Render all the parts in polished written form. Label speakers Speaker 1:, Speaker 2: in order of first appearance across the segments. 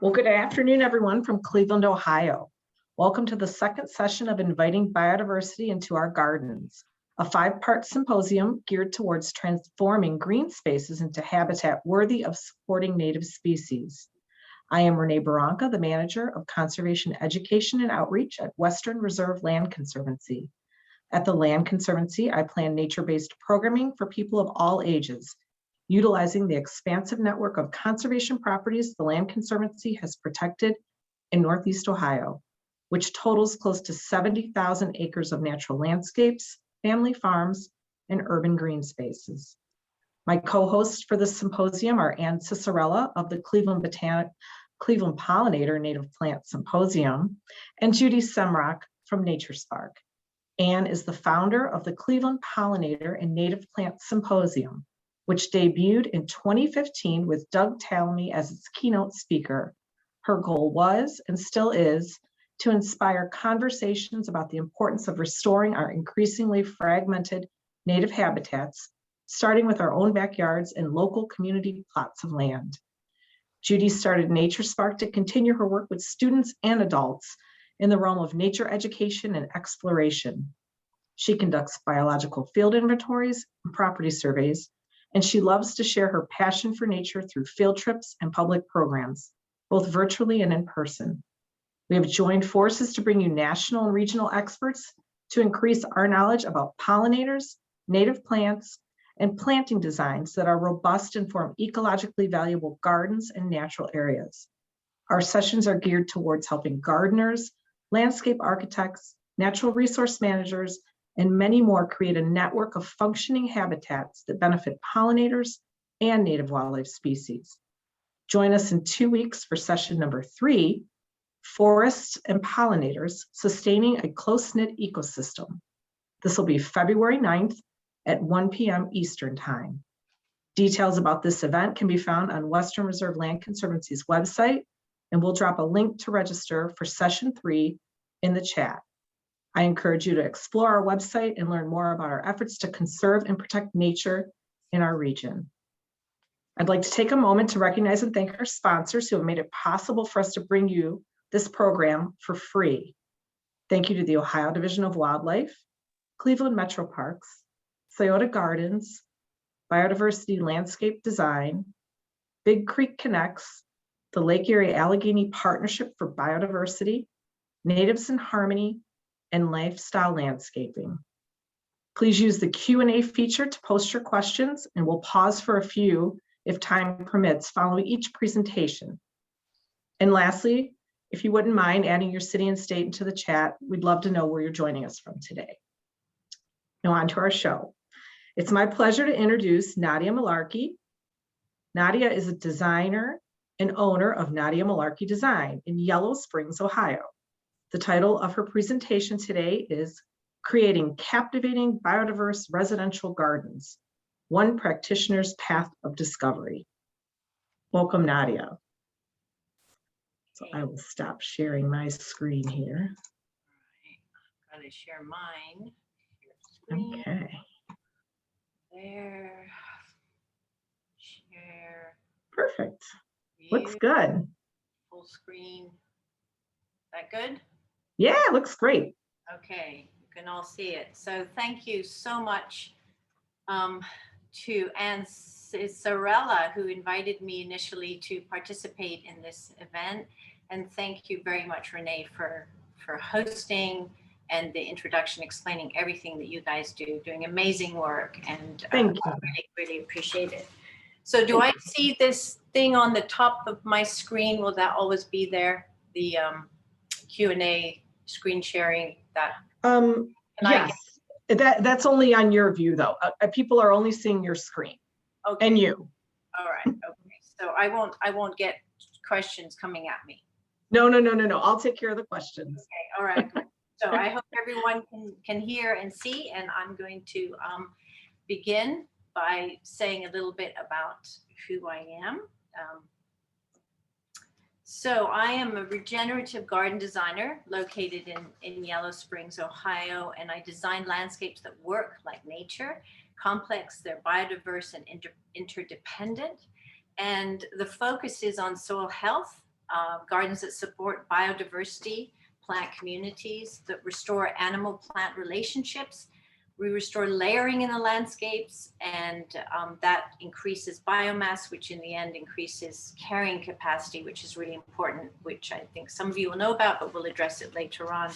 Speaker 1: Well, good afternoon, everyone from Cleveland, Ohio. Welcome to the second session of Inviting Biodiversity into Our Gardens, a 5-part symposium geared towards transforming green spaces into habitat worthy of supporting native species. I am Renee Baranka, the manager of Conservation Education and Outreach at Western Reserve Land Conservancy. At the Land Conservancy, I plan nature-based programming for people of all ages, utilizing the expansive network of conservation properties the Land Conservancy has protected in Northeast Ohio, which totals close to 70,000 acres of natural landscapes, family farms, and urban green spaces. My co-hosts for this symposium are Ann Cicerella of the Cleveland Pollinator Native Plant Symposium and Judy Semrock from Nature Spark. Ann is the founder of the Cleveland Pollinator and Native Plant Symposium, which debuted in 2015 with Doug Tallamy as its keynote speaker. Her goal was, and still is, to inspire conversations about the importance of restoring our increasingly fragmented native habitats, starting with our own backyards and local community plots of land. Judy started Nature Spark to continue her work with students and adults in the realm of nature education and exploration. She conducts biological field inventories and property surveys, and she loves to share her passion for nature through field trips and public programs, both virtually and in person. We have joined forces to bring you national and regional experts to increase our knowledge about pollinators, native plants, and planting designs that are robust and form ecologically valuable gardens and natural areas. Our sessions are geared towards helping gardeners, landscape architects, natural resource managers, and many more create a network of functioning habitats that benefit pollinators and native wildlife species. Join us in 2 weeks for session number 3, Forests and Pollinators, Sustaining a Close-Knit Ecosystem. This will be February 9th at 1 p.m. Eastern Time. Details about this event can be found on Western Reserve Land Conservancy's website, and we'll drop a link to register for session 3 in the chat. I encourage you to explore our website and learn more about our efforts to conserve and protect nature in our region. I'd like to take a moment to recognize and thank our sponsors who have made it possible for us to bring you this program for free. Thank you to the Ohio Division of Wildlife, Cleveland Metro Parks, Scioto Gardens, Biodiversity Landscape Design, Big Creek Connects, the Lake Erie Allegheny Partnership for Biodiversity, Natives in Harmony, and Lifestyle Landscaping. Please use the Q&A feature to post your questions, and we'll pause for a few if time permits following each presentation. And lastly, if you wouldn't mind adding your city and state into the chat, we'd love to know where you're joining us from today. Now on to our show. It's my pleasure to introduce Nadia Malarkey. Nadia is a designer and owner of Nadia Malarkey Design in Yellow Springs, Ohio. The title of her presentation today is Creating Captivating Biodiverse Residential Gardens, One Practitioner's Path of Discovery. Welcome, Nadia. So I will stop sharing my screen here.
Speaker 2: All right, I'm going to share mine.
Speaker 1: Okay.
Speaker 2: There. Share.
Speaker 1: Perfect.
Speaker 2: View.
Speaker 1: Looks good.
Speaker 2: Full screen. Is that good?
Speaker 1: Yeah, looks great.
Speaker 2: Okay, you can all see it. So thank you so much to Ann Cicerella, who invited me initially to participate in this event. And thank you very much, Renee, for hosting and the introduction, explaining everything that you guys do, doing amazing work. And
Speaker 1: Thank you.
Speaker 2: I really appreciate it. So do I see this thing on the top of my screen? Will that always be there? The Q&A screen sharing that?
Speaker 1: Yes, that's only on your view though. People are only seeing your screen.
Speaker 2: Okay.
Speaker 1: And you.
Speaker 2: All right, okay. So I won't get questions coming at me.
Speaker 1: No. I'll take care of the questions.
Speaker 2: Okay, all right. Good. So I hope everyone can hear and see, and I'm going to begin by saying a little bit about who I am. So I am a regenerative garden designer located in Yellow Springs, Ohio, and I design landscapes that work like nature, complex, they're biodiverse and interdependent. And the focus is on soil health, gardens that support biodiversity, plant communities that restore animal-plant relationships. We restore layering in the landscapes, and that increases biomass, which in the end increases carrying capacity, which is really important, which I think some of you will know about, but we'll address it later on.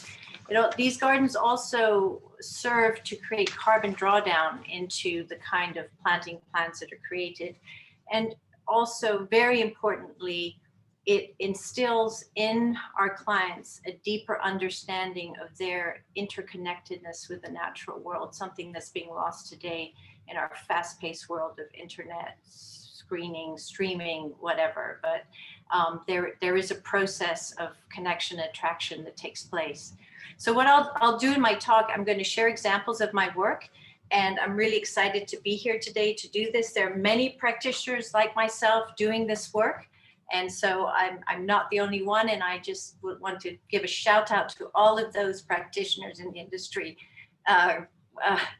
Speaker 2: These gardens also serve to create carbon drawdown into the kind of planting plants that are created. And also, very importantly, it instills in our clients a deeper understanding of their interconnectedness with the natural world, something that's being lost today in our fast-paced world of internet, screening, streaming, whatever. But there is a process of connection and attraction that takes place. So what I'll do in my talk, I'm going to share examples of my work, and I'm really excited to be here today to do this. There are many practitioners like myself doing this work. And so I'm not the only one, and I just would want to give a shout out to all of those practitioners in the industry. I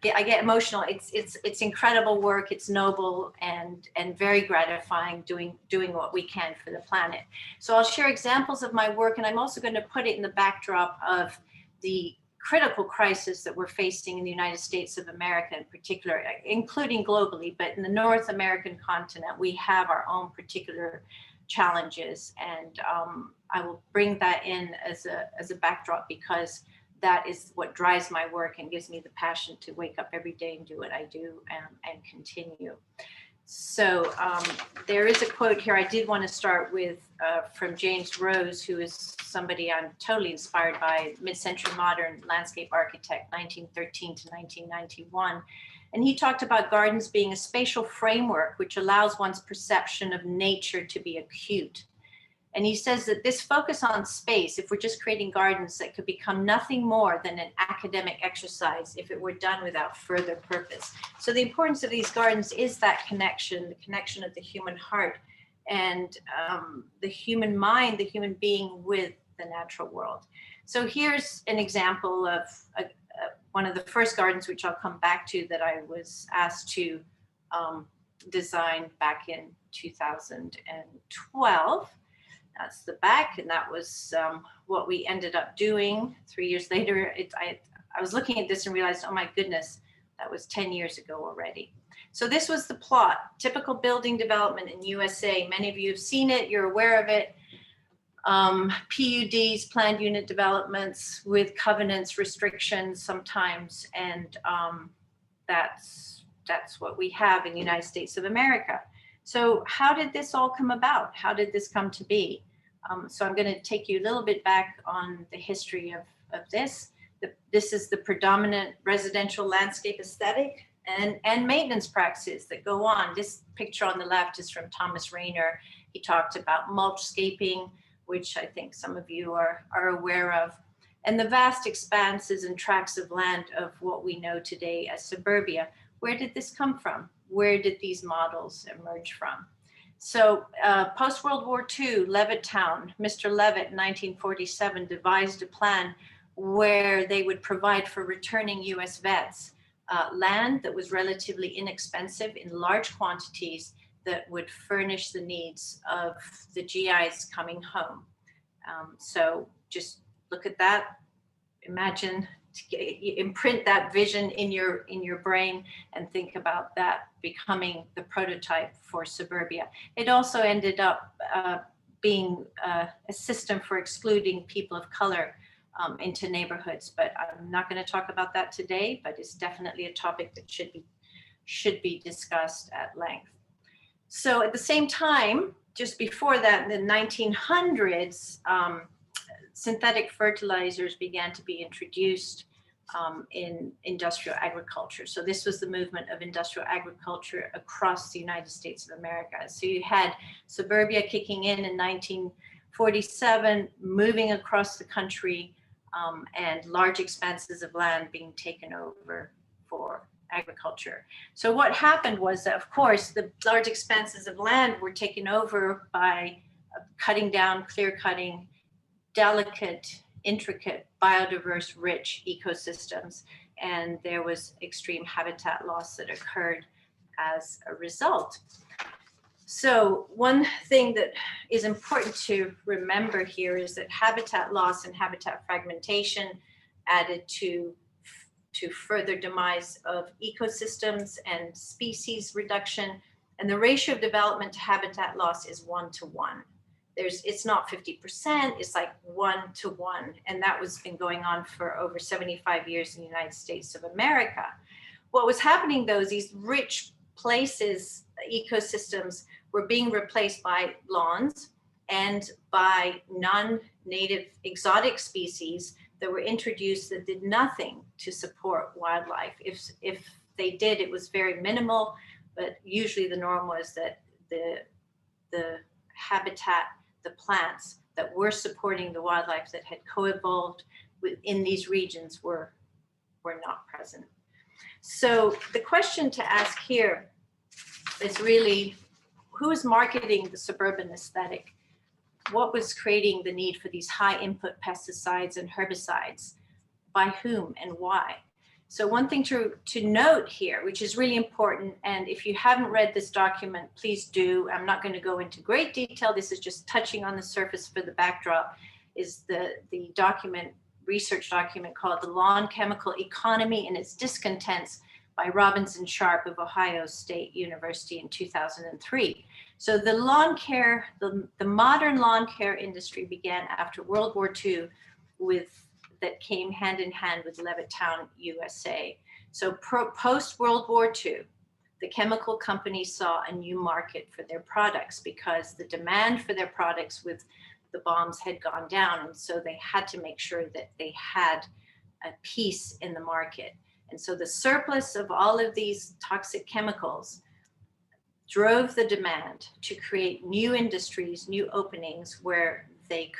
Speaker 2: get emotional. It's incredible work. It's noble and very gratifying doing what we can for the planet. So I'll share examples of my work, and I'm also going to put it in the backdrop of the critical crisis that we're facing in the United States of America in particular, including globally, but in the North American continent, we have our own particular challenges, and I will bring that in as a backdrop, because that is what drives my work and gives me the passion to wake up every day and do what I do and continue. So there is a quote here I did want to start with from James Rose, who is somebody I'm totally inspired by, mid-century modern landscape architect, 1913 to 1991. And he talked about gardens being a spatial framework which allows one's perception of nature to be acute. And he says that this focus on space, if we're just creating gardens, that could become nothing more than an academic exercise if it were done without further purpose. So the importance of these gardens is that connection, the connection of the human heart and the human mind, the human being with the natural world. So here's an example of one of the first gardens, which I'll come back to, that I was asked to design back in 2012. That's the back, and that was what we ended up doing 3 years later. I was looking at this and realized, oh my goodness, that was 10 years ago already. So this was the plot, typical building development in USA. Many of you have seen it, you're aware of it. PUDs, planned unit developments with covenants, restrictions sometimes, and that's what we have in the United States of America. So how did this all come about? How did this come to be? So I'm going to take you a little bit back on the history of this. This is the predominant residential landscape aesthetic and maintenance practices that go on. This picture on the left is from Thomas Rayner. He talked about mulchscaping, which I think some of you are aware of, and the vast expanses and tracts of land of what we know today as suburbia. Where did this come from? Where did these models emerge from? So post-World War II, Levittown, Mr. Levitt in 1947 devised a plan where they would provide for returning US vets land that was relatively inexpensive in large quantities that would furnish the needs of the GIs coming home. So just look at that, imagine, imprint that vision in your brain and think about that becoming the prototype for suburbia. It also ended up being a system for excluding people of color into neighborhoods, but I'm not going to talk about that today, but it's definitely a topic that should be discussed at length. So at the same time, just before that, in the 1900s, synthetic fertilizers began to be introduced in industrial agriculture. So this was the movement of industrial agriculture across the United States of America. So you had suburbia kicking in 1947, moving across the country, and large expanses of land being taken over for agriculture. So what happened was that, of course, the large expanses of land were taken over by cutting down, clear cutting, delicate, intricate, biodiverse, rich ecosystems. And there was extreme habitat loss that occurred as a result. So one thing that is important to remember here is that habitat loss and habitat fragmentation added to further demise of ecosystems and species reduction. And the ratio of development to habitat loss is 1-to-1. It's not 50%, it's like 1-to-1. And that was been going on for over 75 years in the United States of America. What was happening though is these rich places, ecosystems, were being replaced by lawns and by non-native exotic species that were introduced that did nothing to support wildlife. If they did, it was very minimal, but usually the norm was that the habitat, the plants that were supporting the wildlife that had co-evolved within these regions were not present. So the question to ask here is really, who is marketing the suburban aesthetic? What was creating the need for these high input pesticides and herbicides? By whom and why? So one thing to note here, which is really important, and if you haven't read this document, please do. I'm not going to go into great detail. This is just touching on the surface for the backdrop, is the document, research document called The Lawn Chemical Economy and Its Discontents by Robinson Sharp of Ohio State University in 2003. So the lawn care, the modern lawn care industry began after World War II that came hand in hand with Levittown, USA. So post World War II, the chemical companies saw a new market for their products because the demand for their products with the bombs had gone down. And so they had to make sure that they had a piece in the market. And so the surplus of all of these toxic chemicals drove the demand to create new industries, new openings where they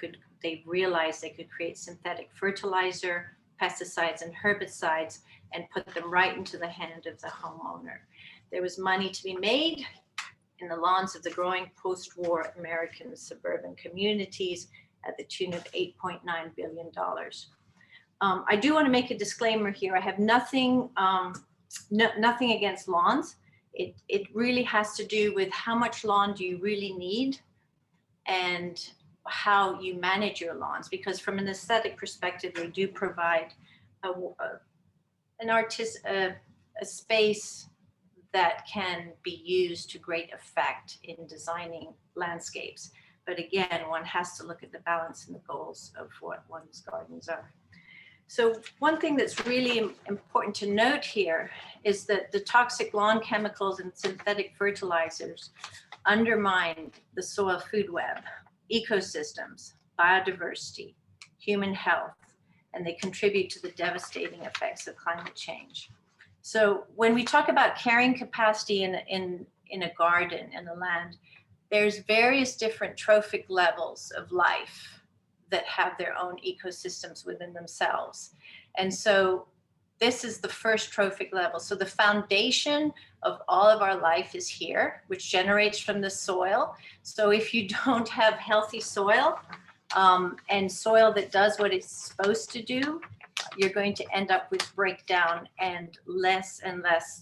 Speaker 2: realized they could create synthetic fertilizer, pesticides and herbicides and put them right into the hand of the homeowner. There was money to be made in the lawns of the growing post-war American suburban communities at the tune of $8.9 billion. I do want to make a disclaimer here. I have nothing against lawns. It really has to do with how much lawn do you really need and how you manage your lawns, because from an aesthetic perspective, they do provide a space that can be used to great effect in designing landscapes. But again, one has to look at the balance and the goals of what one's gardens are. So one thing that's really important to note here is that the toxic lawn chemicals and synthetic fertilizers undermine the soil food web, ecosystems, biodiversity, human health, and they contribute to the devastating effects of climate change. So when we talk about carrying capacity in a garden, in the land, there's various different trophic levels of life that have their own ecosystems within themselves. And so this is the first trophic level. So the foundation of all of our life is here, which generates from the soil. So if you don't have healthy soil and soil that does what it's supposed to do, you're going to end up with breakdown and less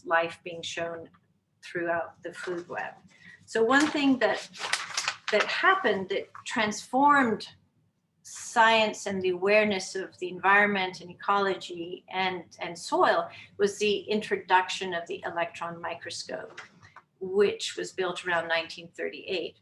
Speaker 2: life being shown throughout the food web. So one thing that happened that transformed science and the awareness of the environment and ecology and soil was the introduction of the electron microscope, which was built around 1938.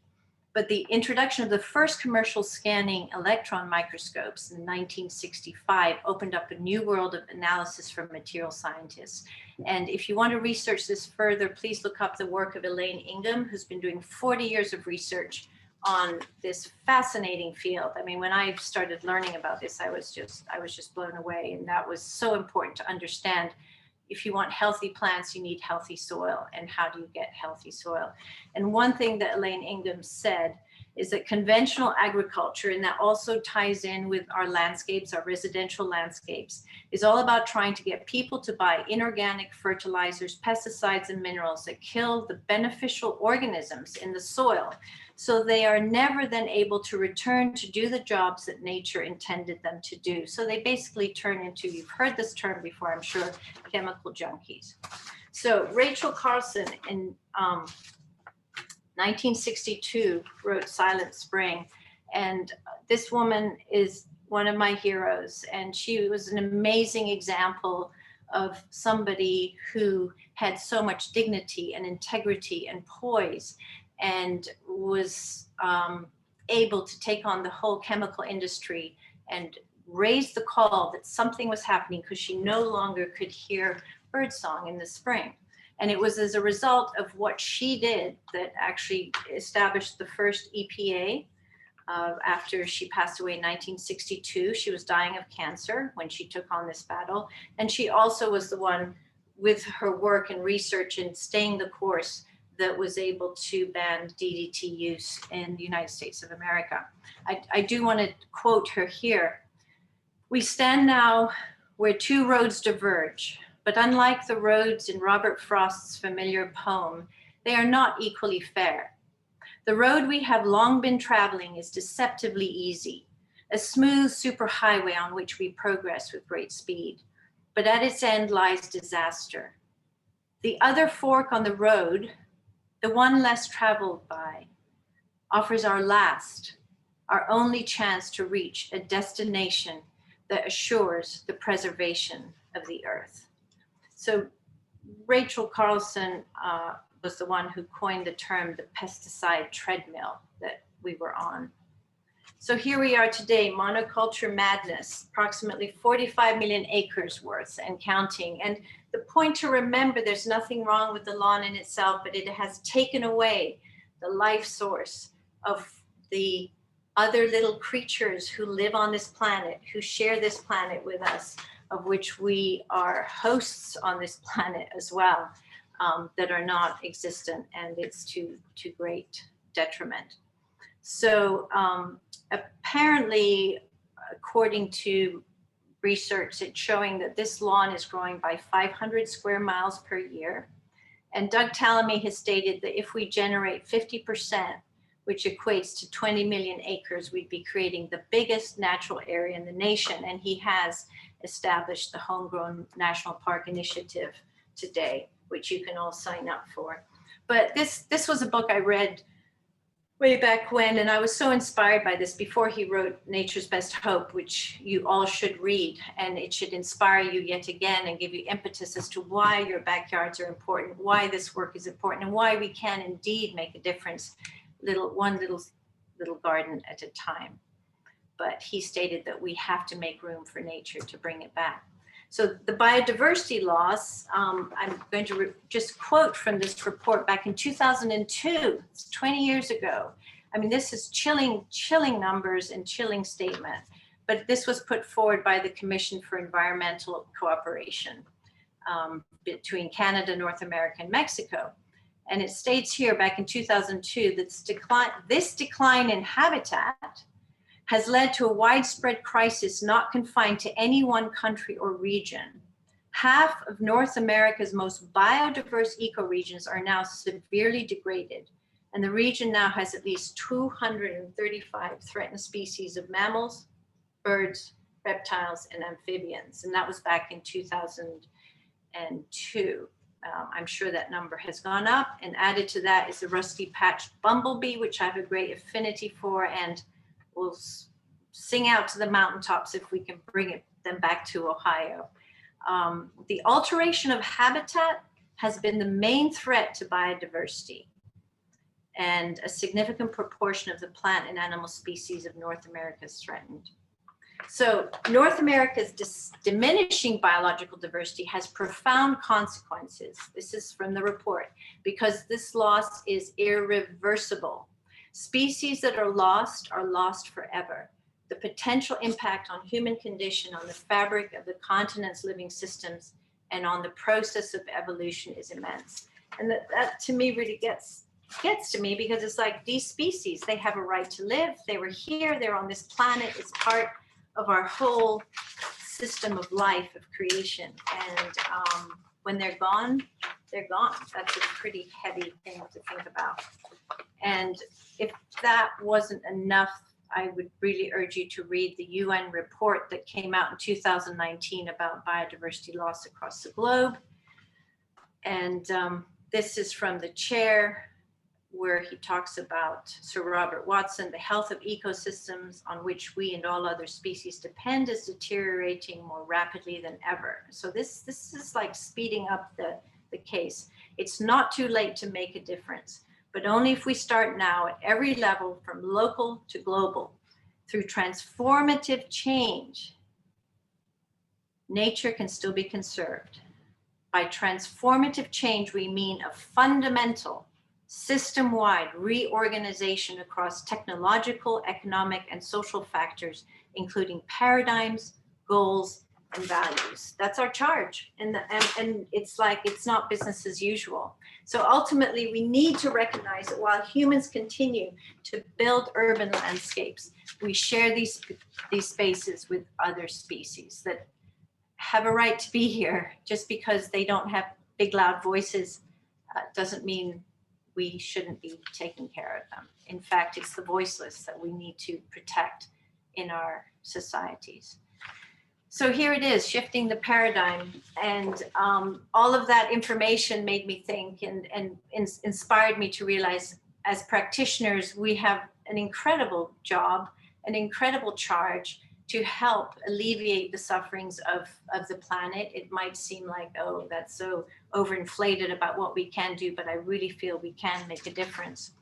Speaker 2: But the introduction of the first commercial scanning electron microscopes in 1965 opened up a new world of analysis for material scientists. And if you want to research this further, please look up the work of Elaine Ingham, who's been doing 40 years of research on this fascinating field. I mean, when I started learning about this, I was just blown away. And that was so important to understand. If you want healthy plants, you need healthy soil. And how do you get healthy soil? And one thing that Elaine Ingham said is that conventional agriculture, and that also ties in with our landscapes, our residential landscapes, is all about trying to get people to buy inorganic fertilizers, pesticides, and minerals that kill the beneficial organisms in the soil. So they are never then able to return to do the jobs that nature intended them to do. So they basically turn into, you've heard this term before, I'm sure, chemical junkies. So Rachel Carlson in 1962, wrote Silent Spring. And this woman is one of my heroes. And she was an amazing example of somebody who had so much dignity and integrity and poise, and was able to take on the whole chemical industry and raise the call that something was happening, because she no longer could hear birdsong in the spring. And it was as a result of what she did that actually established the first EPA. After she passed away in 1962, she was dying of cancer when she took on this battle. And she also was the one, with her work and research and staying the course, that was able to ban DDT use in the United States of America. I do want to quote her here. "We stand now where two roads diverge, but unlike the roads in Robert Frost's familiar poem, they are not equally fair. The road we have long been traveling is deceptively easy, a smooth superhighway on which we progress with great speed, but at its end lies disaster. The other fork on the road, the one less traveled by, offers our last, our only chance to reach a destination that assures the preservation of the earth." So Rachel Carlson was the one who coined the term the pesticide treadmill that we were on. So here we are today, monoculture madness, approximately 45 million acres worth and counting. And the point to remember, there's nothing wrong with the lawn in itself, but it has taken away the life source of the other little creatures who live on this planet, who share this planet with us, of which we are hosts on this planet as well, that are not existent, and it's to great detriment. So apparently, according to research, it's showing that this lawn is growing by 500 square miles per year. And Doug Tallamy has stated that if we generate 50%, which equates to 20 million acres, we'd be creating the biggest natural area in the nation. And he has established the Homegrown National Park Initiative today, which you can all sign up for. But this was a book I read way back when, and I was so inspired by this before he wrote Nature's Best Hope, which you all should read, and it should inspire you yet again and give you impetus as to why your backyards are important, why this work is important, and why we can indeed make a difference, one little garden at a time. But he stated that we have to make room for nature to bring it back. So the biodiversity loss, I'm going to just quote from this report back in 2002, it's 20 years ago. I mean, this is chilling numbers and chilling statement, but this was put forward by the Commission for Environmental Cooperation between Canada, North America, and Mexico. And it states here back in 2002 that this decline in habitat has led to a widespread crisis not confined to any one country or region. Half of North America's most biodiverse ecoregions are now severely degraded, and the region now has at least 235 threatened species of mammals, birds, reptiles, and amphibians. And that was back in 2002. I'm sure that number has gone up, and added to that is the rusty-patched bumblebee, which I have a great affinity for, and we'll sing out to the mountaintops if we can bring them back to Ohio. The alteration of habitat has been the main threat to biodiversity, and a significant proportion of the plant and animal species of North America is threatened. So North America's diminishing biological diversity has profound consequences. This is from the report, because this loss is irreversible. Species that are lost forever. The potential impact on human condition, on the fabric of the continent's living systems, and on the process of evolution is immense. And that to me really gets to me, because it's like, these species, they have a right to live. They were here, they're on this planet. It's part of our whole system of life, of creation. And when they're gone, they're gone. That's a pretty heavy thing to think about. And if that wasn't enough, I would really urge you to read the UN report that came out in 2019 about biodiversity loss across the globe. And this is from the chair, where he talks about Sir Robert Watson, the health of ecosystems on which we and all other species depend is deteriorating more rapidly than ever. So this is like speeding up the case. It's not too late to make a difference, but only if we start now at every level from local to global. Through transformative change, nature can still be conserved. By transformative change, we mean a fundamental, system-wide reorganization across technological, economic, and social factors, including paradigms, goals, and values. That's our charge. And it's like, it's not business as usual. So ultimately, we need to recognize that while humans continue to build urban landscapes, we share these spaces with other species that have a right to be here. Just because they don't have big, loud voices doesn't mean we shouldn't be taking care of them. In fact, it's the voiceless that we need to protect in our societies. So here it is, shifting the paradigm. And all of that information made me think and inspired me to realize as practitioners, we have an incredible job, an incredible charge to help alleviate the sufferings of the planet. It might seem like, oh, that's so overinflated about what we can do, but I really feel we can make a difference.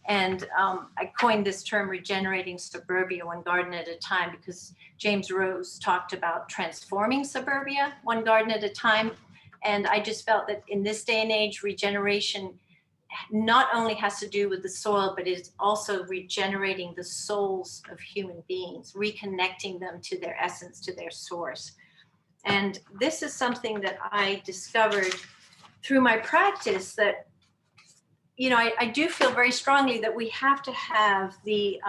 Speaker 2: And I coined this term regenerating suburbia, one garden at a time, because James Rose talked about transforming suburbia, one garden at a time. And I just felt that in this day and age, regeneration not only has to do with the soil, but it's also regenerating the souls of human beings, reconnecting them to their essence, to their source. And this is something that I discovered through my practice that, you know, I do feel very strongly that we have to have the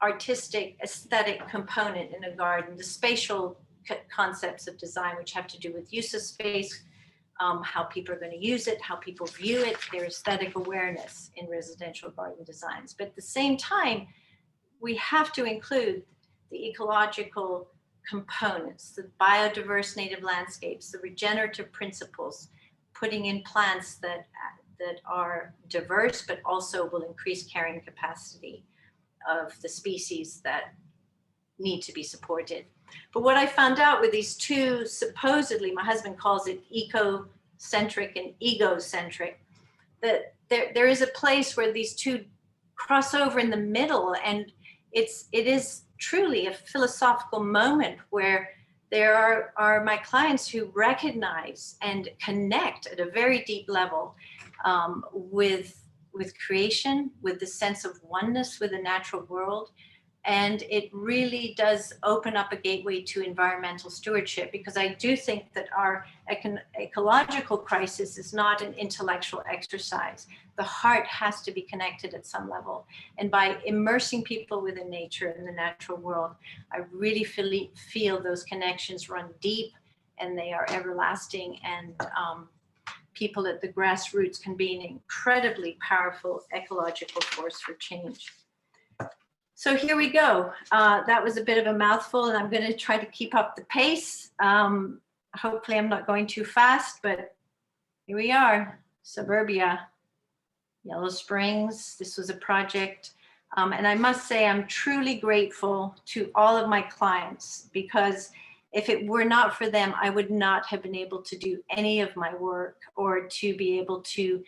Speaker 2: artistic, aesthetic component in a garden, the spatial concepts of design, which have to do with use of space, how people are going to use it, how people view it, their aesthetic awareness in residential garden designs. But at the same time, we have to include the ecological components, the biodiverse native landscapes, the regenerative principles, putting in plants that are diverse, but also will increase carrying capacity of the species that need to be supported. But what I found out with these two, supposedly, my husband calls it ecocentric and egocentric, that there is a place where these two cross over in the middle, and it is truly a philosophical moment where there are my clients who recognize and connect at a very deep level with creation, with the sense of oneness with the natural world. And it really does open up a gateway to environmental stewardship, because I do think that our ecological crisis is not an intellectual exercise. The heart has to be connected at some level. And by immersing people within nature and the natural world, I really feel those connections run deep and they are everlasting. And people at the grassroots can be an incredibly powerful ecological force for change. So here we go. That was a bit of a mouthful, and I'm going to try to keep up the pace. Hopefully I'm not going too fast, but here we are, Suburbia, Yellow Springs. This was a project. And I must say I'm truly grateful to all of my clients, because if it were not for them, I would not have been able to do any of my work or to be able to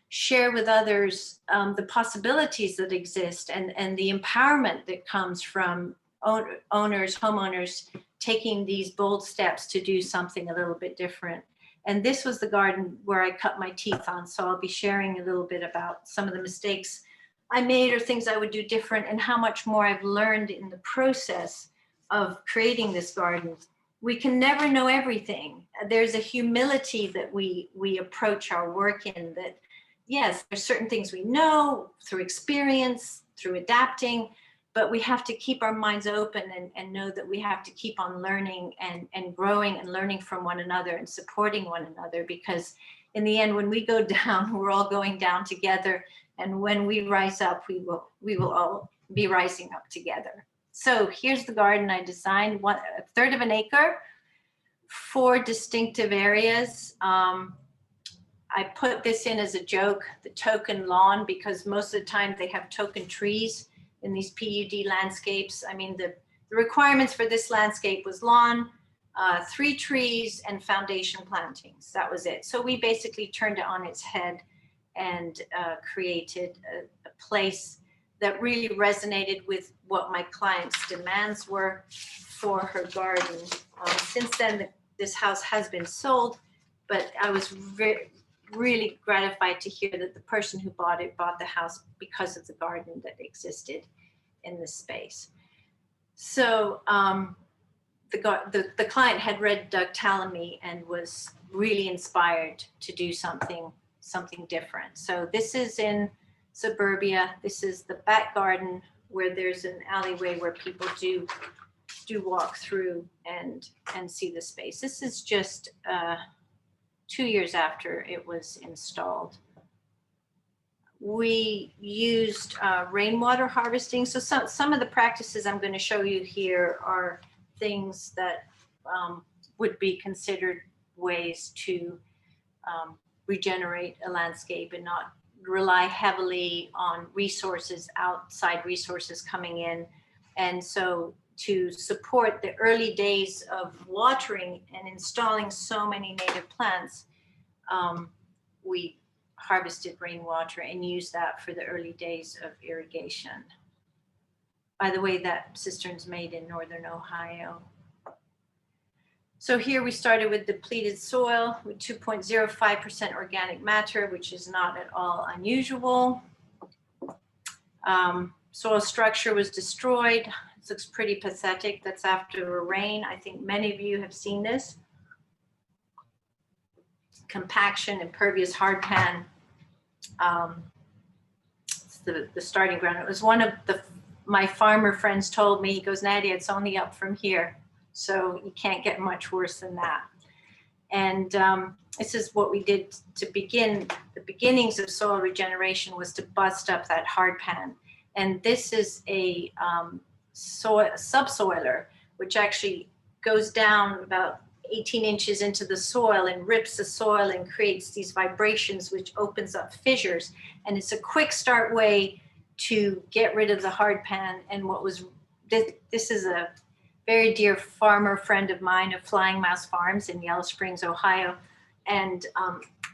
Speaker 2: share with others the possibilities that exist and the empowerment that comes from owners, homeowners, taking these bold steps to do something a little bit different. And this was the garden where I cut my teeth on. So I'll be sharing a little bit about some of the mistakes I made or things I would do different, and how much more I've learned in the process of creating this garden. We can never know everything. There's a humility that we approach our work in, that yes, there's certain things we know through experience, through adapting, but we have to keep our minds open and know that we have to keep on learning and growing and learning from one another and supporting one another, because in the end, when we go down, we're all going down together. And when we rise up, we will all be rising up together. So here's the garden I designed, a third of an acre, 4 distinctive areas. I put this in as a joke, the token lawn, because most of the time they have token trees in these PUD landscapes. I mean, the requirements for this landscape was lawn, 3 trees, and foundation plantings. That was it. So we basically turned it on its head and created a place that really resonated with what my client's demands were for her garden. Since then, this house has been sold, but I was really gratified to hear that the person who bought the house because of the garden that existed in this space. So the client had read Doug Tallamy and was really inspired to do something different. So this is in Suburbia. This is the back garden where there's an alleyway where people do walk through and see the space. This is just 2 years after it was installed. We used rainwater harvesting. So some of the practices I'm going to show you here are things that would be considered ways to regenerate a landscape and not rely heavily on resources, outside resources coming in. And so to support the early days of watering and installing so many native plants, we harvested rainwater and used that for the early days of irrigation. By the way, that cistern's made in Northern Ohio. So here we started with depleted soil with 2.05% organic matter, which is not at all unusual. Soil structure was destroyed. This looks pretty pathetic. That's after a rain. I think many of you have seen this. Compaction, impervious hardpan. It's the starting ground. It was one of my farmer friends told me, he goes, Nadia, it's only up from here. So you can't get much worse than that. And this is what we did to begin. The beginnings of soil regeneration was to bust up that hardpan. And this is a subsoiler, which actually goes down about 18 inches into the soil and rips the soil and creates these vibrations, which opens up fissures. And it's a quick start way to get rid of the hardpan. And what was, this is a very dear farmer friend of mine of Flying Mouse Farms in Yellow Springs, Ohio. And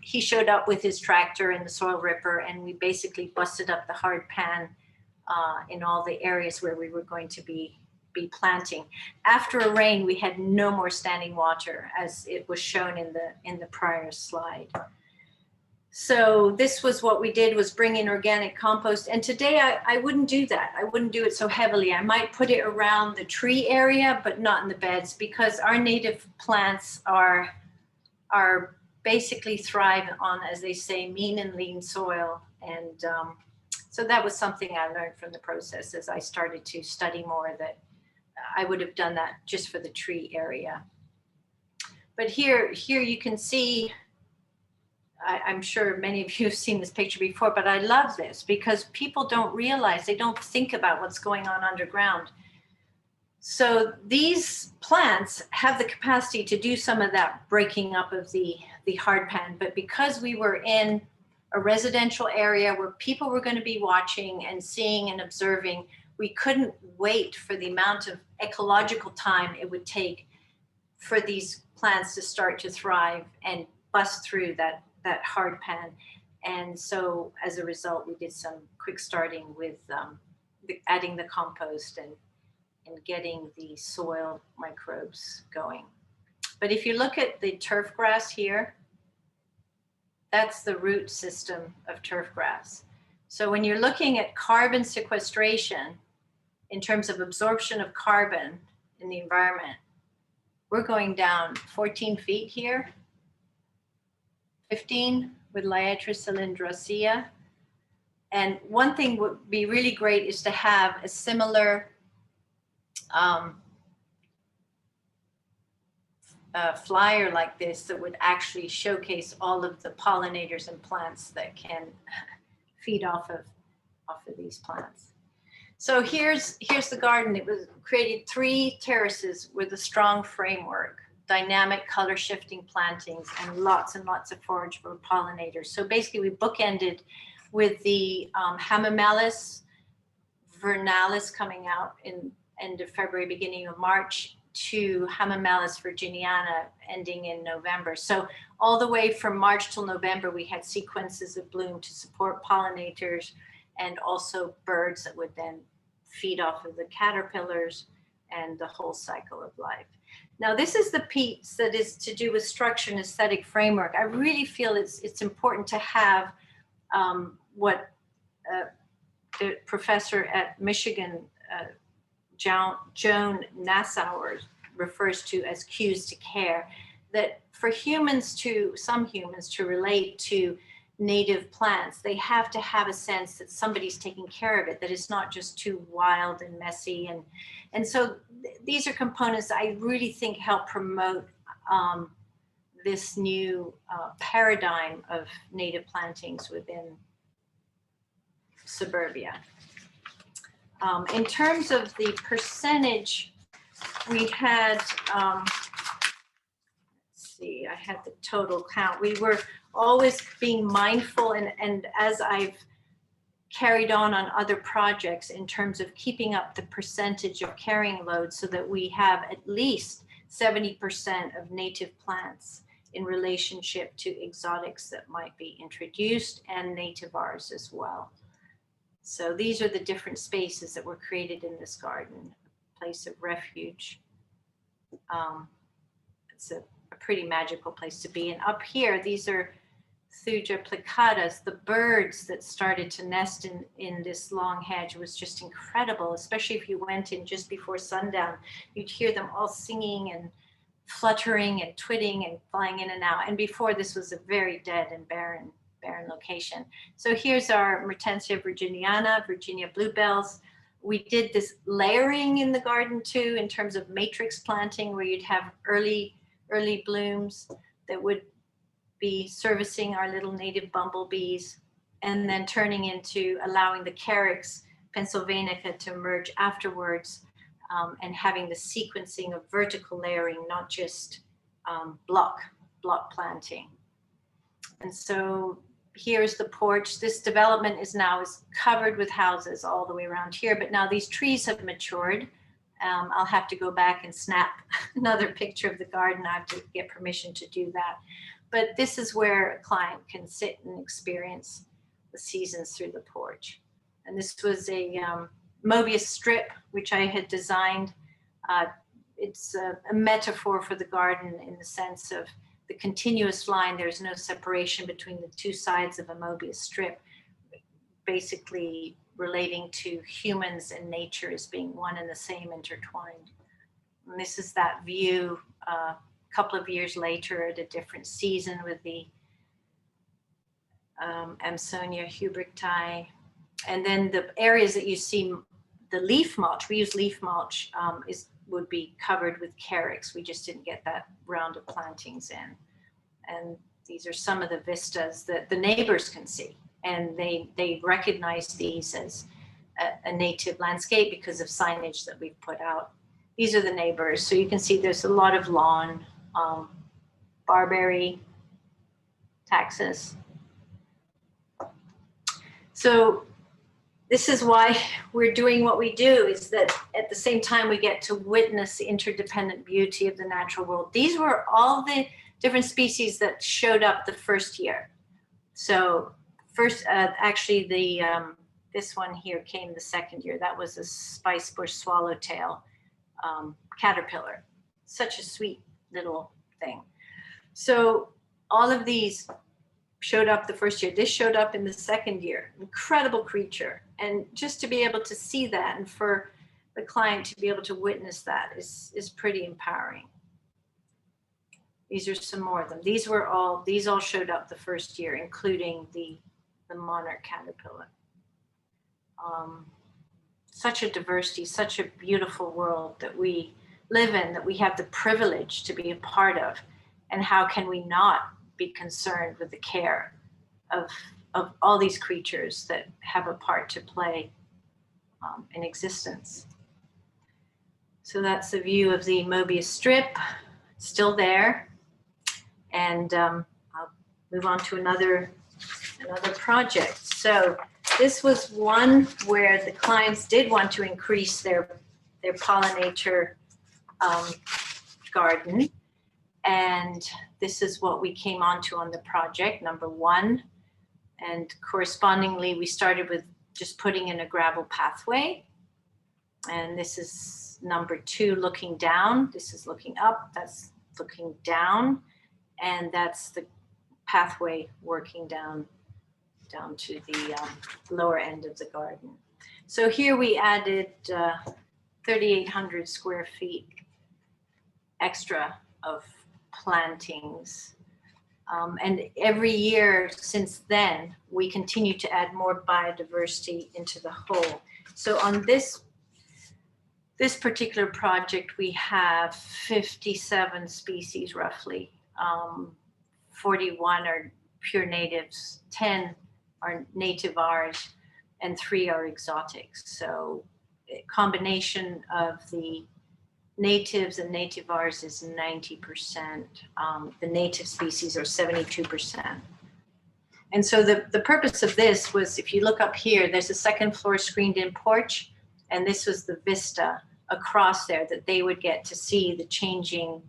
Speaker 2: he showed up with his tractor and the soil ripper, and we basically busted up the hardpan in all the areas where we were going to be planting. After a rain, we had no more standing water, as it was shown in the prior slide. So this was what we did, was bring in organic compost. And today I wouldn't do that. I wouldn't do it so heavily. I might put it around the tree area, but not in the beds, because our native plants are basically thrive on, as they say, mean and lean soil. And so that was something I learned from the process as I started to study more, that I would have done that just for the tree area. But here you can see, I'm sure many of you have seen this picture before, but I love this because people don't realize, they don't think about what's going on underground. So these plants have the capacity to do some of that breaking up of the hardpan, but because we were in a residential area where people were going to be watching and seeing and observing, we couldn't wait for the amount of ecological time it would take for these plants to start to thrive and bust through that hardpan. And so as a result, we did some quick starting with adding the compost and getting the soil microbes going. But if you look at the turf grass here, that's the root system of turf grass. So when you're looking at carbon sequestration in terms of absorption of carbon in the environment, we're going down 14 feet here, 15 with Liatris cylindrosea. And one thing would be really great is to have a similar flyer like this that would actually showcase all of the pollinators and plants that can feed off of these plants. So here's the garden. It was created 3 terraces with a strong framework dynamic color shifting plantings, and lots of forageable pollinators. So basically we bookended with the Hamamelis vernalis coming out in end of February, beginning of March, to Hamamelis virginiana ending in November. So all the way from March till November, we had sequences of bloom to support pollinators and also birds that would then feed off of the caterpillars and the whole cycle of life. Now, this is the piece that is to do with structure and aesthetic framework. I really feel it's important to have what the professor at Michigan, Joan Nassauer, refers to as cues to care, that for some humans to relate to native plants, they have to have a sense that somebody's taking care of it, that it's not just too wild and messy. And so these are components that I really think help promote this new paradigm of native plantings within suburbia. In terms of the percentage, we had, let's see, I had the total count. We were always being mindful, and as I've carried on other projects in terms of keeping up the percentage of carrying load so that we have at least 70% of native plants in relationship to exotics that might be introduced, and nativars as well. So these are the different spaces that were created in this garden, a place of refuge. It's a pretty magical place to be. And up here, these are Thuja plicatas, the birds that started to nest in this long hedge was just incredible, especially if you went in just before sundown. You'd hear them all singing and fluttering and twitting and flying in and out. And before, this was a very dead and barren location. So here's our Murtensia virginiana, Virginia bluebells. We did this layering in the garden too, in terms of matrix planting, where you'd have early blooms that would be servicing our little native bumblebees, and then turning into allowing the Carex pennsylvanica to emerge afterwards, and having the sequencing of vertical layering, not just block planting. And so here's the porch. This development is covered with houses all the way around here, but now these trees have matured. I'll have to go back and snap another picture of the garden. I have to get permission to do that. But this is where a client can sit and experience the seasons through the porch. And this was a Mobius strip, which I had designed. It's a metaphor for the garden in the sense of the continuous line. There's no separation between the two sides of a Mobius strip, basically relating to humans and nature as being one and the same, intertwined. And this is that view a couple of years later at a different season with the Amsonia hubrichti. And then the areas that you see the leaf mulch, we use leaf mulch, would be covered with Carex. We just didn't get that round of plantings in. And these are some of the vistas that the neighbors can see. And they recognize these as a native landscape because of signage that we've put out. These are the neighbors. So you can see there's a lot of lawn, barberry, taxus. So this is why we're doing what we do, is that at the same time we get to witness the interdependent beauty of the natural world. These were all the different species that showed up the first year. So first, actually this one here came the second year. That was a spice bush swallowtail caterpillar. Such a sweet little thing. So all of these showed up the first year. This showed up in the second year. Incredible creature. And just to be able to see that and for the client to be able to witness that is pretty empowering. These are some more of them. These all showed up the first year, including the Monarch Caterpillar. Such a diversity, such a beautiful world that we live in, that we have the privilege to be a part of. And how can we not be concerned with the care of all these creatures that have a part to play in existence? So that's the view of the Mobius strip. still there. And I'll move on to another project. So this was one where the clients did want to increase their pollinator garden. And this is what we came onto on the project, number 1. And correspondingly, we started with just putting in a gravel pathway. And this is number 2, looking down. This is looking up, that's looking down. And that's the pathway working down to the lower end of the garden. So here we added 3,800 square feet extra of plantings. And every year since then, we continue to add more biodiversity into the whole. So on this particular project, we have 57 species roughly. 41 are pure natives, 10 are nativars, and 3 are exotics. So a combination of the natives and nativars is 90%. The native species are 72%. And so the purpose of this was, if you look up here, there's a second floor screened in porch, and this was the vista across there that they would get to see the changing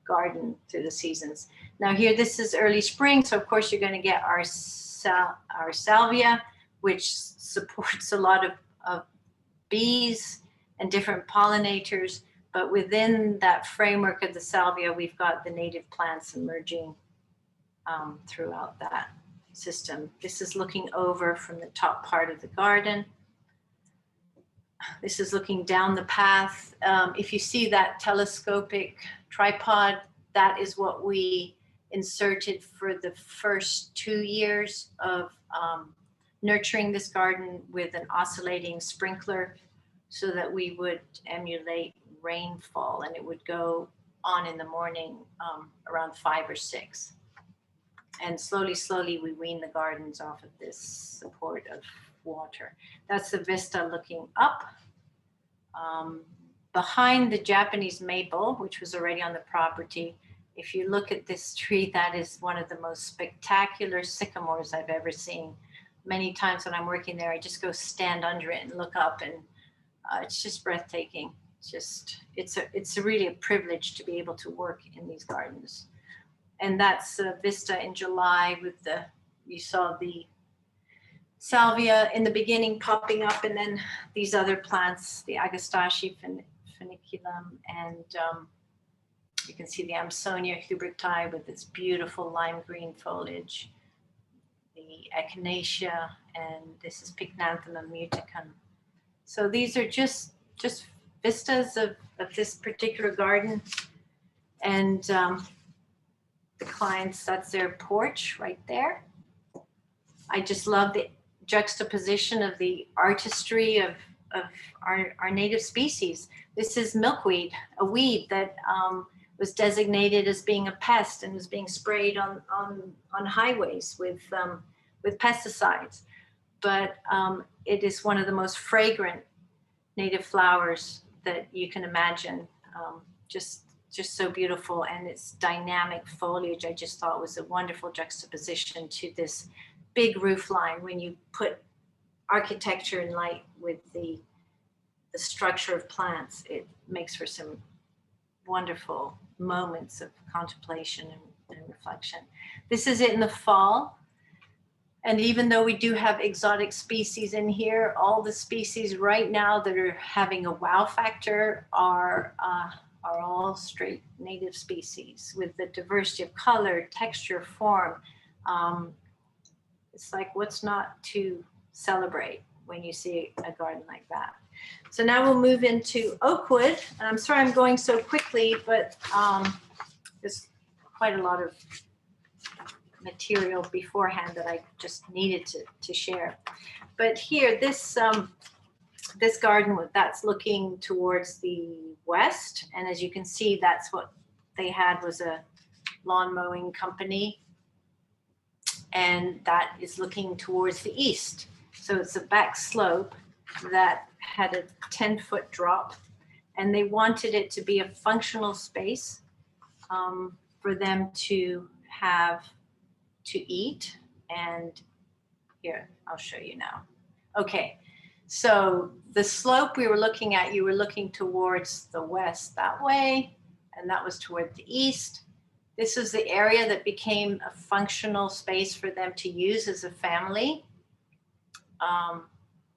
Speaker 2: garden through the seasons. Now here, this is early spring, so of course you're going to get our salvia, which supports a lot of bees and different pollinators. But within that framework of the salvia, we've got the native plants emerging throughout that system. This is looking over from the top part of the garden. This is looking down the path. If you see that telescopic tripod, that is what we inserted for the first 2 years of nurturing this garden with an oscillating sprinkler so that we would emulate rainfall, and it would go on in the morning around 5 or 6. And slowly we wean the gardens off of this support of water. That's the vista looking up. Behind the Japanese maple, which was already on the property, if you look at this tree, that is one of the most spectacular sycamores I've ever seen. Many times when I'm working there, I just go stand under it and look up, and it's just breathtaking. It's really a privilege to be able to work in these gardens. And that's vista in July with you saw the salvia in the beginning popping up, and then these other plants, the Agastache funiculum, and you can see the Amsonia huberti with its beautiful lime green foliage, the Echinacea, and this is Pycnanthemum muticum. So these are just vistas of this particular garden. And the clients, that's their porch right there. I just love the juxtaposition of the artistry of our native species. This is milkweed, a weed that was designated as being a pest and was being sprayed on highways with pesticides. But it is one of the most fragrant native flowers that you can imagine. Just so beautiful, and its dynamic foliage I just thought was a wonderful juxtaposition to this big roof line. When you put architecture and light with the structure of plants, it makes for some wonderful moments of contemplation and reflection. This is it in the fall. And even though we do have exotic species in here, all the species right now that are having a wow factor are all straight native species with the diversity of color, texture, form. It's like, what's not to celebrate when you see a garden like that? So now we'll move into oakwood. And I'm sorry I'm going so quickly, but there's quite a lot of material beforehand that I just needed to share. But here, this garden that's looking towards the west, and as you can see, that's what they had, was a lawn mowing company, and that is looking towards the east. So it's a back slope that had a 10-foot drop, and they wanted it to be a functional space for them to have to eat. And here, I'll show you now. Okay, so the slope we were looking at, you were looking towards the west that way, and that was toward the east. This is the area that became a functional space for them to use as a family.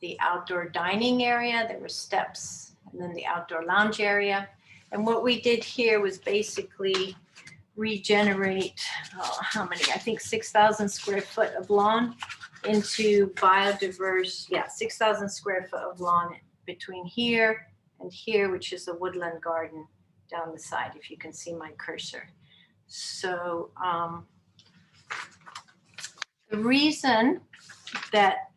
Speaker 2: The outdoor dining area, there were steps, and then the outdoor lounge area. And what we did here was basically regenerate, how many? I think 6,000 square foot of lawn into biodiverse, 6,000 square foot of lawn between here and here, which is a woodland garden down the side, if you can see my cursor. So the reason that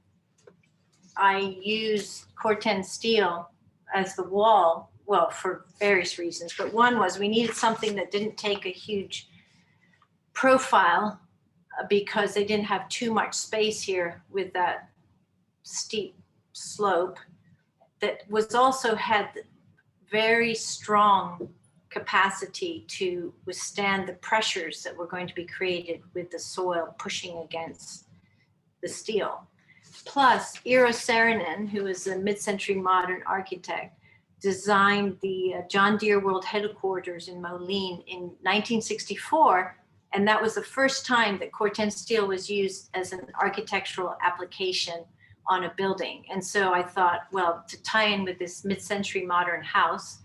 Speaker 2: I use Corten steel as the wall, well, for various reasons, but one was we needed something that didn't take a huge profile because they didn't have too much space here with that steep slope, that was also had very strong capacity to withstand the pressures that were going to be created with the soil pushing against the steel. Plus, Eero Saarinen, who is a mid-century modern architect, designed the John Deere World Headquarters in Moline in 1964, and that was the first time that Corten steel was used as an architectural application on a building. And so I thought, well, to tie in with this mid-century modern house,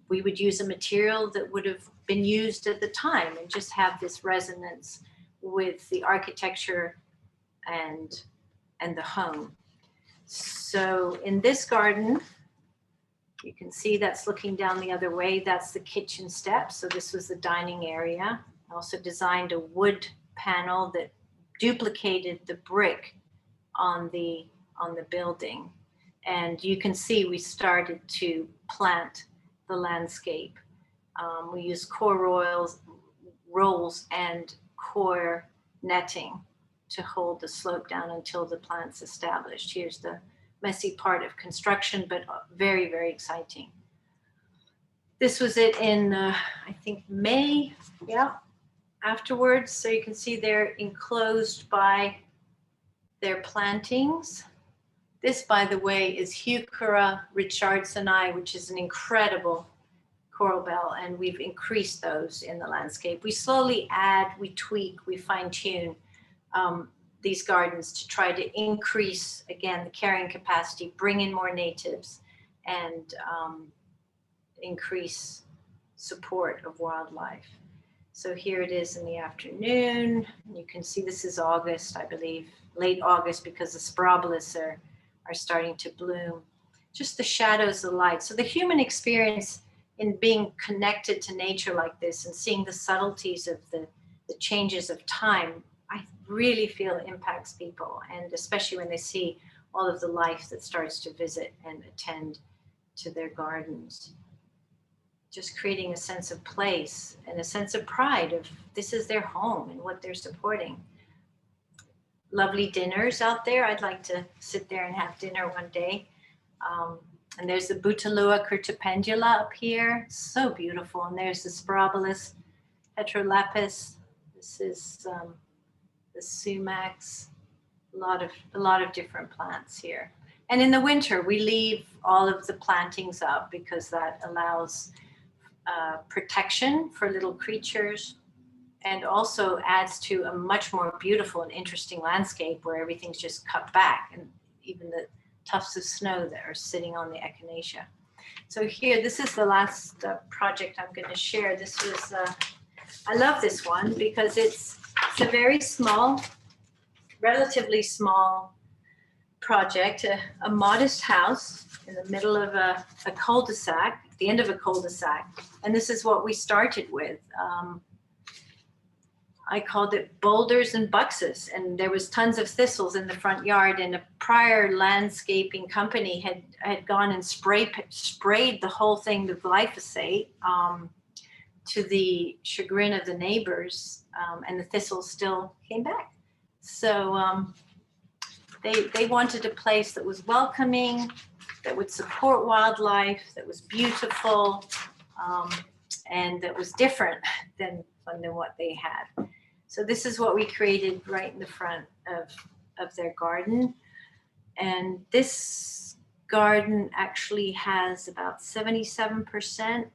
Speaker 2: we would use a material that would have been used at the time and just have this resonance with the architecture and the home. So in this garden, you can see that's looking down the other way. That's the kitchen steps. So this was the dining area. I also designed a wood panel that duplicated the brick on the building. And you can see we started to plant the landscape. We used core rolls and core netting to hold the slope down until the plant's established. Here's the messy part of construction, but very, very exciting. This was it in, I think, May, afterwards. So you can see they're enclosed by their plantings. This, by the way, is Heuchera richardsoni, which is an incredible coral bell, and we've increased those in the landscape. We slowly add, we tweak, we fine tune these gardens to try to increase, again, the carrying capacity, bring in more natives, and increase support of wildlife. So here it is in the afternoon. You can see this is August, I believe, late August, because the Spirabolus are starting to bloom. Just the shadows, the light. So the human experience in being connected to nature like this and seeing the subtleties of the changes of time, I really feel impacts people, and especially when they see all of the life that starts to visit and attend to their gardens. Just creating a sense of place and a sense of pride of this is their home and what they're supporting. Lovely dinners out there. I'd like to sit there and have dinner one day. And there's the Butalua curtipendula up here. So beautiful. And there's the Spirabolus heterolapis. This is the sumacs. A lot of different plants here. And in the winter, we leave all of the plantings up because that allows protection for little creatures, and also adds to a much more beautiful and interesting landscape where everything's just cut back, and even the tufts of snow that are sitting on the echinacea. So here, this is the last project I'm going to share. This was, I love this one because it's a very small, relatively small project, a modest house in the middle of a cul-de-sac, at the end of a cul-de-sac. And this is what we started with. I called it boulders and buxus, and there was tons of thistles in the front yard, and a prior landscaping company had gone and sprayed the whole thing with glyphosate to the chagrin of the neighbors, and the thistles still came back. So they wanted a place that was welcoming, that would support wildlife, that was beautiful, and that was different than what they had. So this is what we created right in the front of their garden. And this garden actually has about 77%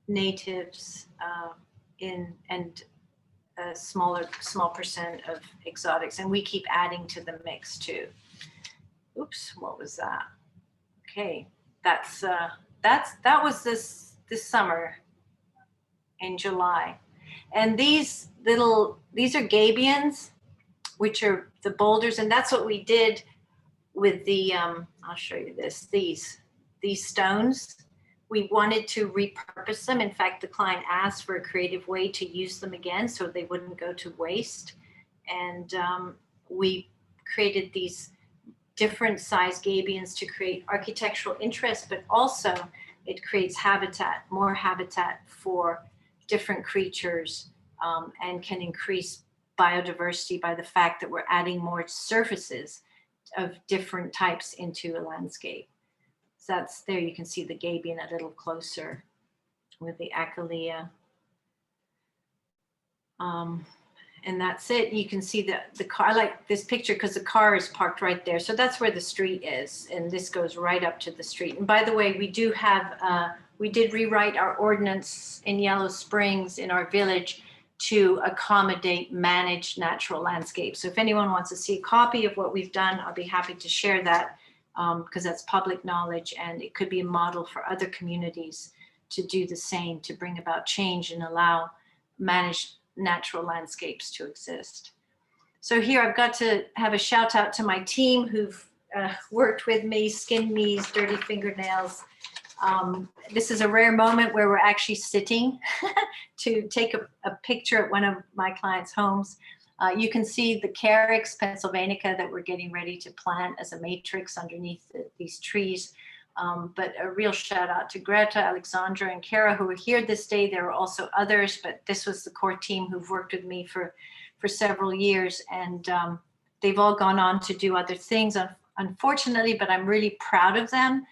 Speaker 2: natives and a small percent of exotics, and we keep adding to the mix too. Oops, what was that? Okay, that was this summer in July. And these are gabions, which are the boulders, and that's what we did with the I'll show you this, these stones. We wanted to repurpose them. In fact, the client asked for a creative way to use them again so they wouldn't go to waste. And we created these different size gabions to create architectural interest, but also it creates habitat, more habitat for different creatures, and can increase biodiversity by the fact that we're adding more surfaces of different types into a landscape. So that's there, you can see the gabion a little closer with the Achillea. And that's it. You can see the car. I like this picture because the car is parked right there. So that's where the street is. And this goes right up to the street. And by the way, we do have, we did rewrite our ordinance in Yellow Springs in our village to accommodate managed natural landscapes. So if anyone wants to see a copy of what we've done, I'll be happy to share that, because that's public knowledge, and it could be a model for other communities to do the same, to bring about change and allow managed natural landscapes to exist. So here I've got to have a shout out to my team who've worked with me, skinned knees, dirty fingernails. This is a rare moment where we're actually sitting to take a picture at one of my clients' homes. You can see the Carex pennsylvanica that we're getting ready to plant as a matrix underneath these trees. But a real shout out to Greta, Alexandra, and Kara, who are here this day. There are also others, but this was the core team who've worked with me for several years. And they've all gone on to do other things, unfortunately, but I'm really proud of them.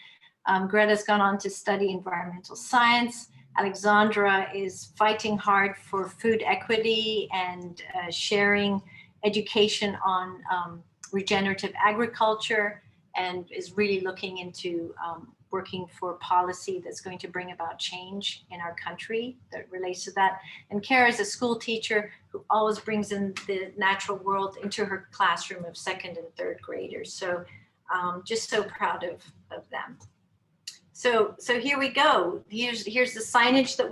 Speaker 2: Greta's gone on to study environmental science. Alexandra is fighting hard for food equity and sharing education on regenerative agriculture, and is really looking into working for policy that's going to bring about change in our country that relates to that. And Kara is a school teacher who always brings in the natural world into her classroom of second and third graders. So just so proud of them. So here we go. Here's the signage that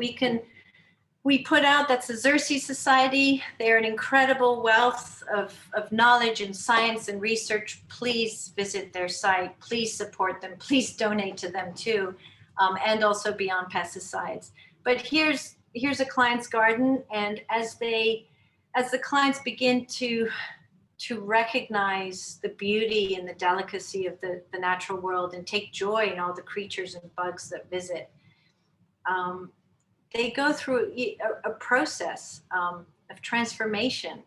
Speaker 2: we put out. That's the Xerces Society. They're an incredible wealth of knowledge and science and research. Please visit their site. Please support them. Please donate to them too, and also Beyond Pesticides. But here's a client's garden, and as the clients begin to recognize the beauty and the delicacy of the natural world and take joy in all the creatures and bugs that visit, they go through a process of transformation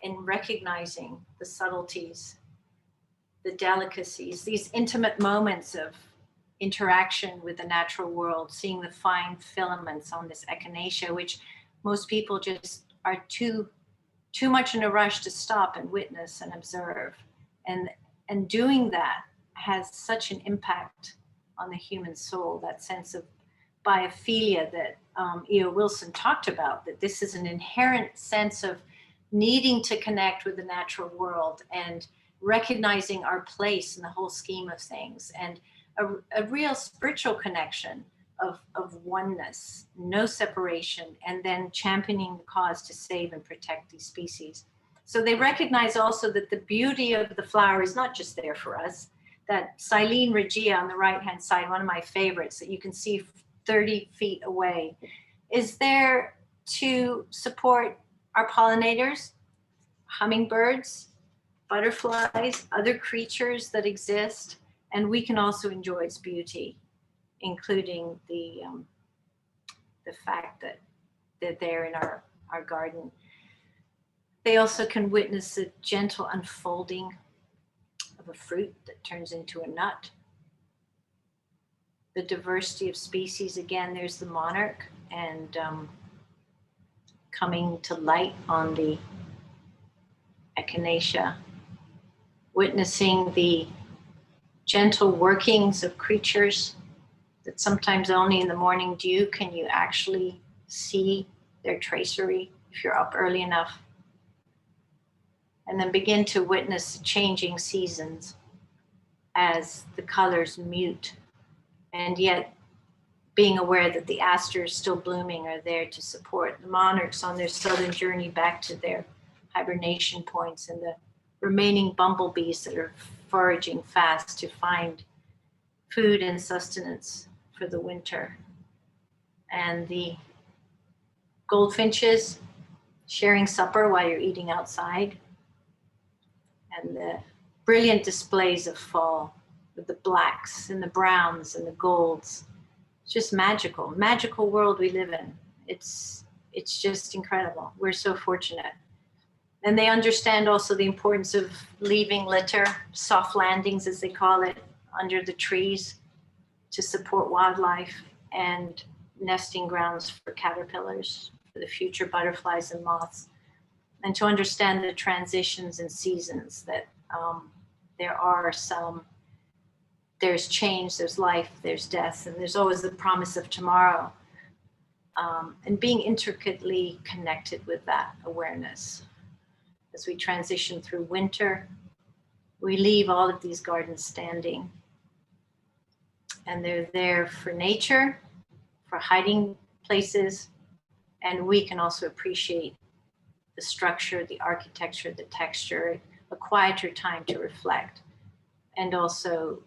Speaker 2: in recognizing the subtleties, the delicacies, these intimate moments of interaction with the natural world, seeing the fine filaments on this echinacea, which most people just are too much in a rush to stop and witness and observe. And doing that has such an impact on the human soul, that sense of biophilia that E.O. Wilson talked about, that this is an inherent sense of needing to connect with the natural world and recognizing our place in the whole scheme of things, and a real spiritual connection of oneness, no separation, and then championing the cause to save and protect these species. So they recognize also that the beauty of the flower is not just there for us. That Silene regia on the right-hand side, one of my favorites that you can see 30 feet away, is there to support our pollinators, hummingbirds, butterflies, other creatures that exist, and we can also enjoy its beauty, including the fact that they're there in our garden. They also can witness the gentle unfolding of a fruit that turns into a nut, the diversity of species. Again, there's the monarch, and coming to light on the echinacea, witnessing the gentle workings of creatures that sometimes only in the morning dew can you actually see their tracery if you're up early enough. And then begin to witness changing seasons as the colors mute, and yet being aware that the asters still blooming are there to support the monarchs on their southern journey back to their hibernation points, and the remaining bumblebees that are foraging fast to find food and sustenance for the winter, and the goldfinches sharing supper while you're eating outside, and the brilliant displays of fall with the blacks and the browns and the golds. It's just magical world we live in. It's just incredible. We're so fortunate. And they understand also the importance of leaving litter, soft landings as they call it, under the trees to support wildlife, and nesting grounds for caterpillars, for the future butterflies and moths, and to understand the transitions and seasons that there's change, there's life, there's death, and there's always the promise of tomorrow. And being intricately connected with that awareness. As we transition through winter, we leave all of these gardens standing. And they're there for nature, for hiding places, and we can also appreciate the structure, the architecture, the texture, a quieter time to reflect, and also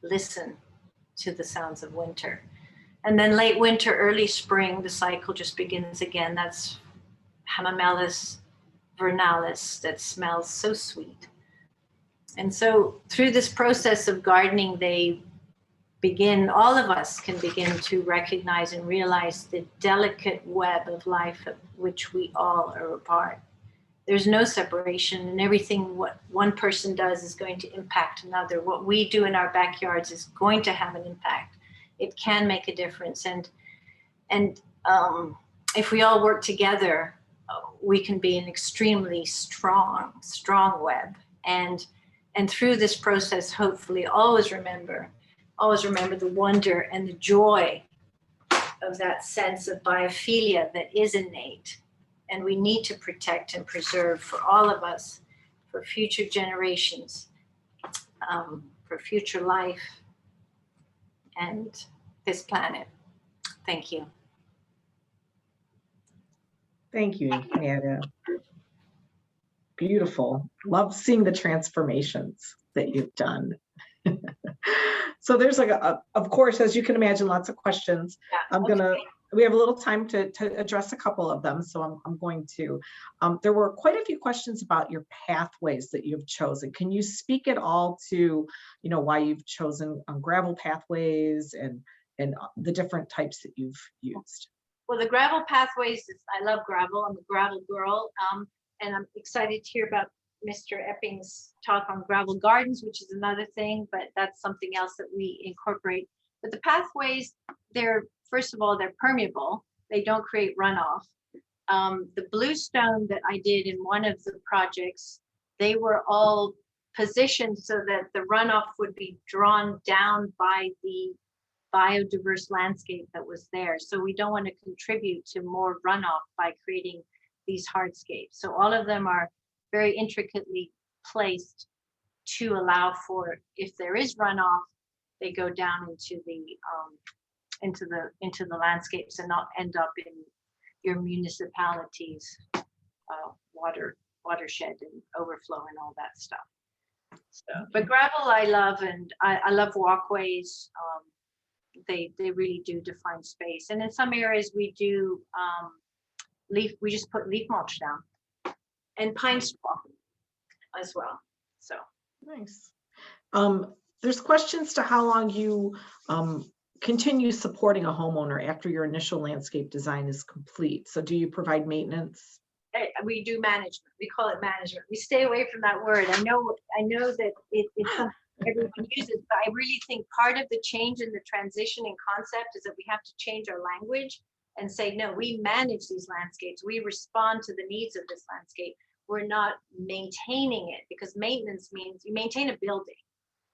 Speaker 2: listen to the sounds of winter. And then late winter, early spring, the cycle just begins again. That's Hamamelis vernalis that smells so sweet. And so through this process of gardening, all of us can begin to recognize and realize the delicate web of life of which we all are a part. There's no separation, and everything what one person does is going to impact another. What we do in our backyards is going to have an impact. It can make a difference. And if we all work together, we can be an extremely strong web. And through this process, hopefully always remember the wonder and the joy of that sense of biophilia that is innate. And we need to protect and preserve for all of us, for future generations, for future life, and this planet. Thank you.
Speaker 1: Thank you, Nadia. Beautiful. Love seeing the transformations that you've done. So there's of course, as you can imagine, lots of questions.
Speaker 2: Yeah,
Speaker 1: we have a little time to address a couple of them. So I'm going to, there were quite a few questions about your pathways that you've chosen. Can you speak at all to, why you've chosen gravel pathways and the different types that you've used?
Speaker 2: Well, the gravel pathways, I love gravel. I'm a gravel girl. And I'm excited to hear about Mr. Epping's talk on gravel gardens, which is another thing, but that's something else that we incorporate. But the pathways, first of all, they're permeable. They don't create runoff. The bluestone that I did in one of the projects, they were all positioned so that the runoff would be drawn down by the biodiverse landscape that was there. So we don't want to contribute to more runoff by creating these hardscapes. So all of them are very intricately placed to allow for, if there is runoff, they go down into the landscapes and not end up in your municipality's watershed and overflow and all that stuff. So, but gravel I love, and I love walkways. They really do define space, and in some areas we do we just put leaf mulch down, and pine straw as well. So
Speaker 1: nice. There's questions to how long you continue supporting a homeowner after your initial landscape design is complete. So do you provide maintenance?
Speaker 2: We do management. We call it management. We stay away from that word. I know that it's everyone uses. But I really think part of the change in the transition in concept is that we have to change our language and say, no, we manage these landscapes. We respond to the needs of this landscape. We're not maintaining it, because maintenance means you maintain a building.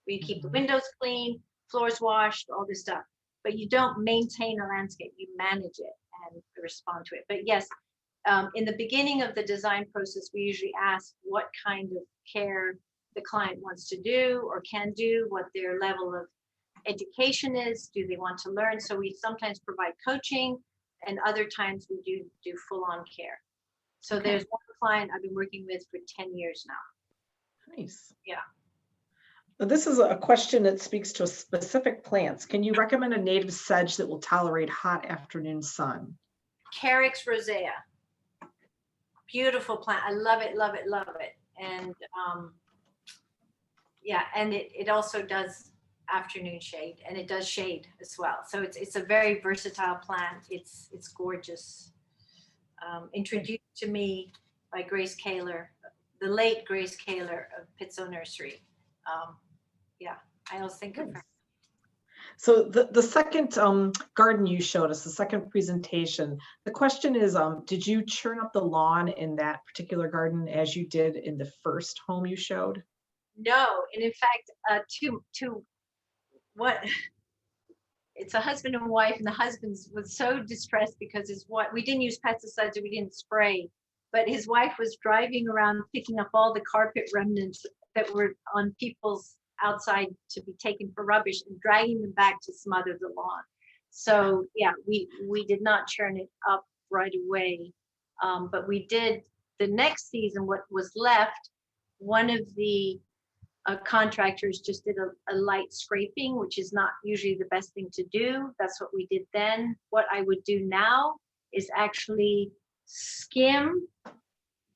Speaker 2: You keep the windows clean, floors washed, all this stuff, but you don't maintain a landscape. You manage it and respond to it. But yes, in the beginning of the design process, we usually ask what kind of care the client wants to do or can do, what their level of education is, do they want to learn? So we sometimes provide coaching, and other times we do full-on care. So there's one client I've been working with for 10 years now.
Speaker 1: Nice.
Speaker 2: Yeah.
Speaker 1: This is a question that speaks to specific plants. Can you recommend a native sedge that will tolerate hot afternoon sun?
Speaker 2: Carex rosea. Beautiful plant. I love it, love it, love it. And yeah, and it also does afternoon shade, and it does shade as well. So it's a very versatile plant. It's gorgeous. Introduced to me by Grace Kaler, the late Grace Kaler of Pizzo Nursery. Yeah, I always think of her.
Speaker 1: So the second garden you showed us, the second presentation, the question is, did you churn up the lawn in that particular garden as you did in the first home you showed?
Speaker 2: No, and in fact, it's a husband and wife, and the husband was so distressed because we didn't use pesticides, and we didn't spray, but his wife was driving around picking up all the carpet remnants that were on people's outside to be taken for rubbish and dragging them back to smother the lawn. So yeah, we did not churn it up right away, but we did the next season. What was left, one of the contractors just did a light scraping, which is not usually the best thing to do. That's what we did then. What I would do now is actually skim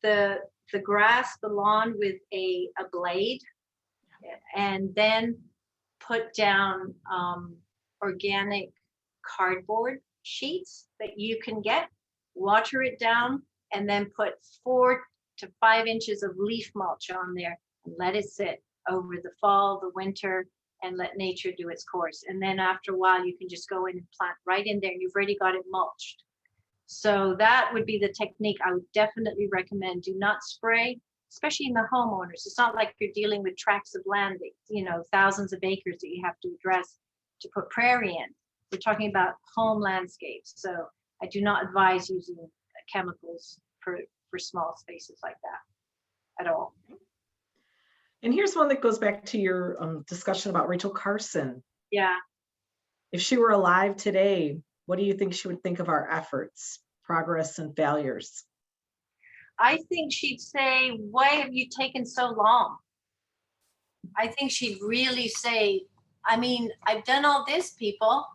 Speaker 2: the grass, the lawn, with a blade, and then put down organic cardboard sheets that you can get, water it down, and then put 4 to 5 inches of leaf mulch on there and let it sit over the fall, the winter, and let nature do its course. And then after a while, you can just go in and plant right in there, and you've already got it mulched. So that would be the technique I would definitely recommend. Do not spray, especially in the homeowners. It's not like you're dealing with tracts of land, thousands of acres that you have to address to put prairie in. We're talking about home landscapes. So I do not advise using chemicals for small spaces like that at all.
Speaker 1: And here's one that goes back to your discussion about Rachel Carlson.
Speaker 2: Yeah.
Speaker 1: If she were alive today, what do you think she would think of our efforts, progress, and failures?
Speaker 2: I think she'd say, why have you taken so long? I think she'd really say, I mean, I've done all this, people,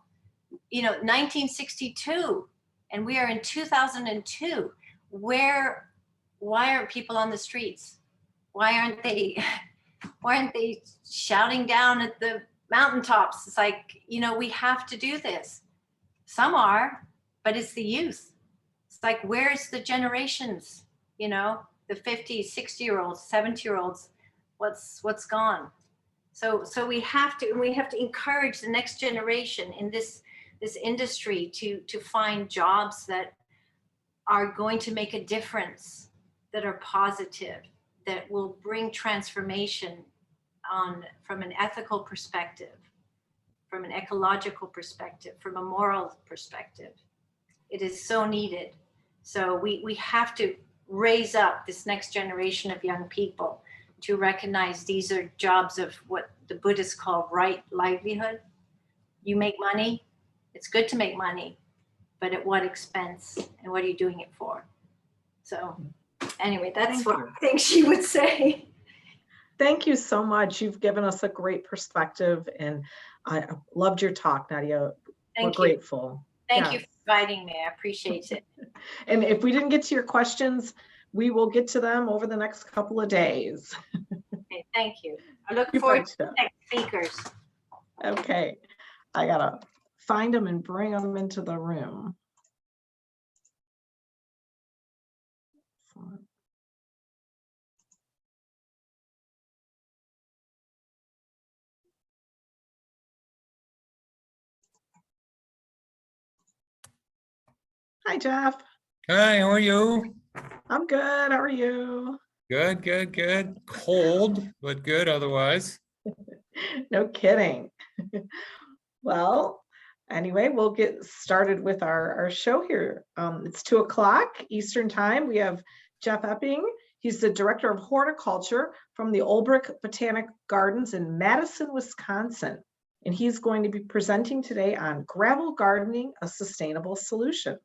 Speaker 2: 1962, and we are in 2002. Why aren't people on the streets? Why aren't they shouting down at the mountaintops? It's like, we have to do this. Some are, but it's the youth. It's like, where's the generations? The 50, 60-year-olds, 70-year-olds, what's gone? So we have to encourage the next generation in this industry to find jobs that are going to make a difference, that are positive, that will bring transformation from an ethical perspective, from an ecological perspective, from a moral perspective. It is so needed. So we have to raise up this next generation of young people to recognize these are jobs of what the Buddhists call right livelihood. You make money, it's good to make money, but at what expense, and what are you doing it for? So anyway, that's what I think she would say.
Speaker 1: Thank you so much. You've given us a great perspective, and I loved your talk, Nadia. We're grateful.
Speaker 2: Thank you for inviting me. I appreciate it.
Speaker 1: And if we didn't get to your questions, we will get to them over the next couple of days.
Speaker 2: Okay, thank you. I look forward to the next speakers.
Speaker 1: Okay, I gotta find them and bring them into the room. Hi, Jeff.
Speaker 3: Hi, how are you?
Speaker 1: I'm good. How are you?
Speaker 3: Good, good, good. Cold, but good otherwise.
Speaker 1: No kidding. Well, anyway, we'll get started with our show here. It's 2:00 Eastern time. We have Jeff Epping. He's the director of horticulture from the Olbrich Botanic Gardens in Madison, Wisconsin. And he's going to be presenting today on gravel gardening, a sustainable solution.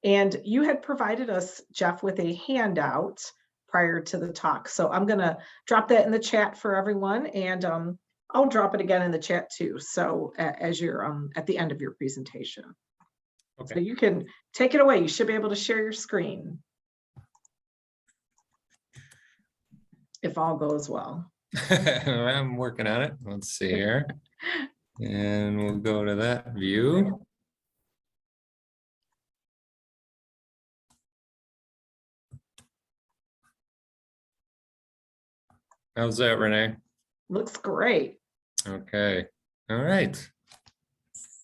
Speaker 1: And you had provided us, Jeff, with a handout prior to the talk. So I'm going to drop that in the chat for everyone, and I'll drop it again in the chat too. So as you're at the end of your presentation. Okay. So you can take it away. You should be able to share your screen, if all goes well.
Speaker 3: I'm working on it. Let's see here. And we'll go to that view. How's that, Renee?
Speaker 1: Looks great.
Speaker 3: Okay. All right.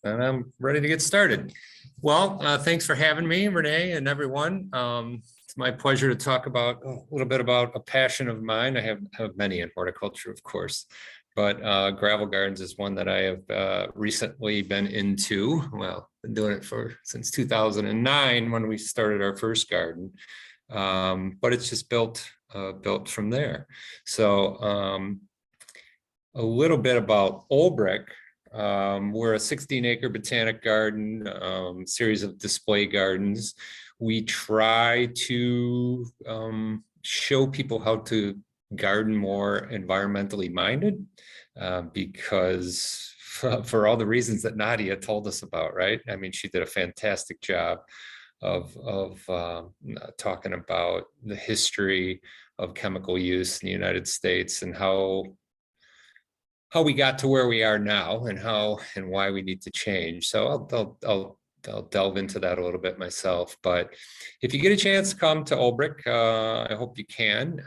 Speaker 3: And I'm ready to get started. Well, thanks for having me, Renee, and everyone. It's my pleasure to talk about a little bit about a passion of mine. I have many in horticulture, of course, but gravel gardens is one that I have recently been into. Well, been doing it since 2009 when we started our first garden, but it's just built from there. So a little bit about Olbrich. We're a 16-acre botanic garden, series of display gardens. We try to show people how to garden more environmentally minded, because for all the reasons that Nadia told us about, right? I mean, she did a fantastic job of talking about the history of chemical use in the United States and how we got to where we are now and why we need to change. So I'll delve into that a little bit myself. But if you get a chance to come to Olbrich, I hope you can.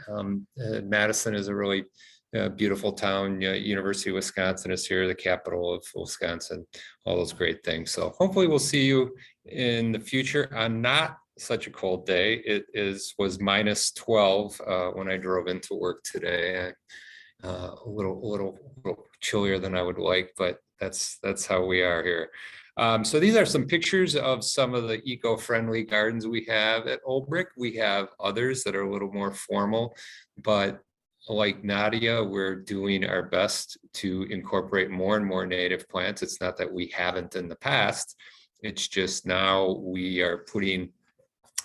Speaker 3: Madison is a really beautiful town. University of Wisconsin is here, the capital of Wisconsin, all those great things. So hopefully we'll see you in the future on not such a cold day. It was minus 12 when I drove into work today. A little chillier than I would like, but that's how we are here. So these are some pictures of some of the eco-friendly gardens we have at Olbrich. We have others that are a little more formal, but like Nadia, we're doing our best to incorporate more and more native plants. It's not that we haven't in the past. It's just now we are putting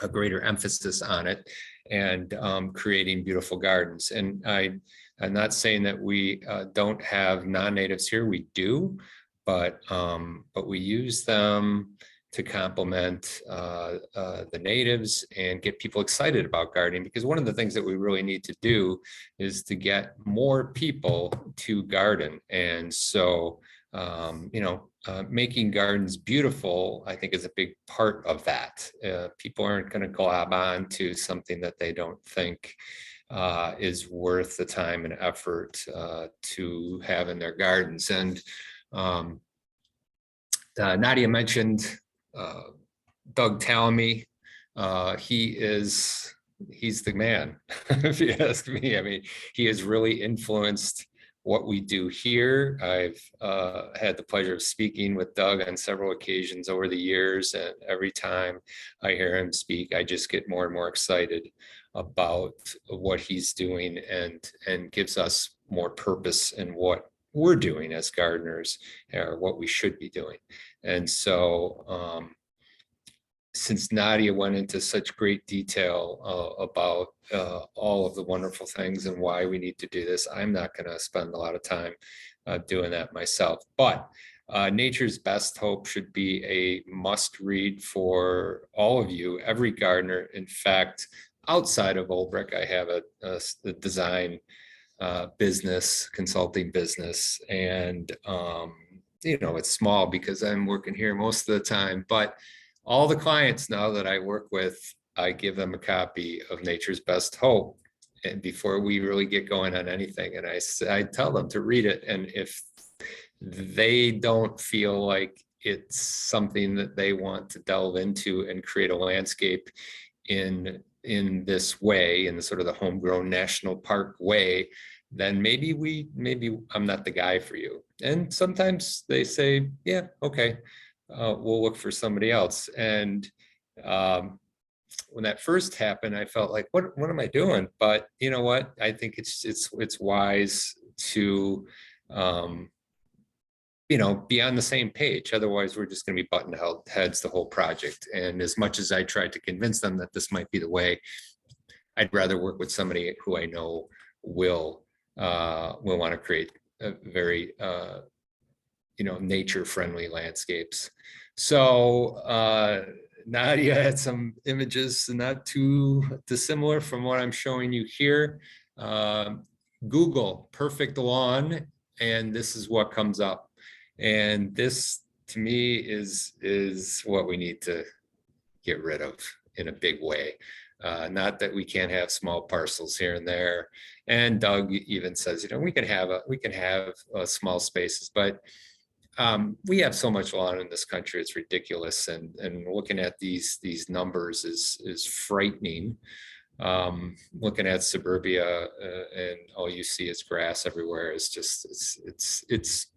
Speaker 3: a greater emphasis on it and creating beautiful gardens. And I'm not saying that we don't have non-natives here. We do, but we use them to complement the natives and get people excited about gardening, because one of the things that we really need to do is to get more people to garden. And so, making gardens beautiful, I think, is a big part of that. People aren't going to glob on to something that they don't think is worth the time and effort to have in their gardens. And Nadia mentioned Doug Tallamy. He's the man, if you ask me. I mean, he has really influenced what we do here. I've had the pleasure of speaking with Doug on several occasions over the years, and every time I hear him speak, I just get more and more excited about what he's doing and gives us more purpose in what we're doing as gardeners, or what we should be doing. And so since Nadia went into such great detail about all of the wonderful things and why we need to do this, I'm not going to spend a lot of time doing that myself. But Nature's Best Hope should be a must read for all of you, every gardener. In fact, outside of Olbrich, I have a design business, consulting business, and it's small because I'm working here most of the time, but all the clients now that I work with, I give them a copy of Nature's Best Hope, and before we really get going on anything, and I tell them to read it. And if they don't feel like it's something that they want to delve into and create a landscape in this way, in the sort of the homegrown national park way, then maybe I'm not the guy for you. And sometimes they say, yeah, okay, we'll look for somebody else. And when that first happened, I felt like, what am I doing? But you know what? I think it's wise to be on the same page. Otherwise, we're just going to be button heads the whole project. And as much as I tried to convince them that this might be the way, I'd rather work with somebody who I know will want to create a very nature-friendly landscapes. So Nadia had some images not too dissimilar from what I'm showing you here. Google perfect lawn, and this is what comes up. And this, to me, is what we need to get rid of in a big way. Not that we can't have small parcels here and there. And Doug even says, we can have small spaces, but we have so much lawn in this country, it's ridiculous. And looking at these numbers is frightening. Looking at suburbia and all you see is grass everywhere is just, it's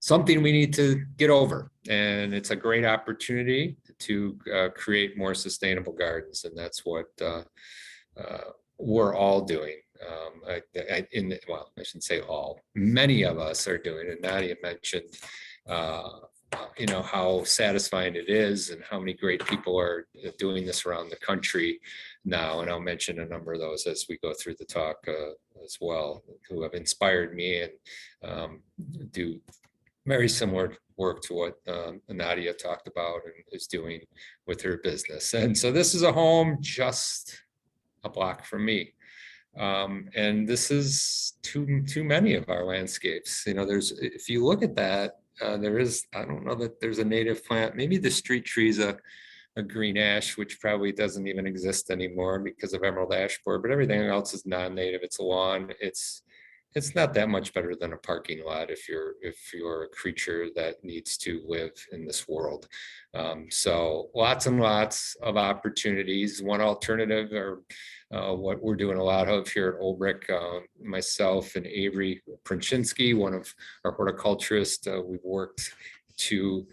Speaker 3: something we need to get over. And it's a great opportunity to create more sustainable gardens. And that's what we're all doing. I shouldn't say all, many of us are doing it. Nadia mentioned, how satisfying it is and how many great people are doing this around the country now. And I'll mention a number of those as we go through the talk as well, who have inspired me and do very similar work to what Nadia talked about and is doing with her business. And so this is a home just a block from me. And this is too many of our landscapes. If you look at that, I don't know that there's a native plant. Maybe the street tree is a green ash, which probably doesn't even exist anymore because of emerald ash borer, but everything else is non-native. It's a lawn. It's not that much better than a parking lot if you're a creature that needs to live in this world. So lots and lots of opportunities. One alternative, or what we're doing a lot of here at Olbrich, myself and Avery Princhinsky, one of our horticulturists, we've worked to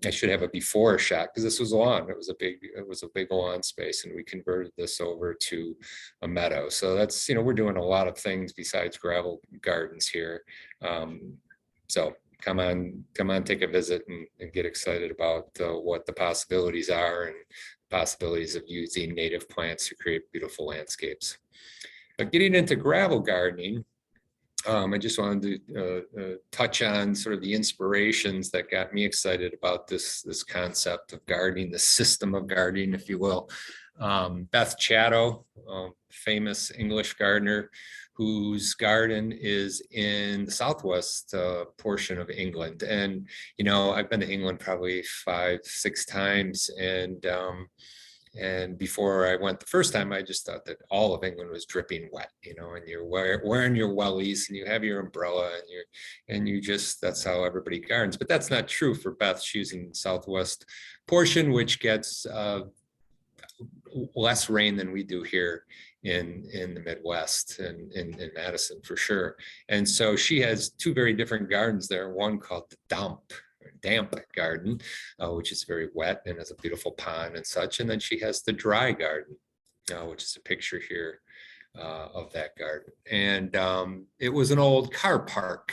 Speaker 3: I should have a before shot because this was lawn. It was a big lawn space, and we converted this over to a meadow. So that's, we're doing a lot of things besides gravel gardens here. So come on, take a visit and get excited about what the possibilities are and possibilities of using native plants to create beautiful landscapes. But getting into gravel gardening, I just wanted to touch on sort of the inspirations that got me excited about this concept of gardening, the system of gardening, if you will. Beth Chatto, famous English gardener, whose garden is in the southwest portion of England. And, I've been to England probably 5-6 times. And before I went the first time, I just thought that all of England was dripping wet, and you're wearing your wellies and you have your umbrella and you just, that's how everybody gardens. But that's not true for Beth. She's in the southwest portion, which gets less rain than we do here in the Midwest and in Madison for sure. And so she has 2 very different gardens there, one called the damp garden, which is very wet and has a beautiful pond and such. And then she has the dry garden, which is a picture here of that garden. And it was an old car park,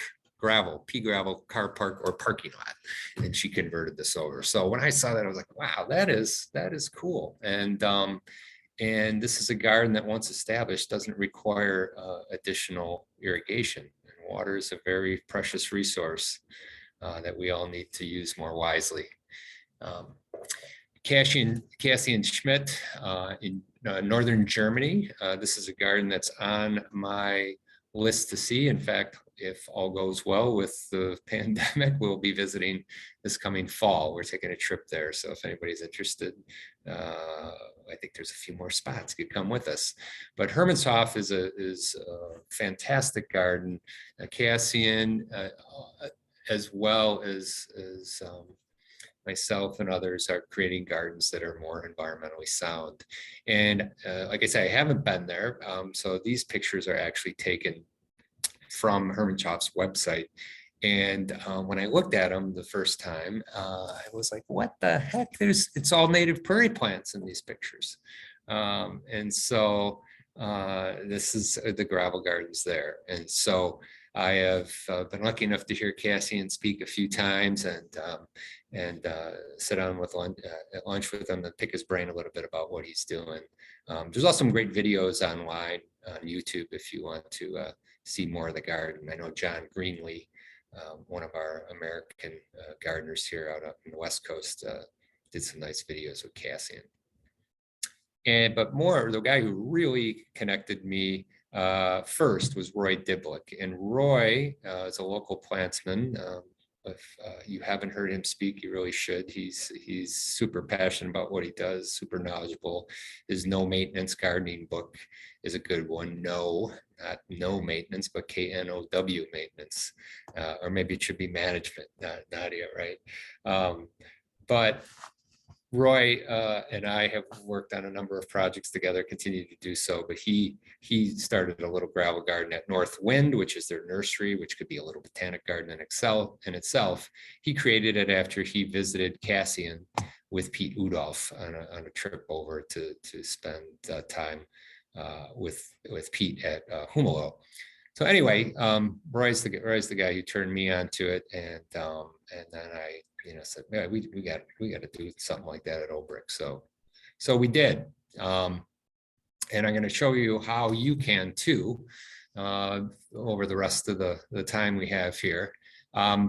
Speaker 3: pea gravel car park or parking lot, and she converted this over. So when I saw that, I was like, wow, that is cool. And this is a garden that, once established, doesn't require additional irrigation. And water is a very precious resource that we all need to use more wisely. Cassian Schmidt in northern Germany. This is a garden that's on my list to see. In fact, if all goes well with the pandemic, we'll be visiting this coming fall. We're taking a trip there. So if anybody's interested, I think there's a few more spots. You could come with us. But Hermanshof is a fantastic garden. Cassian as well as myself and others are creating gardens that are more environmentally sound. And like I said, I haven't been there. So these pictures are actually taken from Herman Chopp's website. And when I looked at them the first time, I was like, what the heck? It's all native prairie plants in these pictures. And so this is the gravel gardens there. And so I have been lucky enough to hear Cassian speak a few times and sit down with at lunch with him and pick his brain a little bit about what he's doing. There's also some great videos online on YouTube if you want to see more of the garden. I know John Greenlee, one of our American gardeners here out on the West Coast, did some nice videos with Cassian. But more, the guy who really connected me first was Roy Diblick. And Roy is a local plantsman. If you haven't heard him speak, you really should. He's super passionate about what he does, super knowledgeable. His No Maintenance Gardening book is a good one. Not no maintenance, but KNOW maintenance. Or maybe it should be management, not Nadia, right? But Roy and I have worked on a number of projects together, continue to do so, but he started a little gravel garden at North Wind, which is their nursery, which could be a little botanic garden in itself. He created it after he visited Cassian with Pete Udolph on a trip over to spend time with Pete at Hummelo. So anyway, Roy's the guy who turned me onto it, and then I said, yeah, we got to do something like that at Olbrich. So we did, and I'm going to show you how you can too over the rest of the time we have here.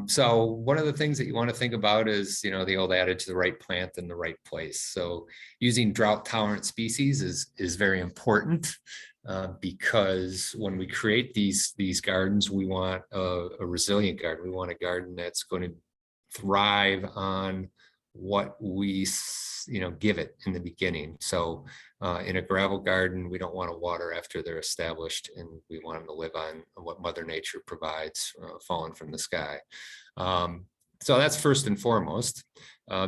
Speaker 3: So one of the things that you want to think about is, the old adage, the right plant in the right place. So using drought tolerant species is very important. Because when we create these gardens, we want a resilient garden. We want a garden that's going to thrive on what we give it in the beginning. So in a gravel garden, we don't want to water after they're established, and we want them to live on what Mother Nature provides, falling from the sky. So that's first and foremost.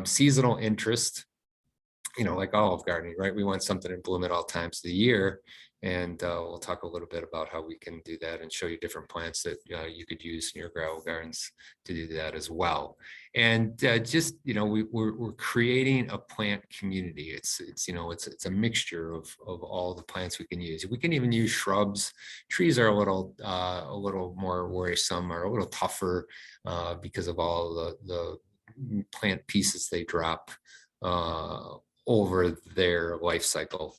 Speaker 3: Seasonal interest, like all of gardening, right? We want something in bloom at all times of the year. And we'll talk a little bit about how we can do that and show you different plants that you could use in your gravel gardens to do that as well. And we're creating a plant community. It's a mixture of all the plants we can use. We can even use shrubs. Trees are a little more worrisome, or a little tougher because of all the plant pieces they drop over their life cycle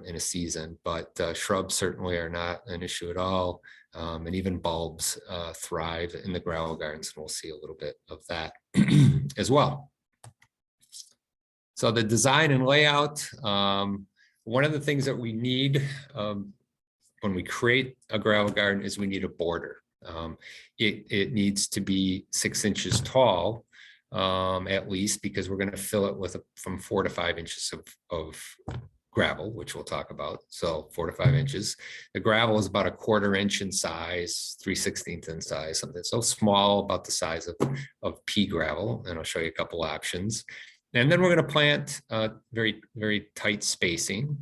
Speaker 3: in a season, but shrubs certainly are not an issue at all. And even bulbs thrive in the gravel gardens, and we'll see a little bit of that as well. So the design and layout, one of the things that we need when we create a gravel garden is we need a border. It needs to be 6 inches tall, at least, because we're going to fill it with from 4 to 5 inches of gravel, which we'll talk about. So 4 to 5 inches. The gravel is about 1/4 inch in size, 3/16 in size, something so small, about the size of pea gravel. And I'll show you a couple options. And then we're going to plant very, very tight spacing,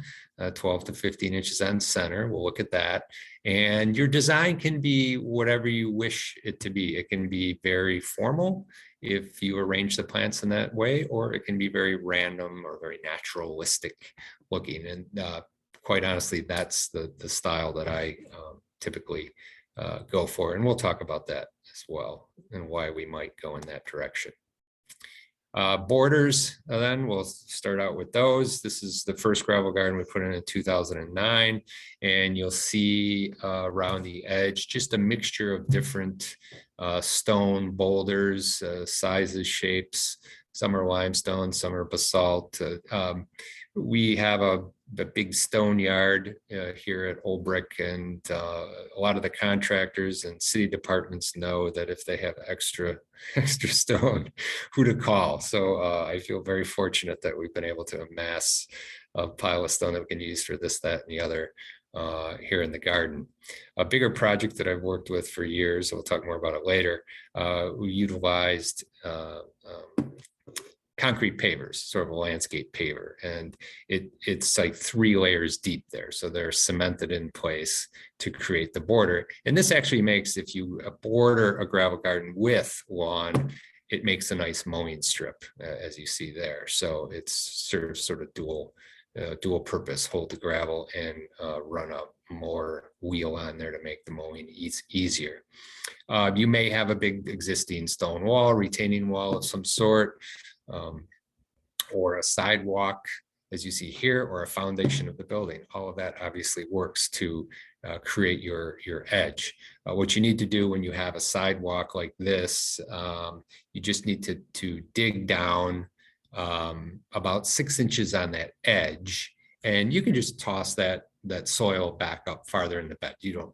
Speaker 3: 12 to 15 inches on center. We'll look at that. And your design can be whatever you wish it to be. It can be very formal if you arrange the plants in that way, or it can be very random or very naturalistic looking. And quite honestly, that's the style that I typically go for. And we'll talk about that as well and why we might go in that direction. Borders, then we'll start out with those. This is the first gravel garden we put in 2009, and you'll see around the edge just a mixture of different stone boulders, sizes, shapes. Some are limestone, some are basalt. We have a big stone yard here at Olbrich, and a lot of the contractors and city departments know that if they have extra stone, who to call. So I feel very fortunate that we've been able to amass pile of stone that we can use for this, that, and the other here in the garden. A bigger project that I've worked with for years, we'll talk more about it later, we utilized concrete pavers, sort of a landscape paver, and it's like 3 layers deep there. So they're cemented in place to create the border. And this actually makes, if you border a gravel garden with lawn, it makes a nice mowing strip, as you see there. So it's sort of dual purpose, hold the gravel and run a more wheel on there to make the mowing easier. You may have a big existing stone wall, retaining wall of some sort, or a sidewalk, as you see here, or a foundation of the building. All of that obviously works to create your edge. What you need to do when you have a sidewalk like this, you just need to dig down about 6 inches on that edge, and you can just toss that soil back up farther in the bed. You don't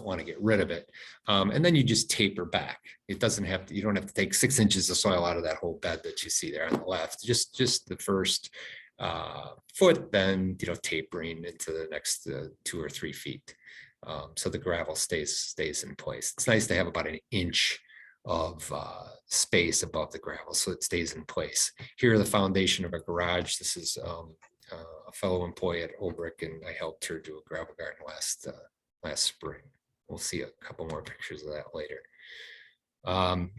Speaker 3: want to get rid of it, and then you just taper back. It doesn't have to, you don't have to take 6 inches of soil out of that whole bed that you see there on the left. Just the first foot, then tapering into the next 2 or 3 feet, so the gravel stays in place. It's nice to have about an inch of space above the gravel so it stays in place. Here, the foundation of a garage. This is a fellow employee at Olbrich, and I helped her do a gravel garden last spring. We'll see a couple more pictures of that later.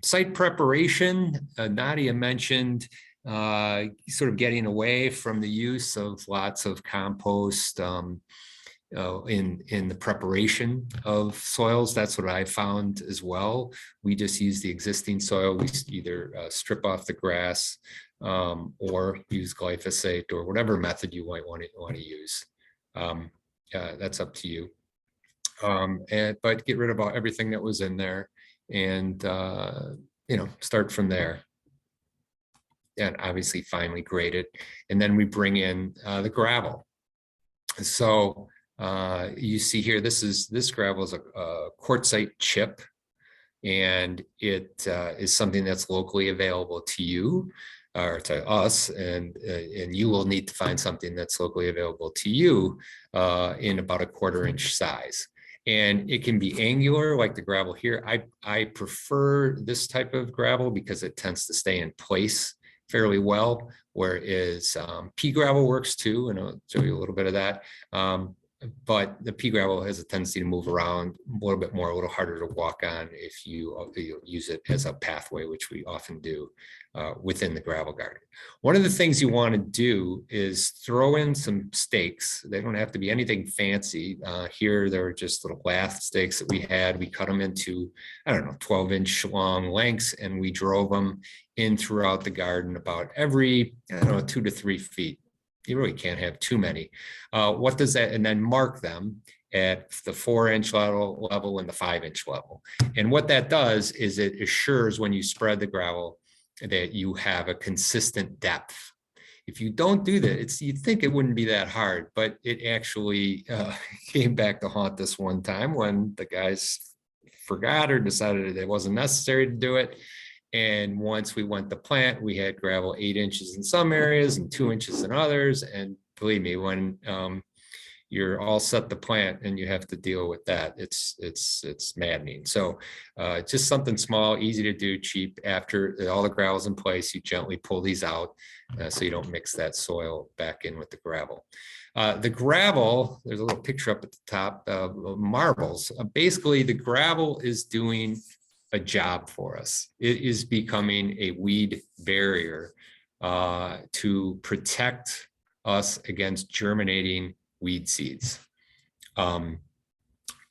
Speaker 3: Site preparation, Nadia mentioned sort of getting away from the use of lots of compost in the preparation of soils. That's what I found as well. We just use the existing soil. We either strip off the grass or use glyphosate or whatever method you might want to use. That's up to you. But get rid of everything that was in there, and start from there. And obviously finely grade it, and then we bring in the gravel. So you see here, this gravel is a quartzite chip, and it is something that's locally available to you or to us, and you will need to find something that's locally available to you in about a 1/4 inch size. And it can be angular like the gravel here. I prefer this type of gravel because it tends to stay in place fairly well, whereas pea gravel works too, and I'll show you a little bit of that. But the pea gravel has a tendency to move around a little bit more, a little harder to walk on if you use it as a pathway, which we often do within the gravel garden. One of the things you want to do is throw in some stakes. They don't have to be anything fancy. Here, there were just little lath stakes that we had. We cut them into, 12-inch long lengths, and we drove them in throughout the garden about every, 2 to 3 feet. You really can't have too many. What does that, and then mark them at the 4-inch level and the 5-inch level. And what that does is it assures when you spread the gravel that you have a consistent depth. If you don't do that, you'd think it wouldn't be that hard, but it actually came back to haunt us one time when the guys forgot or decided it wasn't necessary to do it. And once we went to plant, we had gravel 8 inches in some areas and 2 inches in others. And believe me, when you're all set to plant and you have to deal with that, it's maddening. So just something small, easy to do, cheap. After all the gravel's in place, you gently pull these out so you don't mix that soil back in with the gravel. The gravel, there's a little picture up at the top of marbles. Basically, the gravel is doing a job for us. It is becoming a weed barrier to protect us against germinating weed seeds.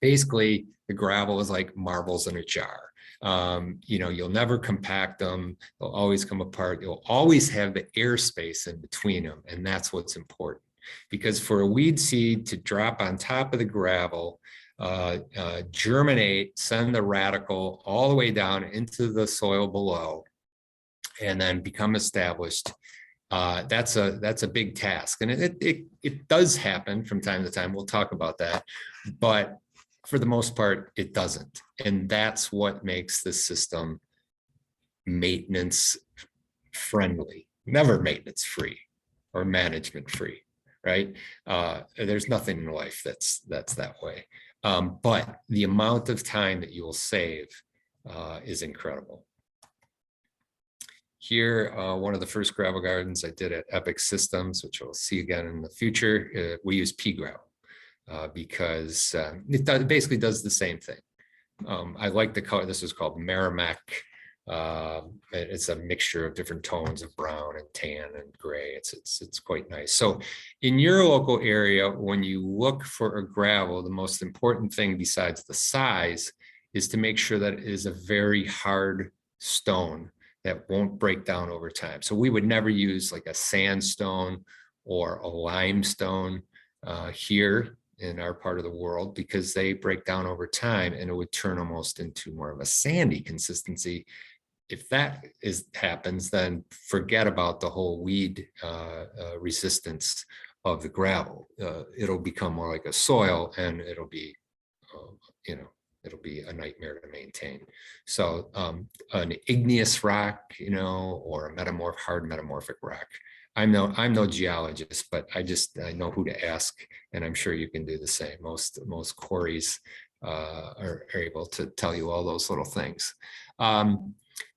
Speaker 3: Basically, the gravel is like marbles in a jar. You'll never compact them. They'll always come apart. You'll always have the airspace in between them. And that's what's important, because for a weed seed to drop on top of the gravel, germinate, send the radical all the way down into the soil below, and then become established, that's a big task. And it does happen from time to time. We'll talk about that, but for the most part, it doesn't. And that's what makes the system maintenance friendly, never maintenance free or management free, right? There's nothing in life that's that way. But the amount of time that you will save is incredible. Here, one of the first gravel gardens I did at Epic Systems, which we'll see again in the future, we use pea gravel because it basically does the same thing. I like the color. This is called Merrimack. It's a mixture of different tones of brown and tan and gray. It's quite nice. So in your local area, when you look for a gravel, the most important thing besides the size is to make sure that it is a very hard stone that won't break down over time. So we would never use like a sandstone or a limestone here in our part of the world because they break down over time and it would turn almost into more of a sandy consistency. If that happens, then forget about the whole weed resistance of the gravel. It'll become more like a soil and it'll be, it'll be a nightmare to maintain. So an igneous rock, or a hard metamorphic rock. I'm no geologist, but I know who to ask, and I'm sure you can do the same. Most quarries are able to tell you all those little things.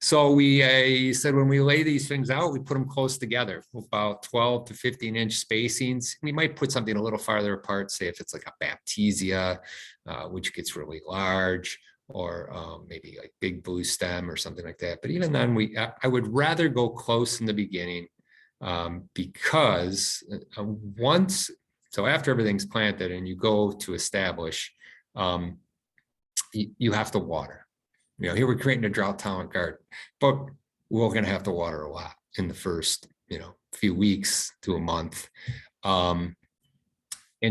Speaker 3: So we said when we lay these things out, we put them close together, about 12 to 15-inch spacings. We might put something a little farther apart, say if it's like a Baptisia, which gets really large, or maybe like big blue stem or something like that. But even then, I would rather go close in the beginning because so after everything's planted and you go to establish, you have to water. Here we're creating a drought tolerant garden, but we're going to have to water a lot in the first, few weeks to a month. And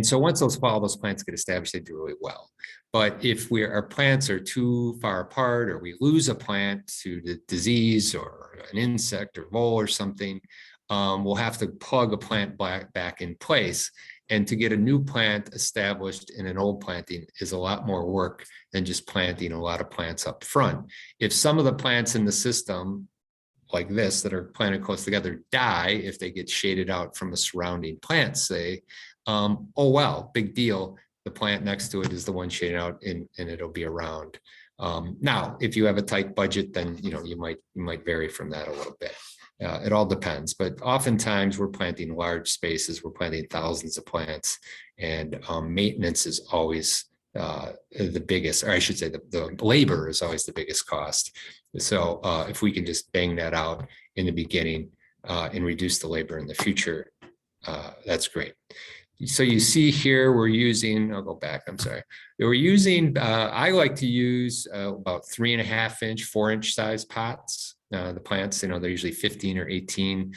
Speaker 3: so once all those plants get established, they do really well. But if our plants are too far apart, or we lose a plant to the disease or an insect or vole or something, we'll have to plug a plant back in place. And to get a new plant established in an old planting is a lot more work than just planting a lot of plants up front. If some of the plants in the system, like this, that are planted close together, die if they get shaded out from the surrounding plants, say, oh well, big deal. The plant next to it is the one shaded out, and it'll be around. Now, if you have a tight budget, then you might vary from that a little bit. It all depends, but oftentimes we're planting large spaces. We're planting thousands of plants, and maintenance is always the biggest, or I should say the labor is always the biggest cost. So if we can just bang that out in the beginning and reduce the labor in the future, that's great. So you see here, we're using, I'll go back, I'm sorry. We're using, I like to use about 3.5-inch, 4-inch size pots. The plants, they're usually 15 or 18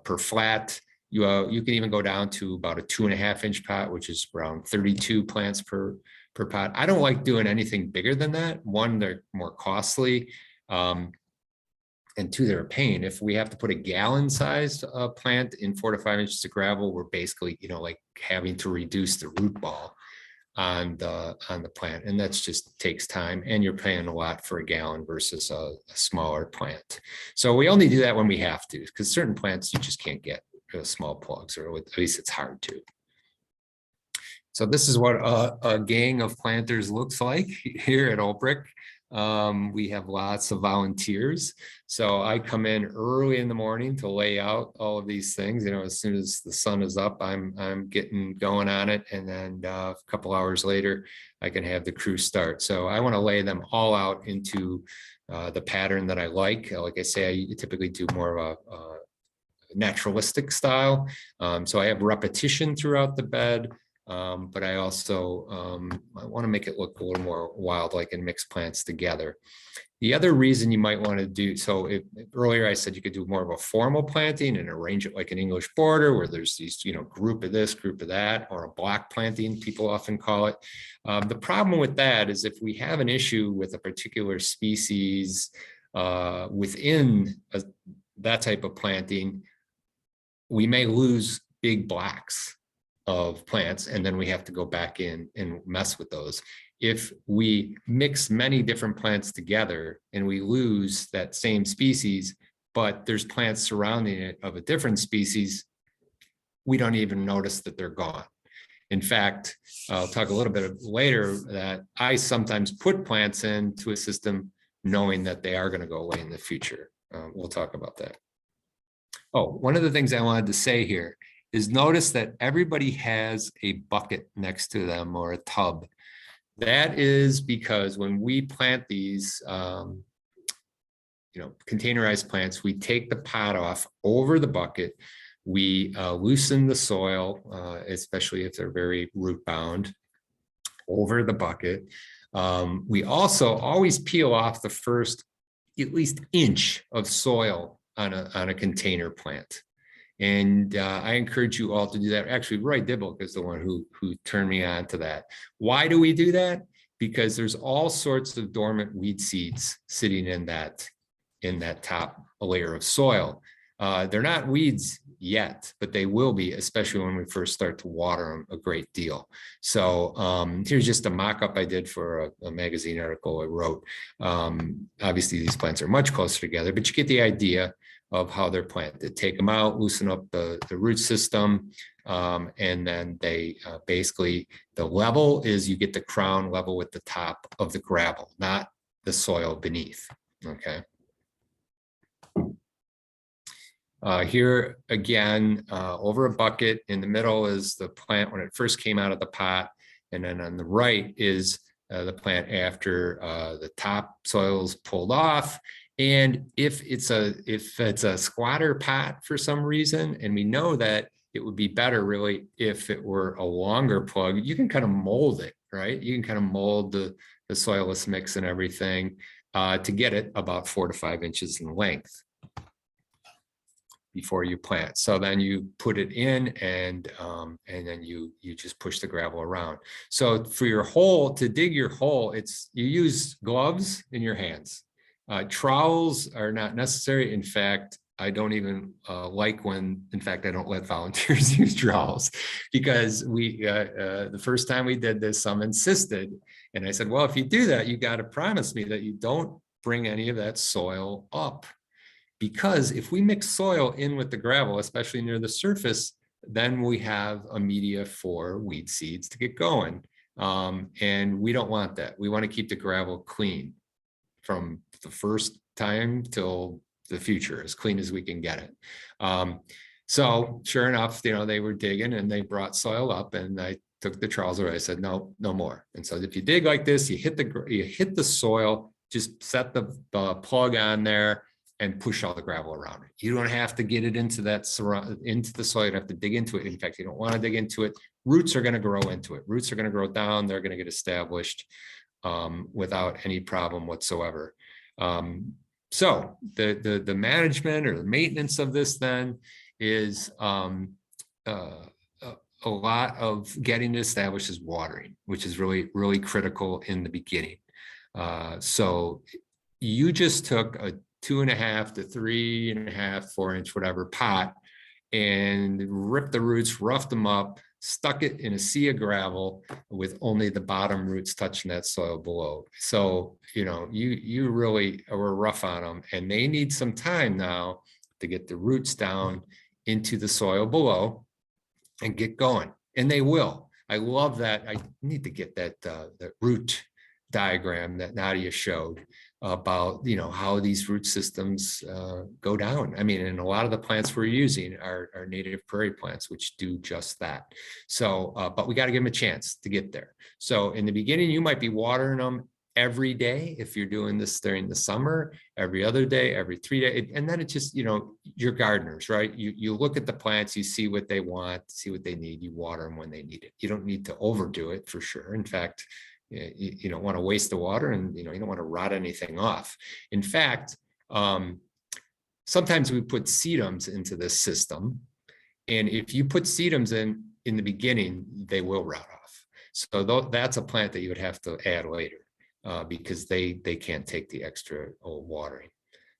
Speaker 3: per flat. You can even go down to about a 2.5-inch pot, which is around 32 plants per pot. I don't like doing anything bigger than that. One, they're more costly. And two, they're a pain. If we have to put a gallon-sized plant in 4 to 5 inches of gravel, we're basically, like having to reduce the root ball on the plant, and that's just takes time, and you're paying a lot for a gallon versus a smaller plant. So we only do that when we have to, because certain plants you just can't get small plugs, or at least it's hard to. So this is what a gang of planters looks like here at Olbrich. We have lots of volunteers. So I come in early in the morning to lay out all of these things. As soon as the sun is up, I'm getting going on it. And then a couple hours later, I can have the crew start. So I want to lay them all out into the pattern that I like. Like I say, I typically do more of a naturalistic style. So I have repetition throughout the bed. But I also I want to make it look a little more wild-like and mix plants together. The other reason you might want to do, so earlier I said you could do more of a formal planting and arrange it like an English border where there's these, group of this, group of that, or a block planting, people often call it. The problem with that is if we have an issue with a particular species within that type of planting, we may lose big blocks of plants, and then we have to go back in and mess with those. If we mix many different plants together and we lose that same species, but there's plants surrounding it of a different species, we don't even notice that they're gone. In fact, I'll talk a little bit later that I sometimes put plants into a system knowing that they are going to go away in the future. We'll talk about that. Oh, one of the things I wanted to say here is notice that everybody has a bucket next to them or a tub. That is because when we plant these, containerized plants, we take the pot off over the bucket. We loosen the soil, especially if they're very root bound, over the bucket. We also always peel off the first at least inch of soil on a container plant. And I encourage you all to do that. Actually, Roy Dibble is the one who turned me on to that. Why do we do that? Because there's all sorts of dormant weed seeds sitting in that top layer of soil. They're not weeds yet, but they will be, especially when we first start to water them a great deal. So here's just a mock-up I did for a magazine article I wrote. Obviously, these plants are much closer together, but you get the idea of how they're planted. Take them out, loosen up the root system, and then they basically, the level is you get the crown level with the top of the gravel, not the soil beneath, okay? Here again, over a bucket, in the middle is the plant when it first came out of the pot, and then on the right is the plant after the top soil is pulled off. And if it's a squatter pot for some reason, and we know that it would be better really if it were a longer plug, you can kind of mold it, right? You can kind of mold the soilless mix and everything to get it about 4 to 5 inches in length before you plant. So then you put it in and then you just push the gravel around. So for your hole, to dig your hole, you use gloves in your hands. Trowels are not necessary. In fact, I don't even like in fact, I don't let volunteers use trowels because the first time we did this, some insisted. And I said, well, if you do that, you got to promise me that you don't bring any of that soil up. Because if we mix soil in with the gravel, especially near the surface, then we have a media for weed seeds to get going. And we don't want that. We want to keep the gravel clean from the first time till the future, as clean as we can get it. So sure enough, they were digging and they brought soil up, and I took the trowels away. I said, no more. And so if you dig like this, you hit the soil, just set the plug on there and push all the gravel around it. You don't have to get it into the soil. You don't have to dig into it. In fact, you don't want to dig into it. Roots are going to grow into it. Roots are going to grow down. They're going to get established without any problem whatsoever. So the management or the maintenance of this then is a lot of getting it established is watering, which is really, really critical in the beginning. So you just took a 2.5 to 3.5, 4 inch, whatever pot, and ripped the roots, roughed them up, stuck it in a sea of gravel with only the bottom roots touching that soil below. So, you really were rough on them, and they need some time now to get the roots down into the soil below and get going. And they will. I love that. I need to get that root diagram that Nadia showed about how these root systems go down. I mean, and a lot of the plants we're using are native prairie plants, which do just that. So, but we got to give them a chance to get there. So in the beginning, you might be watering them every day if you're doing this during the summer, every other day, every 3 days, and then it's just you're gardeners, right? You look at the plants, you see what they want, see what they need, you water them when they need it. You don't need to overdo it for sure. In fact, you don't want to waste the water, and you don't want to rot anything off. In fact, sometimes we put sedums into this system, and if you put sedums in the beginning, they will rot off. So that's a plant that you would have to add later because they can't take the extra watering.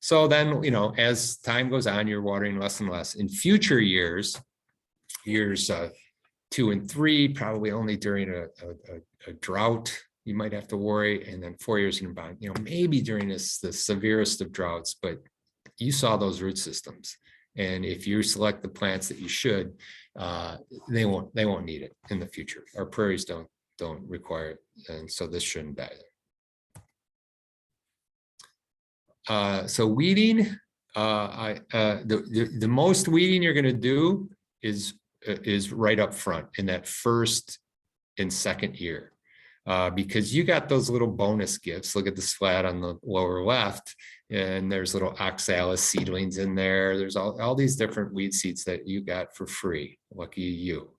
Speaker 3: So then, as time goes on, you're watering less and less. In future years 2 and 3, probably only during a drought, you might have to worry, and then 4 years and beyond, maybe during the severest of droughts, but you saw those root systems. And if you select the plants that you should, they won't need it in the future. Our prairies don't require it, and so this shouldn't either. So weeding, the most weeding you're going to do is right up front in that first and second year, because you got those little bonus gifts. Look at the slat on the lower left, and there's little oxalis seedlings in there. There's all these different weed seeds that you got for free. Lucky you.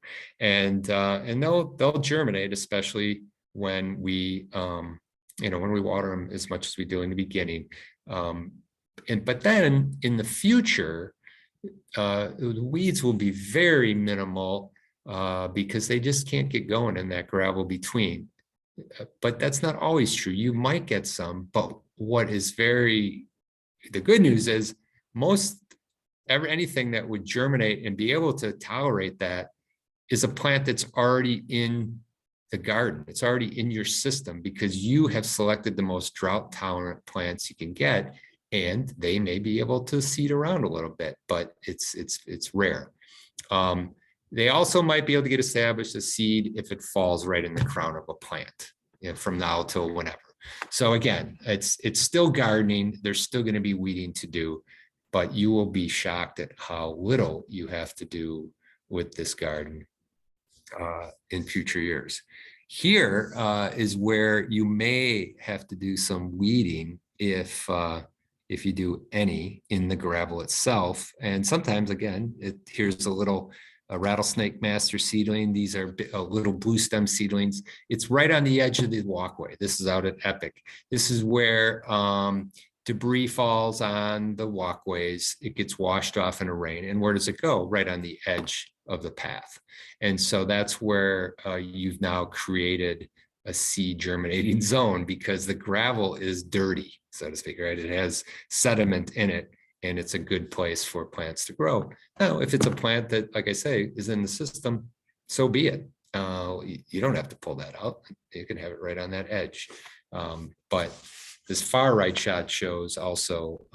Speaker 3: And they'll germinate, especially when we when we water them as much as we do in the beginning. But then in the future, the weeds will be very minimal because they just can't get going in that gravel between. But that's not always true. You might get some, but the good news is anything that would germinate and be able to tolerate that is a plant that's already in the garden. It's already in your system because you have selected the most drought tolerant plants you can get, and they may be able to seed around a little bit, but it's rare. They also might be able to get established as seed if it falls right in the crown of a plant, from now till whenever. So again, it's still gardening. There's still going to be weeding to do, but you will be shocked at how little you have to do with this garden in future years. Here is where you may have to do some weeding if you do any in the gravel itself. And sometimes, again, here's a rattlesnake master seedling. These are little blue stem seedlings. It's right on the edge of the walkway. This is out at Epping. This is where debris falls on the walkways. It gets washed off in a rain. And where does it go? Right on the edge of the path. And so that's where you've now created a seed germinating zone, because the gravel is dirty, so to speak, right? It has sediment in it, and it's a good place for plants to grow. Now, if it's a plant that, like I say, is in the system, so be it. You don't have to pull that out. You can have it right on that edge. But this far right shot shows also,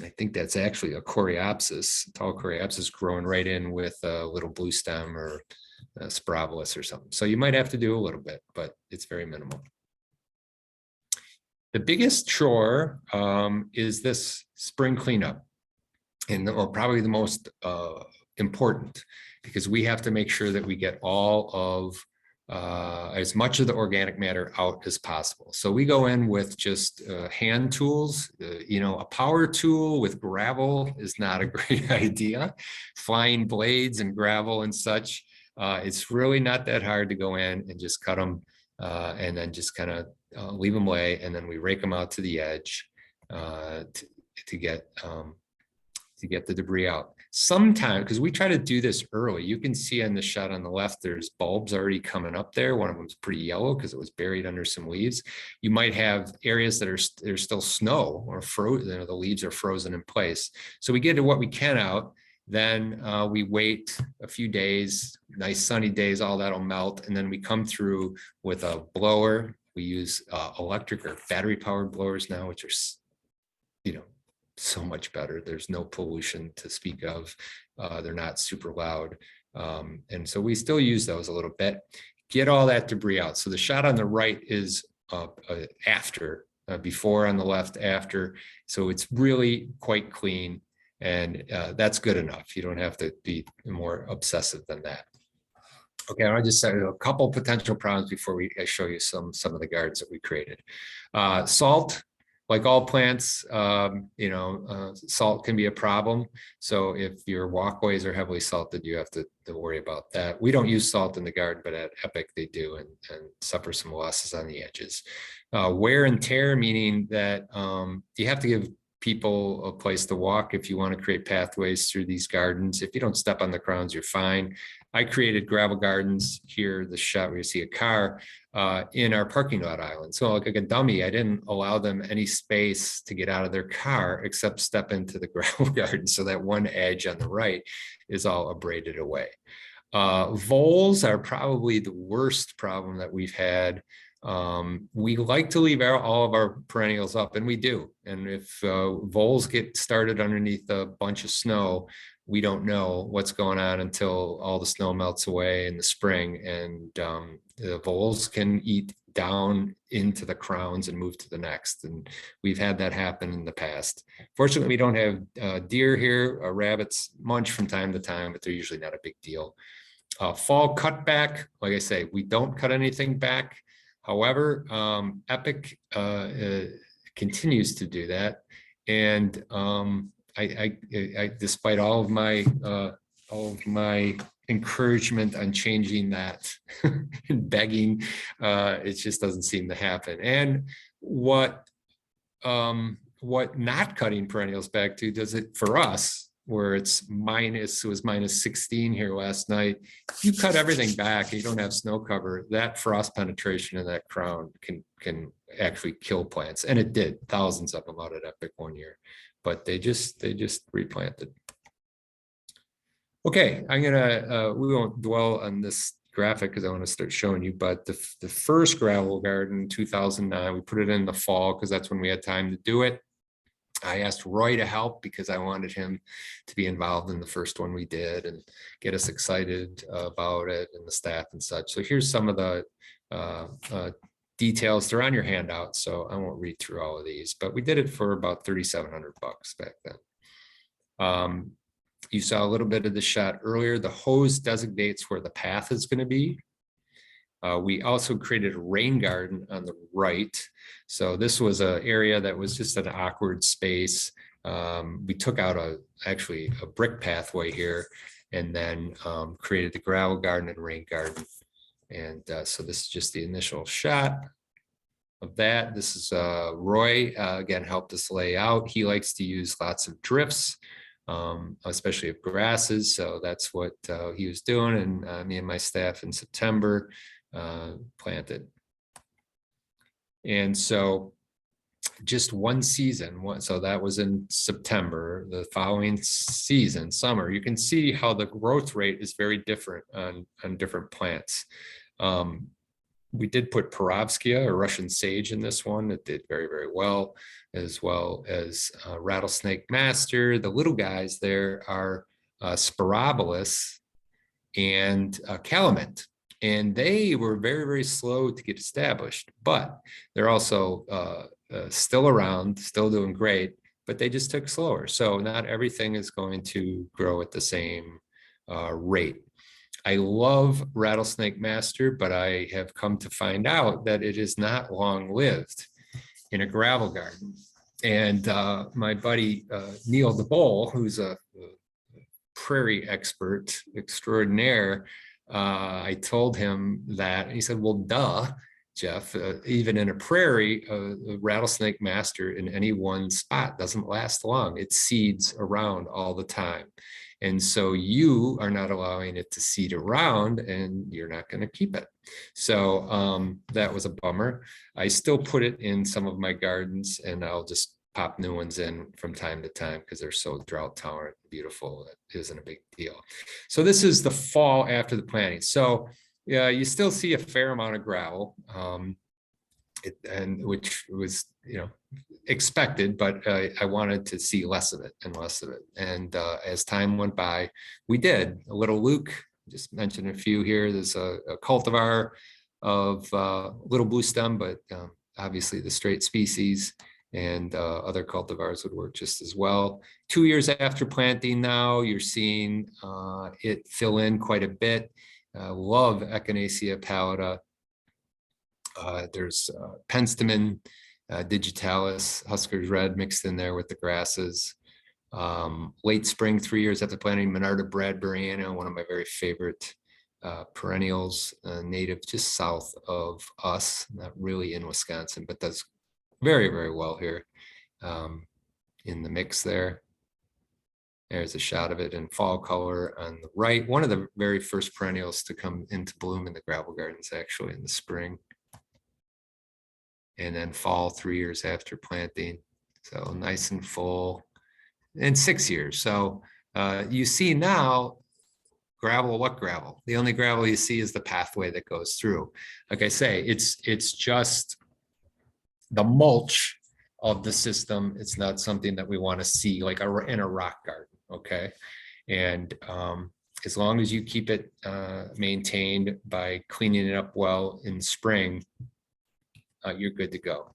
Speaker 3: I think that's actually a coreopsis, tall coreopsis growing right in with a little blue stem or a spiralis or something. So you might have to do a little bit, but it's very minimal. The biggest chore is this spring cleanup, and probably the most important, because we have to make sure that we get all of as much of the organic matter out as possible. So we go in with just hand tools. A power tool with gravel is not a great idea. Flying blades and gravel and such. It's really not that hard to go in and just cut them and then just kind of leave them lay, and then we rake them out to the edge to get the debris out. Sometimes, because we try to do this early, you can see on the shot on the left, there's bulbs already coming up there. One of them is pretty yellow because it was buried under some leaves. You might have areas that there's still snow or frozen, the leaves are frozen in place. So we get to what we can out. Then we wait a few days, nice sunny days, all that'll melt. And then we come through with a blower. We use electric or battery powered blowers now, which are, so much better. There's no pollution to speak of. They're not super loud. And so we still use those a little bit, get all that debris out. So the shot on the right is after, before on the left, after. So it's really quite clean. And that's good enough. You don't have to be more obsessive than that. Okay, I just said a couple potential problems before I show you some of the gardens that we created. Salt, like all plants, salt can be a problem. So if your walkways are heavily salted, you have to worry about that. We don't use salt in the garden, but at Epping they do, and suffer some losses on the edges. Wear and tear, meaning that you have to give people a place to walk if you want to create pathways through these gardens. If you don't step on the crowns, you're fine. I created gravel gardens here, the shot where you see a car in our parking lot island. So like a dummy, I didn't allow them any space to get out of their car except step into the gravel garden. So that one edge on the right is all abraded away. Voles are probably the worst problem that we've had. We like to leave all of our perennials up, and we do. And if voles get started underneath a bunch of snow, we don't know what's going on until all the snow melts away in the spring, and the voles can eat down into the crowns and move to the next. And we've had that happen in the past. Fortunately, we don't have deer here. Rabbits munch from time to time, but they're usually not a big deal. Fall cutback, like I say, we don't cut anything back. However, Epic continues to do that. And I despite all of my encouragement on changing that and begging, it just doesn't seem to happen. And what not cutting perennials back to does it for us, where it was minus 16 here last night. If you cut everything back and you don't have snow cover, that frost penetration in that crown can actually kill plants. And it did, thousands of them out at Epic one year, but they just replanted. Okay, we won't dwell on this graphic because I want to start showing you, but the first gravel garden, 2009, we put it in the fall because that's when we had time to do it. I asked Roy to help because I wanted him to be involved in the first one we did and get us excited about it, and the staff and such. So here's some of the details. They're on your handout, so I won't read through all of these, but we did it for about $3,700 back then. You saw a little bit of the shot earlier. The hose designates where the path is going to be. We also created a rain garden on the right. So this was an area that was just an awkward space. We took out actually a brick pathway here, and then created the gravel garden and rain garden. And so this is just the initial shot of that. This is Roy, again, helped us lay out. He likes to use lots of drifts, especially of grasses. So that's what he was doing. And me and my staff in September planted. And so just one season, so that was in September. The following season, summer, you can see how the growth rate is very different on different plants. We did put Perovskia, or Russian sage, in this one. It did very, very well as Rattlesnake Master. The little guys there are Sporobolus and Calamint. And they were very, very slow to get established, but they're also still around, still doing great, but they just took slower. So not everything is going to grow at the same rate. I love Rattlesnake Master, but I have come to find out that it is not long-lived in a gravel garden. And my buddy Neil DeBole, who's a prairie expert extraordinaire, I told him that, and he said, well, duh, Jeff, even in a prairie, a Rattlesnake Master in any one spot doesn't last long. It seeds around all the time. And so you are not allowing it to seed around, and you're not going to keep it. So that was a bummer. I still put it in some of my gardens, and I'll just pop new ones in from time to time because they're so drought tolerant and beautiful. It isn't a big deal. So this is the fall after the planting. So yeah, you still see a fair amount of gravel, and which was, expected, but I wanted to see less of it and less of it. And as time went by, we did. A little Luke, just mentioned a few here. There's a cultivar of little blue stem, but obviously the straight species, and other cultivars would work just as well. 2 years after planting now, you're seeing it fill in quite a bit. Love Echinacea pallida. There's Penstemon digitalis, Husker's red mixed in there with the grasses. Late spring, 3 years after planting, Monarda Bradburyano, one of my very favorite perennials, native just south of us, not really in Wisconsin, but does very, very well here in the mix there. There's a shot of it in fall color on the right. One of the very first perennials to come into bloom in the gravel gardens, actually, in the spring. And then fall 3 years after planting. So nice and full. And 6 years. So you see now gravel, what gravel? The only gravel you see is the pathway that goes through. Like I say, it's just the mulch of the system. It's not something that we want to see like in a rock garden, okay? And as long as you keep it maintained by cleaning it up well in spring, you're good to go.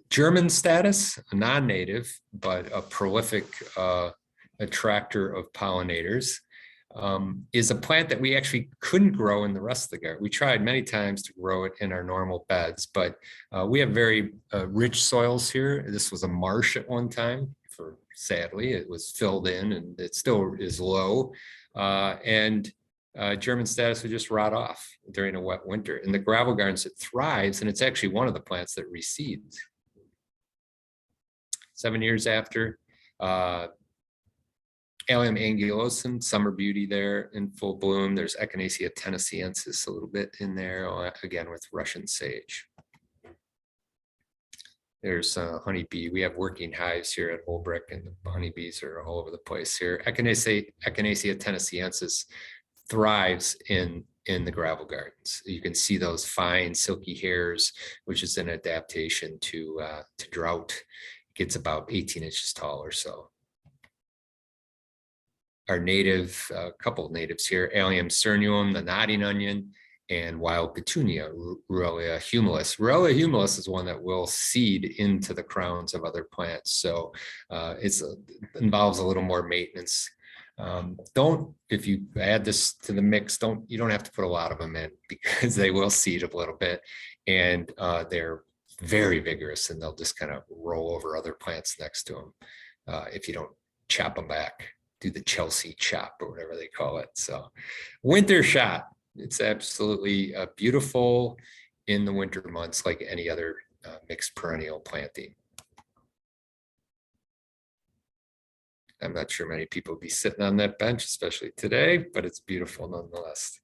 Speaker 3: German status, a non-native, but a prolific attractor of pollinators, is a plant that we actually couldn't grow in the rest of the garden. We tried many times to grow it in our normal beds, but we have very rich soils here. This was a marsh at one time. Sadly, it was filled in and it still is low. German status would just rot off during a wet winter. In the gravel gardens, it thrives, and it's actually one of the plants that reseeds. 7 years after, Allium angulosum, summer beauty there in full bloom. There's Echinacea Tennesseensis a little bit in there, again with Russian sage. There's honeybee. We have working hives here at Olbrich, and the honeybees are all over the place here. Echinacea Tennesseensis thrives in the gravel gardens. You can see those fine silky hairs, which is an adaptation to drought. It gets about 18 inches tall or so. Our native, couple of natives here, Allium cernuum, the nodding onion, and wild petunia, Ruellia humilis. Ruellia humilis is one that will seed into the crowns of other plants. So it involves a little more maintenance. If you add this to the mix, you don't have to put a lot of them in, because they will seed a little bit, and they're very vigorous, and they'll just kind of roll over other plants next to them if you don't chop them back, do the Chelsea chop or whatever they call it. So winter shot, it's absolutely beautiful in the winter months, like any other mixed perennial planting. I'm not sure many people would be sitting on that bench, especially today, but it's beautiful nonetheless.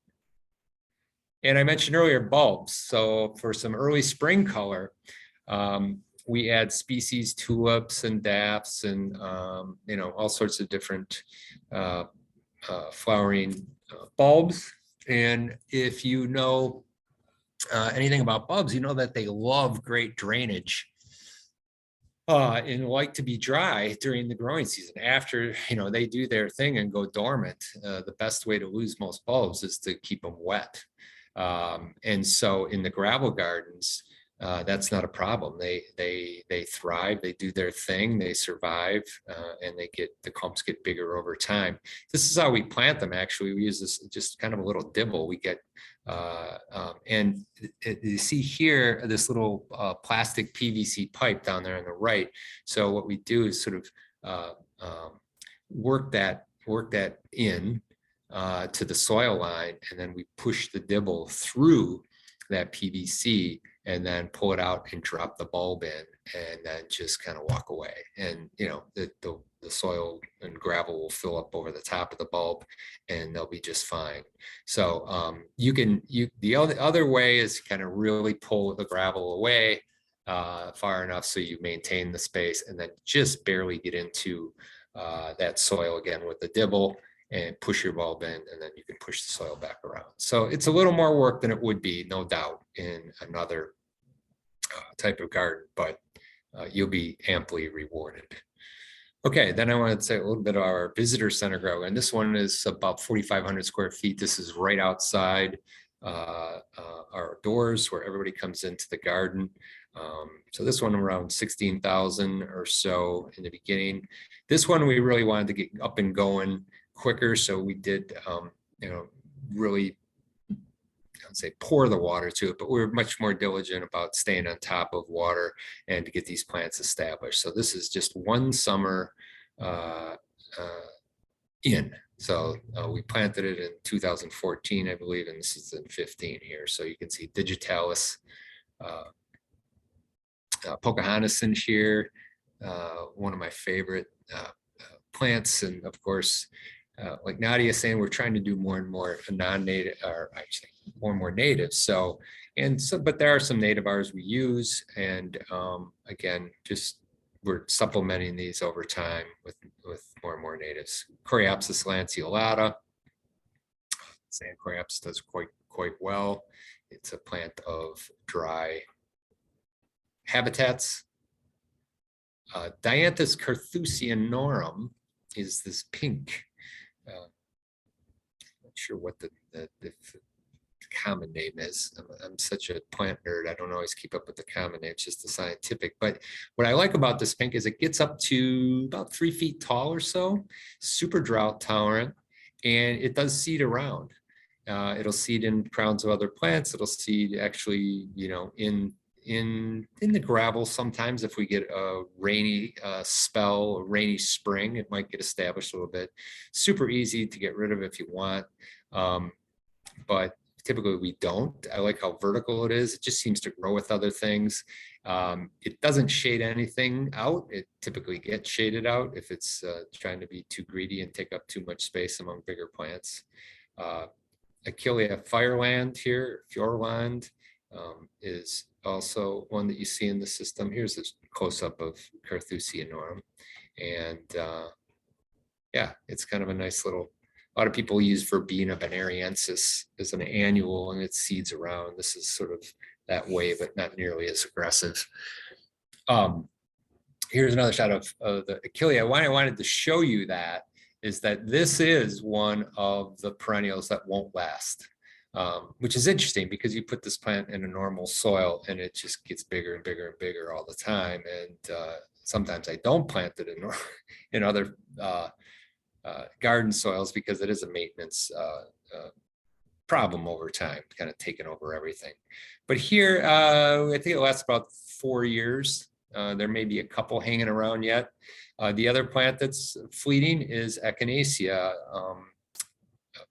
Speaker 3: And I mentioned earlier bulbs. So for some early spring color, we add species tulips and daffs and all sorts of different flowering bulbs. And if you know anything about bulbs, you know that they love great drainage. And like to be dry during the growing season. After they do their thing and go dormant, the best way to lose most bulbs is to keep them wet. And so in the gravel gardens, that's not a problem. They thrive, they do their thing, they survive, and the clumps get bigger over time. This is how we plant them. Actually, we use this just kind of a little dibble. We get and you see here this little plastic PVC pipe down there on the right. So what we do is sort of work that in to the soil line, and then we push the dibble through that PVC and then pull it out and drop the bulb in, and then just kind of walk away. And the soil and gravel will fill up over the top of the bulb, and they'll be just fine. So the other way is kind of really pull the gravel away far enough so you maintain the space, and then just barely get into that soil again with the dibble and push your bulb in, and then you can push the soil back around. So it's a little more work than it would be, no doubt, in another type of garden, but you'll be amply rewarded. Okay, then I wanted to say a little bit of our visitor center grow, and this one is about 4,500 square feet. This is right outside our doors where everybody comes into the garden. So this one around 16,000 or so in the beginning. This one we really wanted to get up and going quicker, so we did really, I would say, pour the water to it, but we were much more diligent about staying on top of water and to get these plants established. So this is just one summer in. So we planted it in 2014, I believe, and this is in 15 here. So you can see Digitalis Pocahontas here, one of my favorite plants, and of course, like Nadia is saying, we're trying to do more and more non-native, or actually more and more native. So, but there are some nativars we use, and again, just we're supplementing these over time with more and more natives. Coreopsis lanceolata, saying Coreopsis does quite well. It's a plant of dry habitats. Dianthus carthusianorum is this pink. Not sure what the common name is. I'm such a plant nerd. I don't always keep up with the common names, just the scientific. But what I like about this pink is it gets up to about 3 feet tall or so, super drought tolerant, and it does seed around. It'll seed in crowns of other plants. It'll seed actually, you know, in the gravel. Sometimes if we get a rainy spell, a rainy spring, it might get established a little bit. Super easy to get rid of if you want. But typically we don't. I like how vertical it is. It just seems to grow with other things. It doesn't shade anything out. It typically gets shaded out if it's trying to be too greedy and take up too much space among bigger plants. Echinacea Fireland here, Fjordland, is also one that you see in the system. Here's a close-up of Carthusianorum. And yeah, it's kind of a nice little, a lot of people use Verbena bonariensis as an annual, and it seeds around. This is sort of that way, but not nearly as aggressive. Here's another shot of the Echinacea. Why I wanted to show you that is that this is one of the perennials that won't last, which is interesting because you put this plant in a normal soil and it just gets bigger and bigger and bigger all the time. And sometimes I don't plant it in other garden soils because it is a maintenance problem over time, kind of taking over everything. But here, I think it lasts about 4 years. There may be a couple hanging around yet. The other plant that's fleeting is Echinacea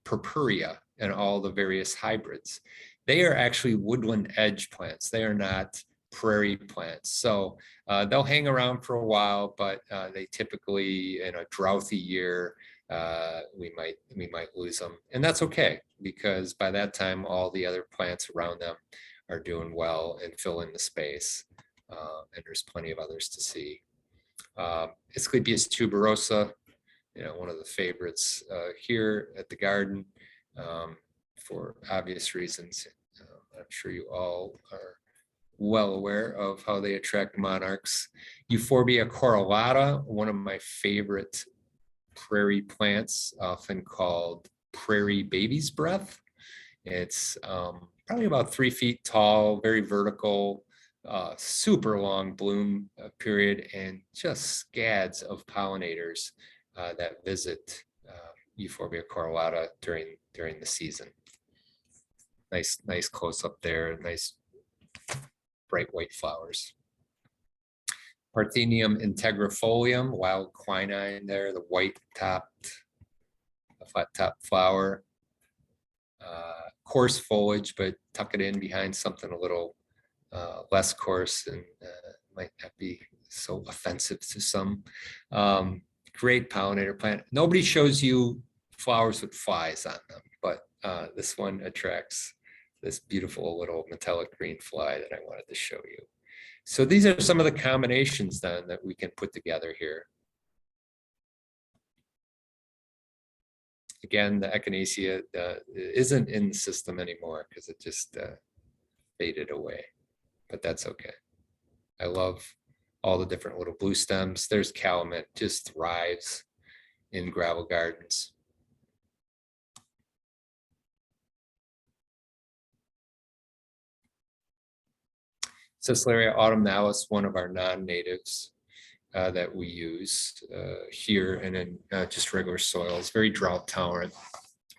Speaker 3: Purpurea and all the various hybrids. They are actually woodland edge plants. They are not prairie plants. So they'll hang around for a while, but they typically, in a drouthy year, we might lose them. And that's okay, because by that time, all the other plants around them are doing well and fill in the space. And there's plenty of others to see. It's Clevius Tuberosa, you know, one of the favorites here at the garden for obvious reasons. I'm sure you all are well aware of how they attract monarchs. Euphorbia correlata, one of my favorite prairie plants, often called prairie baby's breath. It's probably about 3 feet tall, very vertical, super long bloom period, and just scads of pollinators that visit Euphorbia correlata during the season. Nice close up there, nice bright white flowers. Parthenium integrifolium, wild quinine there, the white topped, the flat top flower. Coarse foliage, but tuck it in behind something a little less coarse and might not be so offensive to some. Great pollinator plant. Nobody shows you flowers with flies on them, but this one attracts this beautiful little metallic green fly that I wanted to show you. So these are some of the combinations then that we can put together here. Again, the Echinacea isn't in the system anymore because it just faded away, but that's okay. I love all the different little blue stems. There's calumet, just thrives in gravel gardens. Cicellaria autumnalis, one of our non-natives that we use here and in just regular soils, very drought tolerant,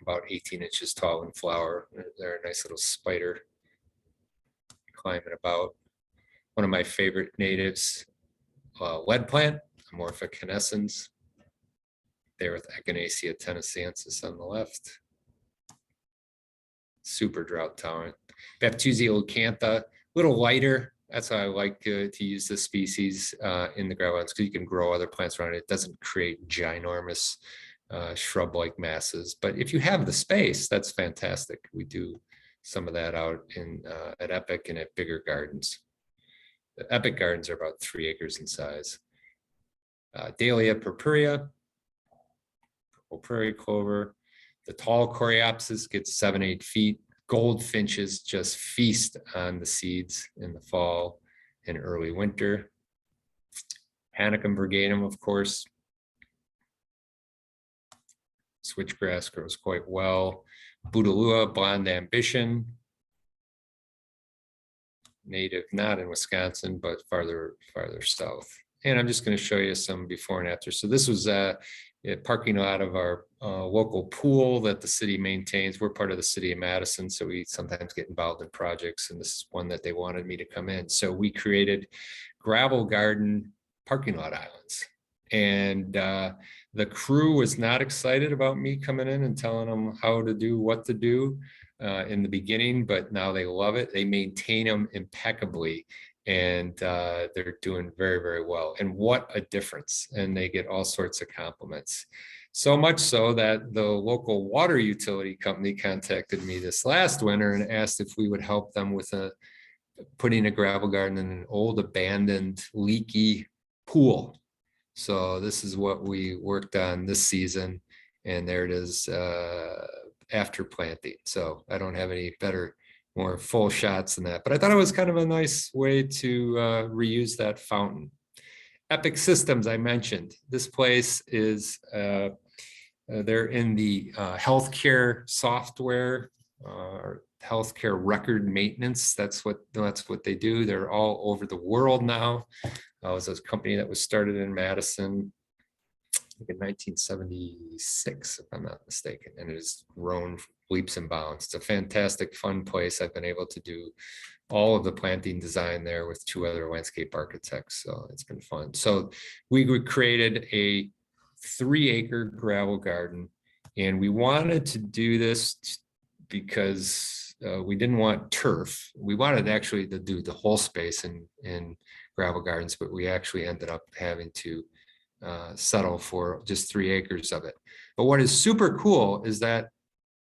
Speaker 3: about 18 inches tall in flower. They're a nice little spider climbing about. One of my favorite natives, lead plant, Amorpha canescens, there with Echinacea Tennesseensis on the left. Super drought tolerant. Baptusia leucantha, a little lighter. That's how I like to use this species in the gravellands, because you can grow other plants around it. It doesn't create ginormous shrub-like masses. But if you have the space, that's fantastic. We do some of that out in at Epping and at bigger gardens. The Epping gardens are about 3 acres in size. Dahlia purpurea, purple prairie clover. The tall coreopsis gets 7-8 feet. Goldfinches just feast on the seeds in the fall and early winter. Panicum virgatum, of course. Switchgrass grows quite well. Bouteloua, Blonde Ambition. Native, not in Wisconsin, but farther south. And I'm just going to show you some before and after. So this was a parking lot of our local pool that the city maintains. We're part of the city of Madison, so we sometimes get involved in projects, and this is one that they wanted me to come in. So we created gravel garden parking lot islands. And the crew was not excited about me coming in and telling them how to do, what to do in the beginning, but now they love it. They maintain them impeccably, and they're doing very, very well. And what a difference. And they get all sorts of compliments. So much so that the local water utility company contacted me this last winter and asked if we would help them with putting a gravel garden in an old abandoned leaky pool. So this is what we worked on this season, and there it is after planting. So I don't have any more full shots than that, but I thought it was kind of a nice way to reuse that fountain. Epic Systems, I mentioned. This place is, they're in the healthcare software, healthcare record maintenance. That's what they do. They're all over the world now. It was a company that was started in Madison in 1976, if I'm not mistaken, and it has grown leaps and bounds. It's a fantastic, fun place. I've been able to do all of the planting design there with 2 other landscape architects, so it's been fun. So we created a 3-acre gravel garden, and we wanted to do this because we didn't want turf. We wanted actually to do the whole space in gravel gardens, but we actually ended up having to settle for just 3 acres of it. But what is super cool is that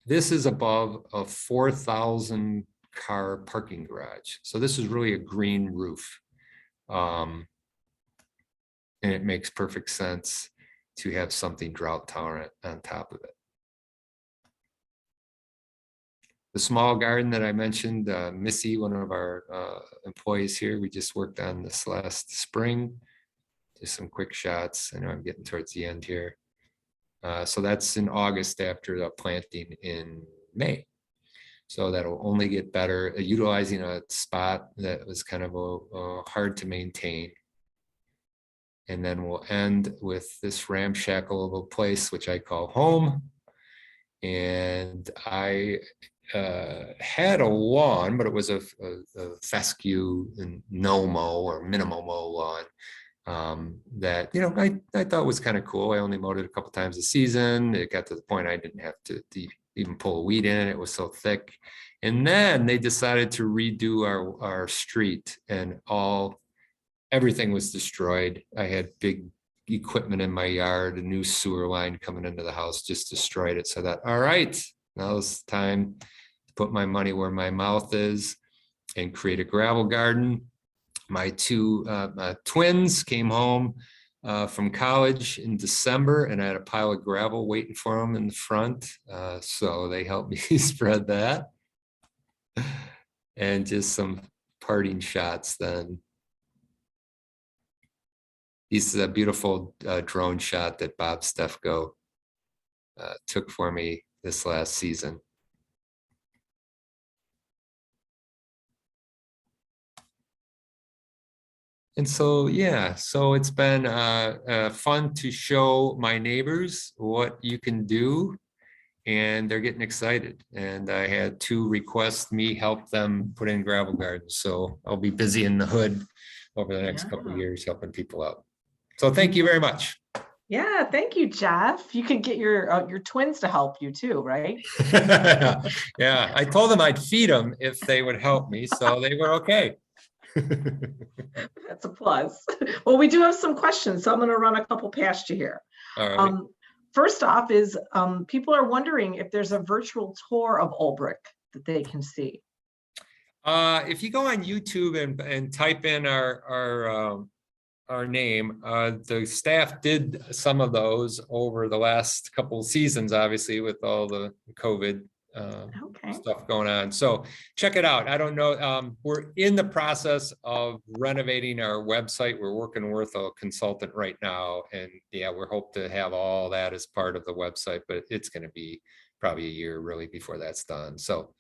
Speaker 3: this is above a 4,000 car parking garage. So this is really a green roof. And it makes perfect sense to have something drought tolerant on top of it. The small garden that I mentioned, Missy, one of our employees here, we just worked on this last spring. Just some quick shots. I know I'm getting towards the end here. So that's in August after the planting in May. So that'll only get better, utilizing a spot that was kind of hard to maintain. And then we'll end with this ramshackle of a place, which I call home. And I had a lawn, but it was a fescue and no mow or minimal mow lawn that, you know, I thought was kind of cool. I only mowed it a couple times a season. It got to the point I didn't have to even pull a weed in it. It was so thick. And then they decided to redo our street, and everything was destroyed. I had big equipment in my yard, a new sewer line coming into the house, just destroyed it. So that, all right, now it's time to put my money where my mouth is and create a gravel garden. My 2 twins came home from college in December, and I had a pile of gravel waiting for them in the front. So they helped me spread that. And just some parting shots then. This is a beautiful drone shot that Bob Stefko took for me this last season. And so, yeah, so it's been fun to show my neighbors what you can do, and they're getting excited. And I had 2 request me help them put in gravel gardens. So I'll be busy in the hood over the next couple of years helping people out. So thank you very much.
Speaker 1: Yeah, thank you, Jeff. You can get your twins to help you too, right?
Speaker 3: Yeah, I told them I'd feed them if they would help me, so they were okay.
Speaker 1: That's a plus. Well, we do have some questions, so I'm going to run a couple past you here.
Speaker 3: All right.
Speaker 1: First off is people are wondering if there's a virtual tour of Olbrich that they can see.
Speaker 3: If you go on YouTube and type in our name, the staff did some of those over the last couple of seasons, obviously with all the COVID
Speaker 1: Okay.
Speaker 3: stuff going on. So check it out. I don't know. We're in the process of renovating our website. We're working with a consultant right now. And yeah, we hope to have all that as part of the website, but it's going to be probably a year really before that's done. So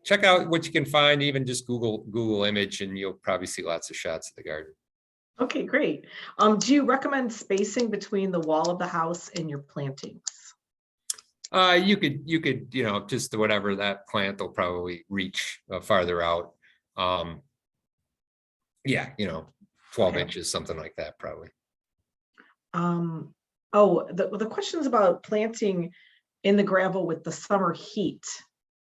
Speaker 3: check out what you can find, even just Google image, and you'll probably see lots of shots of the garden.
Speaker 1: Okay, great. Do you recommend spacing between the wall of the house and your plantings?
Speaker 3: You could, just whatever that plant will probably reach farther out. Yeah, 12
Speaker 1: Okay.
Speaker 3: inches, something like that, probably.
Speaker 1: Oh, the question's about planting in the gravel with the summer heat.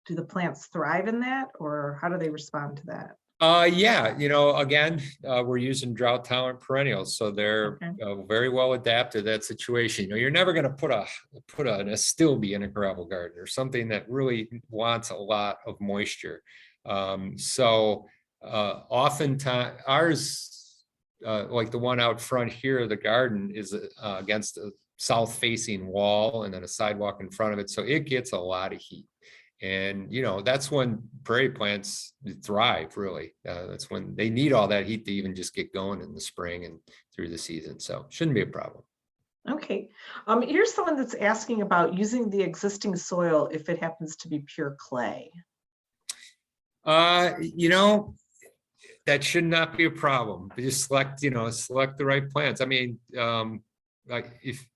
Speaker 1: Do the plants thrive in that, or how do they respond to that?
Speaker 3: Yeah, again, we're using drought tolerant perennials, so they're very well adapted to that situation. You're never going to put an astilbe in a gravel garden or something that really wants a lot of moisture. So oftentimes ours, like the one out front here of the garden, is against a south facing wall and then a sidewalk in front of it, so it gets a lot of heat. And, that's when prairie plants thrive, really. That's when they need all that heat to even just get going in the spring and through the season. So shouldn't be a problem.
Speaker 1: Okay. Here's someone that's asking about using the existing soil if it happens to be pure clay.
Speaker 3: That should not be a problem. Just select the right plants. I mean, like if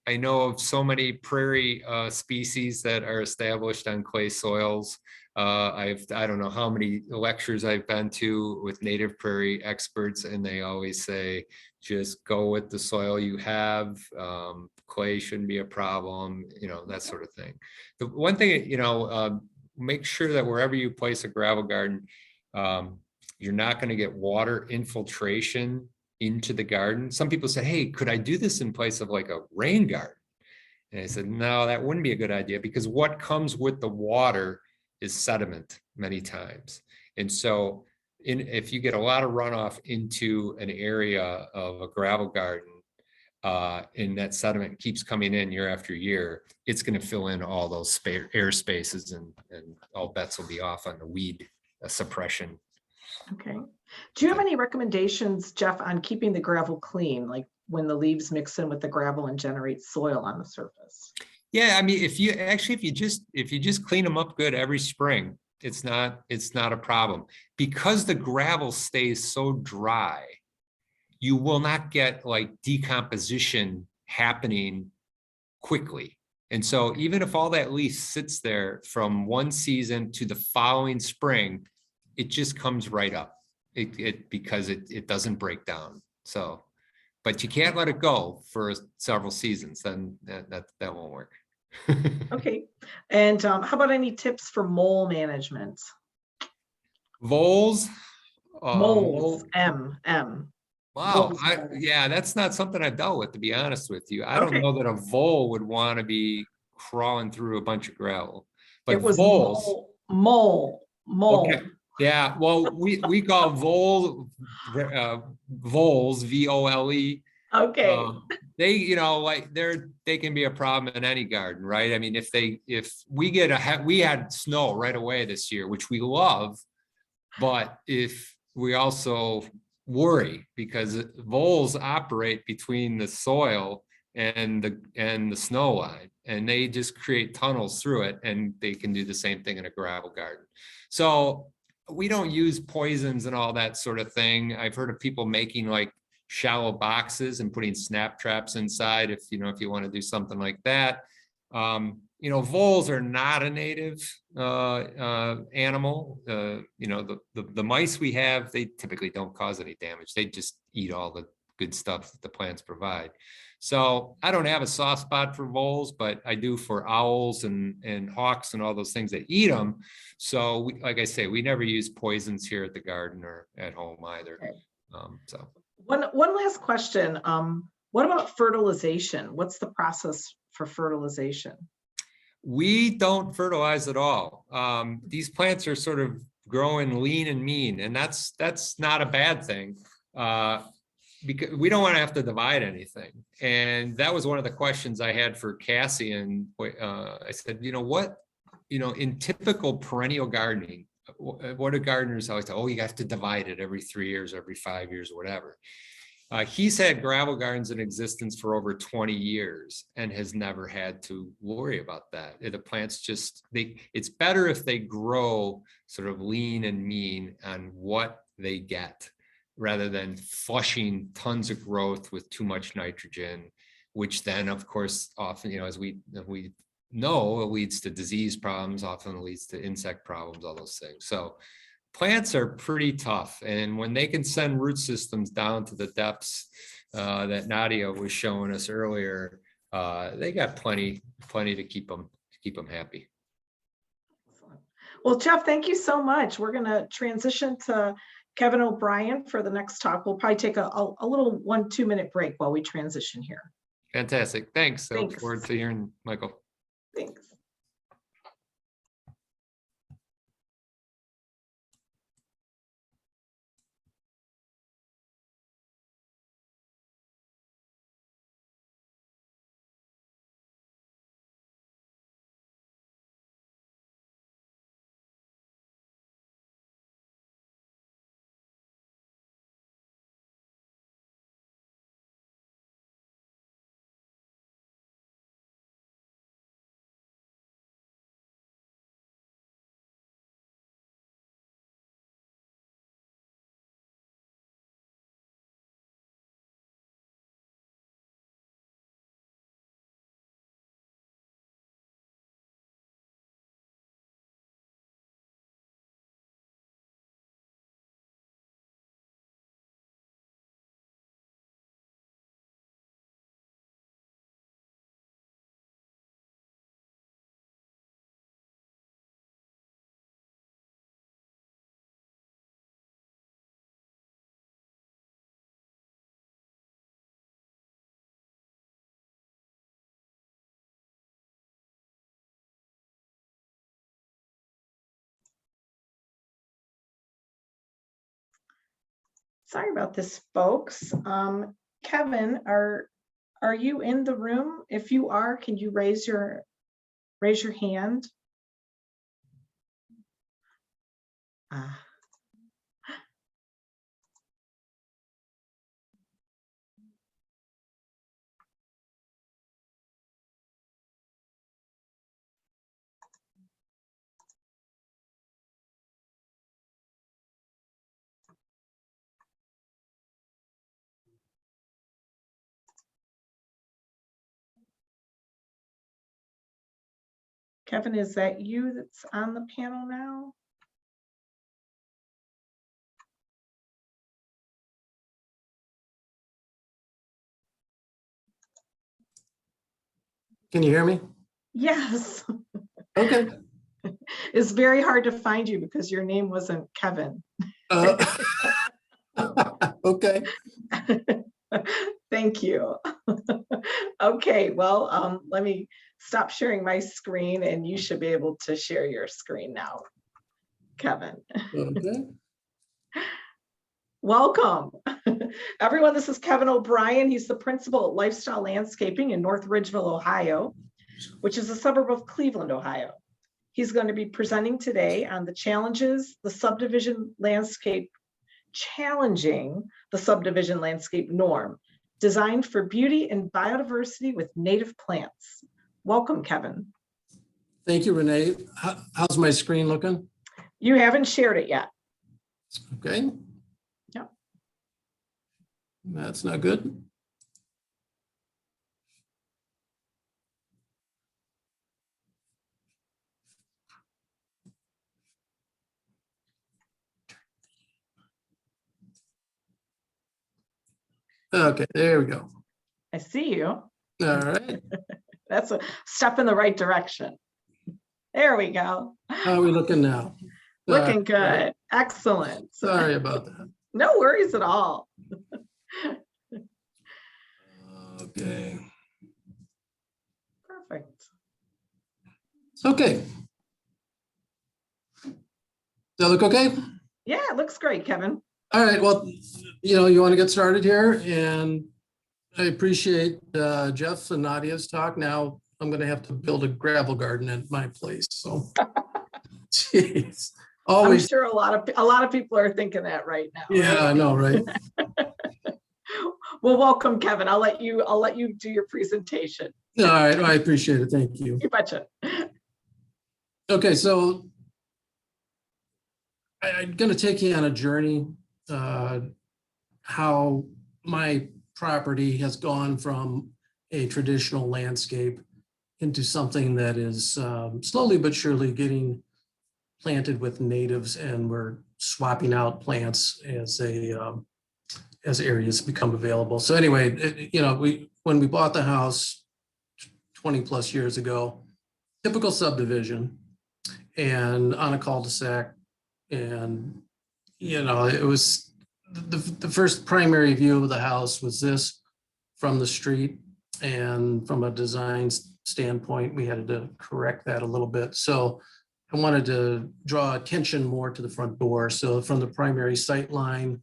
Speaker 3: I know of so many prairie species that are established on clay soils. I don't know how many lectures I've been to with native prairie experts, and they always say, just go with the soil you have. Clay shouldn't be a problem, that sort of thing. The one thing, make sure that wherever you place a gravel garden, you're not going to get water infiltration into the garden. Some people said, hey, could I do this in place of like a rain garden? And I said, no, that wouldn't be a good idea, because what comes with the water is sediment many times. And so if you get a lot of runoff into an area of a gravel garden, and that sediment keeps coming in year after year, it's going to fill in all those air spaces, and all bets will be off on the weed suppression.
Speaker 1: Okay. Do you have any recommendations, Jeff, on keeping the gravel clean, like when the leaves mix in with the gravel and generate soil on the surface?
Speaker 3: Yeah, I mean, if you just clean them up good every spring, it's not a problem. Because the gravel stays so dry, you will not get like decomposition happening quickly. And so even if all that leaf sits there from one season to the following spring, it just comes right up. Because it doesn't break down. So, but you can't let it go for several seasons, then that won't work.
Speaker 1: Okay. And how about any tips for mole management?
Speaker 3: Voles.
Speaker 1: Moles, M.
Speaker 3: Wow.
Speaker 1: Voles.
Speaker 3: Yeah, that's not something I've dealt with, to be honest with you. I don't know that a vole would want to be crawling through a bunch of gravel. But
Speaker 1: it was
Speaker 3: voles.
Speaker 1: mole.
Speaker 3: Okay. Yeah, well, we call voles, VOLE.
Speaker 1: Okay.
Speaker 3: They can be a problem in any garden, right? I mean, if we had snow right away this year, which we love, but if we also worry because voles operate between the soil and the snow line, and they just create tunnels through it, and they can do the same thing in a gravel garden. So we don't use poisons and all that sort of thing. I've heard of people making like shallow boxes and putting snap traps inside if you want to do something like that. Voles are not a native animal. The mice we have, they typically don't cause any damage. They just eat all the good stuff that the plants provide. So I don't have a soft spot for voles, but I do for owls and hawks and all those things that eat them. So like I say, we never use poisons here at the garden or at home either.
Speaker 1: Okay. One last question. What about fertilization? What's the process for fertilization?
Speaker 3: We don't fertilize at all. These plants are sort of growing lean and mean, and that's not a bad thing. Because we don't want to have to divide anything. And that was one of the questions I had for Cassie. And I said, in typical perennial gardening, what do gardeners always say? Oh, you have to divide it every 3 years, every 5 years, or whatever. He's had gravel gardens in existence for over 20 years and has never had to worry about that. The plants just, it's better if they grow sort of lean and mean on what they get, rather than flushing tons of growth with too much nitrogen, which then, of course, often, as we know, it leads to disease problems, often leads to insect problems, all those things. So plants are pretty tough, and when they can send root systems down to the depths that Nadia was showing us earlier, they got plenty to keep them happy.
Speaker 1: Well, Jeff, thank you so much. We're going to transition to Kevin O'Brien for the next talk. We'll probably take a little 1-2 minute break while we transition here.
Speaker 3: Fantastic. Thanks. I look forward to hearing Michael.
Speaker 1: Thanks. Sorry about this, folks. Kevin, are you in the room? If you are, can you raise your hand? Kevin, is that you that's on the panel now?
Speaker 4: Can you hear me?
Speaker 1: Yes.
Speaker 4: Okay.
Speaker 1: It's very hard to find you because your name wasn't Kevin.
Speaker 4: Okay.
Speaker 1: Thank you. Okay, well, let me stop sharing my screen and you should be able to share your screen now, Kevin.
Speaker 4: Okay.
Speaker 1: Welcome. Everyone, this is Kevin O'Brien. He's the principal at Lifestyle Landscaping in North Ridgeville, Ohio, which is a suburb of Cleveland, Ohio. He's going to be presenting today on the challenges the subdivision landscape, challenging the subdivision landscape norm, designed for beauty and biodiversity with native plants. Welcome, Kevin.
Speaker 4: Thank you, Renee. How's my screen looking?
Speaker 1: You haven't shared it yet.
Speaker 4: Okay.
Speaker 1: Yep.
Speaker 4: That's not good. Okay, there we go.
Speaker 1: I see you.
Speaker 4: All right.
Speaker 1: That's a step in the right direction. There we go.
Speaker 4: How are we looking now?
Speaker 1: Looking good. Excellent.
Speaker 4: Sorry about that.
Speaker 1: No worries at all.
Speaker 4: Okay.
Speaker 1: Perfect.
Speaker 4: Okay. Does that look okay?
Speaker 1: Yeah, it looks great, Kevin.
Speaker 4: All right. Well, you want to get started here, and I appreciate Jeff's and Nadia's talk. Now, I'm gonna have to build a gravel garden at my place, so. Jeez,
Speaker 1: I'm
Speaker 4: always,
Speaker 1: sure a lot of people are thinking that right now.
Speaker 4: yeah, I know, right?
Speaker 1: Well, welcome, Kevin. I'll let you do your presentation.
Speaker 4: All right, I appreciate it, thank you.
Speaker 1: You betcha.
Speaker 4: Okay, so I'm gonna take you on a journey, how my property has gone from a traditional landscape into something that is slowly but surely getting planted with natives, and we're swapping out plants as areas become available. So anyway, when we bought the house 20 plus years ago, typical subdivision and on a cul-de-sac, and it was the first primary view of the house was this from the street, and from a design standpoint, we had to correct that a little bit. So I wanted to draw attention more to the front door. So from the primary sight line,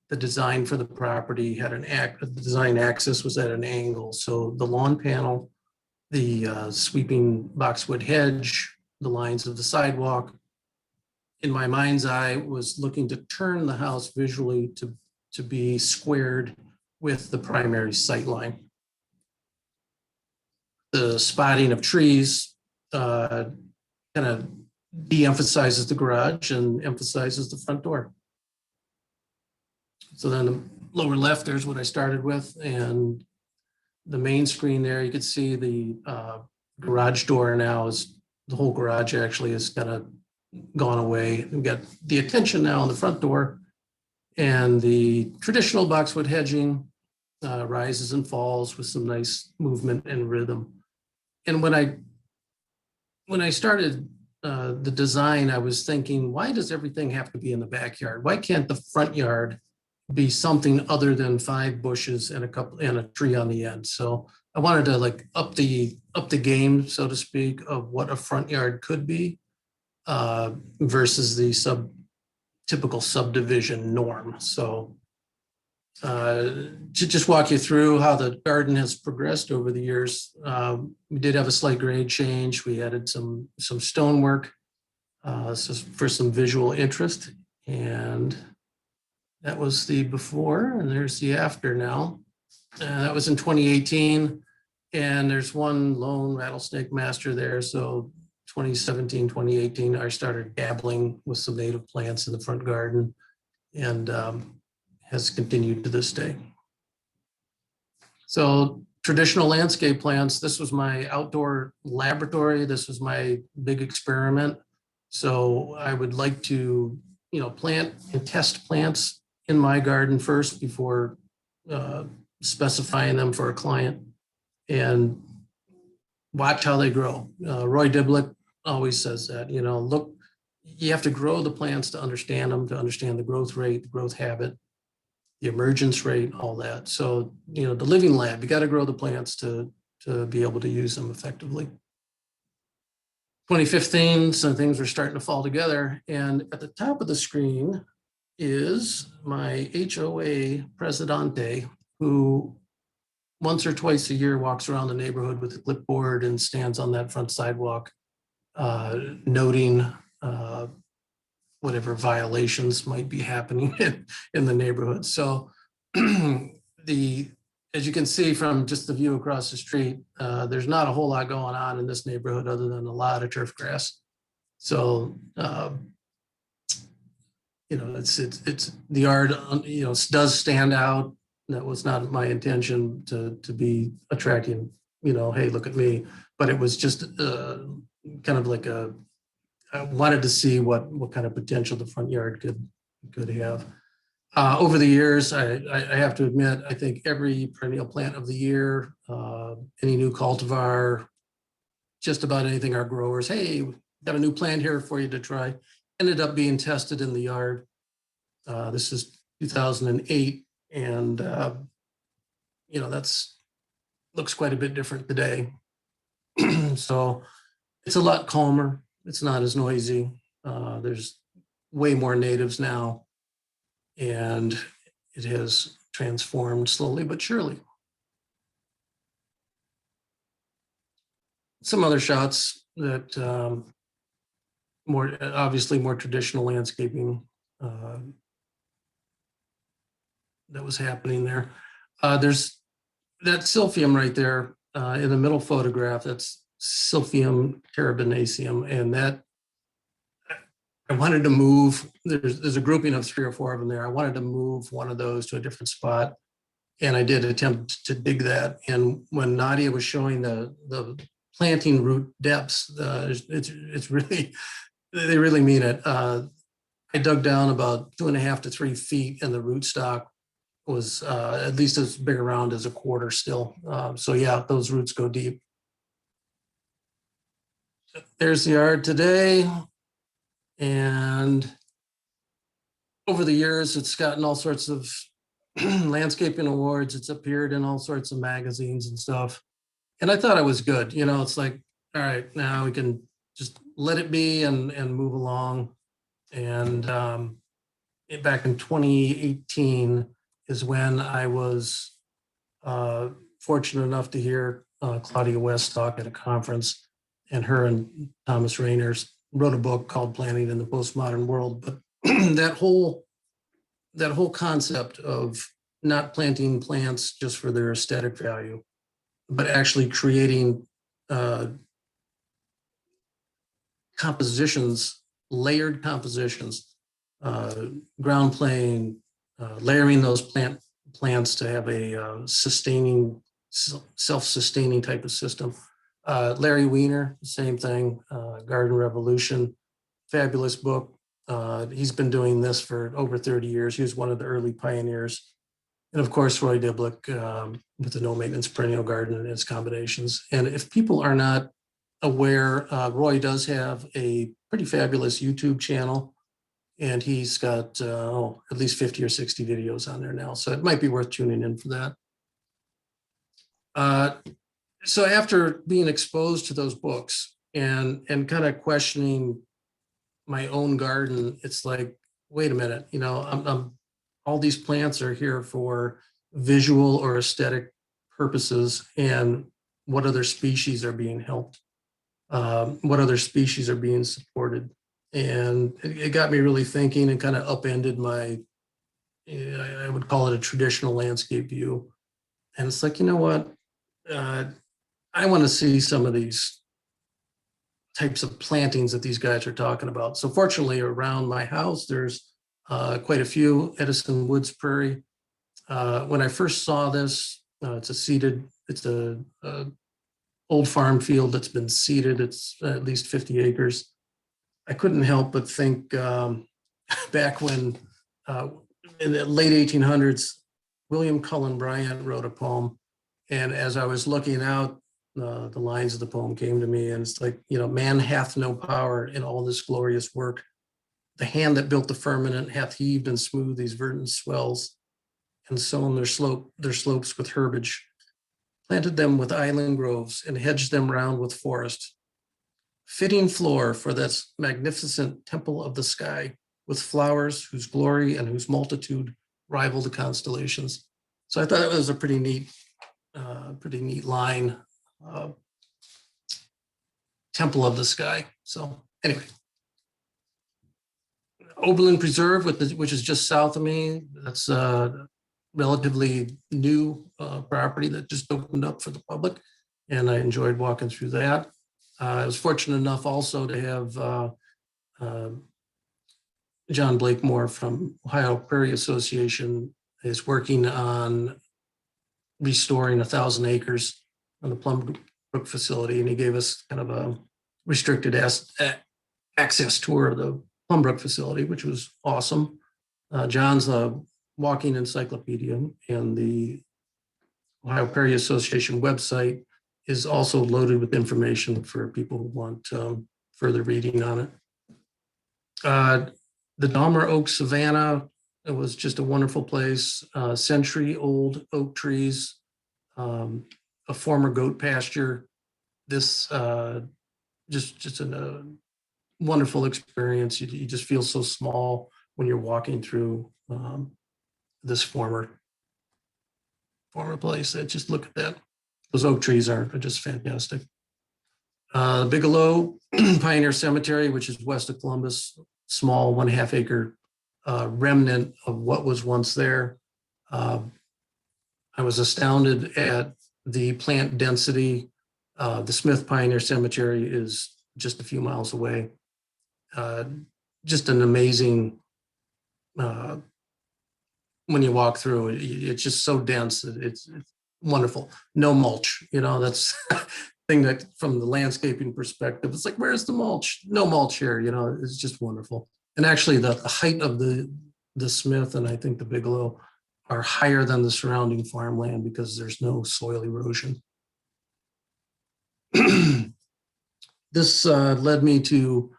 Speaker 4: the design for the property had the design axis was at an angle. So the lawn panel, the sweeping boxwood hedge, the lines of the sidewalk, in my mind's eye, was looking to turn the house visually to be squared with the primary sight line. The spotting of trees kind of de-emphasizes the garage and emphasizes the front door. So then the lower left, there's what I started with, and the main screen there, you can see the garage door now is, the whole garage actually is kind of gone away. We've got the attention now on the front door, and the traditional boxwood hedging rises and falls with some nice movement and rhythm. And when I started the design, I was thinking, why does everything have to be in the backyard? Why can't the front yard be something other than 5 bushes and a tree on the end? So I wanted to like up the game, so to speak, of what a front yard could be versus the typical subdivision norm. So to just walk you through how the garden has progressed over the years, we did have a slight grade change. We added some stonework for some visual interest, and that was the before, and there's the after now. That was in 2018, and there's one lone rattlesnake master there. So 2017, 2018, I started dabbling with some native plants in the front garden, and has continued to this day. So traditional landscape plants, this was my outdoor laboratory. This was my big experiment. So I would like to, plant and test plants in my garden first before specifying them for a client, and watch how they grow. Roy Diblick always says that, look, you have to grow the plants to understand them, to understand the growth rate, the growth habit, the emergence rate, all that. So, the living lab, you got to grow the plants to be able to use them effectively. 2015, some things were starting to fall together. And at the top of the screen is my HOA presidente, who once or twice a year walks around the neighborhood with a clipboard and stands on that front sidewalk, noting whatever violations might be happening in the neighborhood. So as you can see from just the view across the street, there's not a whole lot going on in this neighborhood other than a lot of turf grass. So it's the yard, does stand out. That was not my intention to be attracting, hey, look at me. But it was just kind of like I wanted to see what kind of potential the front yard could have. Over the years, I have to admit, I think every perennial plant of the year, any new cultivar, just about anything our growers, hey, got a new plant here for you to try, ended up being tested in the yard. This is 2008, and that's looks quite a bit different today. So it's a lot calmer. It's not as noisy. There's way more natives now, and it has transformed slowly but surely. some other shots that obviously more traditional landscaping that was happening there. There's that Silphium right there in the middle photograph. That's Silphium Carabinacium, and that I wanted to move. There's a grouping of 3 or 4 of them there. I wanted to move one of those to a different spot, and I did attempt to dig that. And when Nadia was showing the planting root depths, it's really, they really mean it. I dug down about 2.5 to 3 feet, and the rootstock was at least as big around as a quarter still. So yeah, those roots go deep. There's the yard today. And over the years, it's gotten all sorts of landscaping awards. It's appeared in all sorts of magazines and stuff. And I thought I was good. You know, it's like, all right, now we can just let it be and move along. And back in 2018 is when I was fortunate enough to hear Claudia West talk at a conference, and her and Thomas Rainers wrote a book called Planting in the Postmodern World. But that whole concept of not planting plants just for their aesthetic value, but actually creating compositions, layered compositions, ground playing, layering those plants to have a sustaining, self-sustaining type of system. Larry Weiner, same thing, Garden Revolution, fabulous book. He's been doing this for over 30 years. He was one of the early pioneers. And of course, Roy Diblick with the no maintenance perennial garden and its combinations. And if people are not aware, Roy does have a pretty fabulous YouTube channel, and he's got at least 50 or 60 videos on there now. So it might be worth tuning in for that. So after being exposed to those books and kind of questioning my own garden, it's like, wait a minute, you know, all these plants are here for visual or aesthetic purposes, and what other species are being helped? What other species are being supported? And it got me really thinking and kind of upended my, I would call it a traditional landscape view. And it's like, you know what? I want to see some of these types of plantings that these guys are talking about. So fortunately, around my house, there's quite a few. Edison Woods Prairie. When I first saw this, it's a old farm field that's been seeded. It's at least 50 acres. I couldn't help but think back when in the late 1800s, William Cullen Bryant wrote a poem. And as I was looking out, the lines of the poem came to me, and it's like, you know, man hath no power in all this glorious work. The hand that built the firmament hath heaved and smoothed these verdant swells, and sown their slopes with herbage, planted them with island groves, and hedged them round with forest. Fitting floor for this magnificent temple of the sky, with flowers whose glory and whose multitude rival the constellations. So I thought it was a pretty neat line. Temple of the sky. So anyway, Oberlin Preserve, which is just south of me. That's a relatively new property that just opened up for the public, and I enjoyed walking through that. I was fortunate enough also to have John Blakemore from Ohio Prairie Association is working on restoring 1,000 acres on the Plum Brook facility, and he gave us kind of a restricted access tour of the Plum Brook facility, which was awesome. John's a walking encyclopedia, and the Ohio Prairie Association website is also loaded with information for people who want further reading on it. The Dahmer Oak Savannah, it was just a wonderful place. Century-old oak trees, a former goat pasture. This just a wonderful experience. You just feel so small when you're walking through this former place. Just look at that. Those oak trees are just fantastic. Bigelow Pioneer Cemetery, which is west of Columbus, small 1.5 acre remnant of what was once there. I was astounded at the plant density. The Smith Pioneer Cemetery is just a few miles away. Just an amazing, when you walk through, it's just so dense. It's wonderful. No mulch, that's thing that from the landscaping perspective, it's like, where's the mulch? No mulch here, it's just wonderful. And actually the height of the Smith and I think the Bigelow are higher than the surrounding farmland because there's no soil erosion. This led me to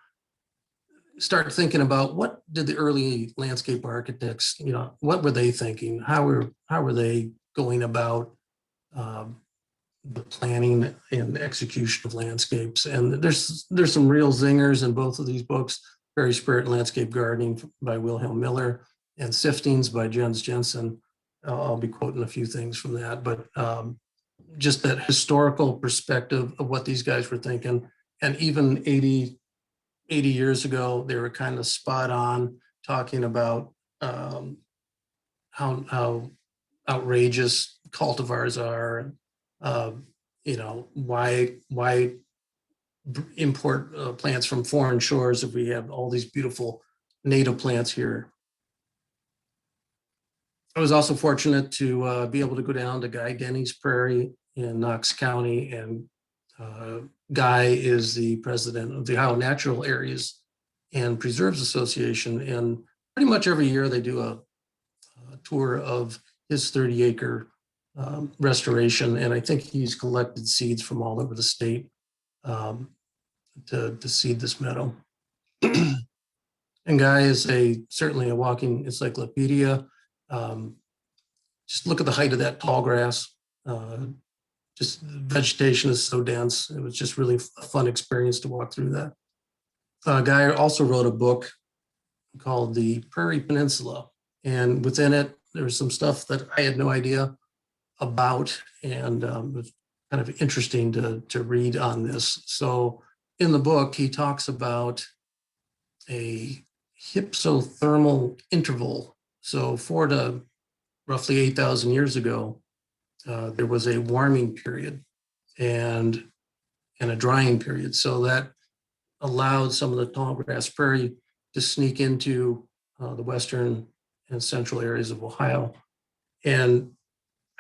Speaker 4: start thinking about what did the early landscape architects, what were they thinking? How were they going about the planning and execution of landscapes? And there's some real zingers in both of these books. Fairy Spirit and Landscape Gardening by Wilhelm Miller and Siftings by Jens Jensen. I'll be quoting a few things from that, but just that historical perspective of what these guys were thinking. And even 80 years ago, they were kind of spot on talking about how outrageous cultivars are, why import plants from foreign shores if we have all these beautiful native plants here. I was also fortunate to be able to go down to Guy Denny's prairie in Knox County, and Guy is the president of the Ohio Natural Areas and Preserves Association, and pretty much every year they do a tour of his 30-acre restoration, and I think he's collected seeds from all over the state to seed this meadow. And Guy is certainly a walking encyclopedia. Just look at the height of that tall grass. Just vegetation is so dense. It was just really a fun experience to walk through that. Guy also wrote a book called The Prairie Peninsula. And within it, there was some stuff that I had no idea about, and it was kind of interesting to read on this. So in the book, he talks about a hypsothermal interval. So 4 to roughly 8,000 years ago, there was a warming period and a drying period. So that allowed some of the tall grass prairie to sneak into the western and central areas of Ohio. And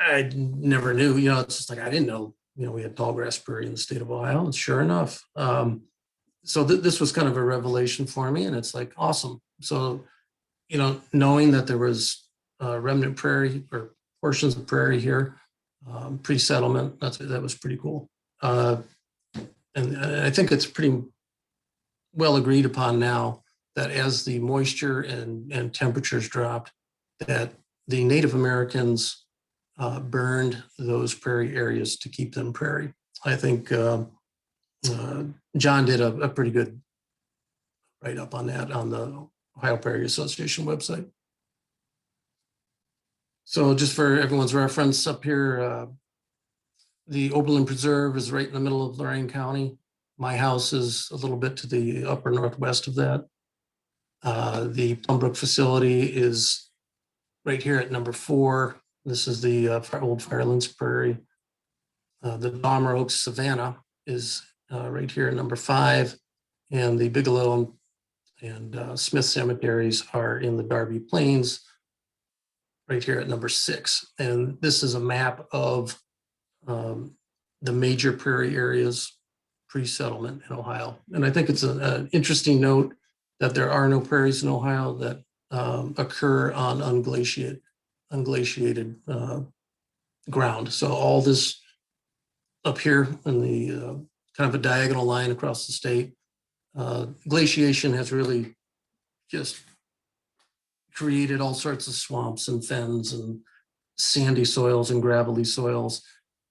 Speaker 4: I never knew, it's just like, I didn't know, we had tall grass prairie in the state of Ohio, and sure enough. So this was kind of a revelation for me, and it's like, awesome. So, knowing that there was remnant prairie or portions of prairie here, pre-settlement, that was pretty cool. And I think it's pretty well agreed upon now that as the moisture and temperatures dropped, that the Native Americans burned those prairie areas to keep them prairie. I think John did a pretty good write-up on that on the Ohio Prairie Association website. So just for everyone's reference, up here, the Oberlin Preserve is right in the middle of Lorain County. My house is a little bit to the upper northwest of that. The Plumbrook facility is right here at number 4. This is the old Firelands Prairie. The Dahmer Oaks Savannah is right here at number 5. And the Bigelow and Smith cemeteries are in the Darby Plains, right here at number 6. And this is a map of the major prairie areas pre-settlement in Ohio. And I think it's an interesting note that there are no prairies in Ohio that occur on unglaciated ground. So all this up here in the kind of a diagonal line across the state, glaciation has really just created all sorts of swamps and fens and sandy soils and gravelly soils.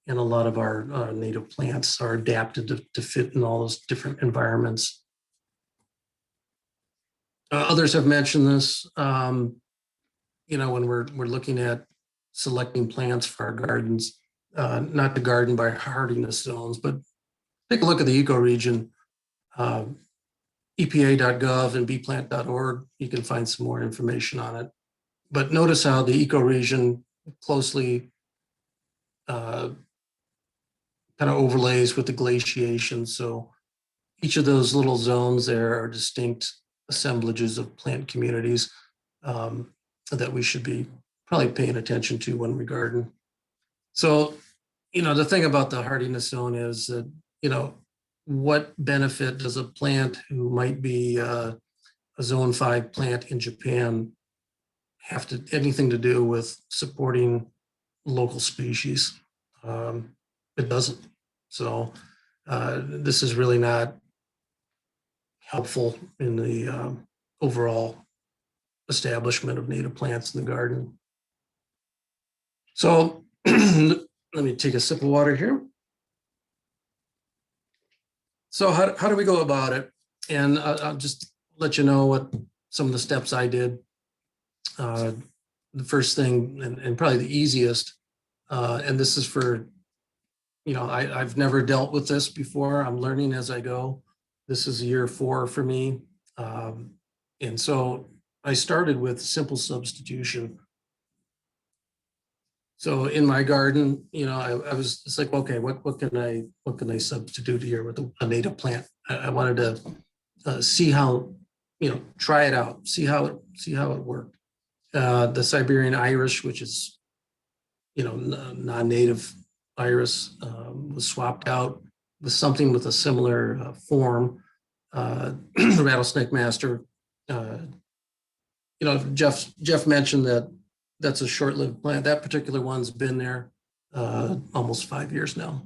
Speaker 4: And a lot of our native plants are adapted to fit in all those different environments. Others have mentioned this, when we're looking at selecting plants for our gardens, not to garden by hardiness zones, but take a look at the ecoregion, EPA.gov and bplant.org. You can find some more information on it. But notice how the ecoregion closely kind of overlays with the glaciation. So each of those little zones there are distinct assemblages of plant communities that we should be probably paying attention to when we garden. So, the thing about the hardiness zone is that, what benefit does a plant who might be a zone 5 plant in Japan have anything to do with supporting local species? It doesn't. So this is really not helpful in the overall establishment of native plants in the garden. So let me take a sip of water here. So how do we go about it? And I'll just let you know what some of the steps I did. The first thing, and probably the easiest, and this is for, I've never dealt with this before. I'm learning as I go. This is year 4 for me. And so I started with simple substitution. So in my garden, I was, it's like, okay, what can I substitute here with a native plant? I wanted to see how, try it out, see how it worked. The Siberian iris, which is, non-native iris, was swapped out with something with a similar form. Rattlesnake master. Jeff mentioned that that's a short-lived plant. That particular one's been there almost 5 years now.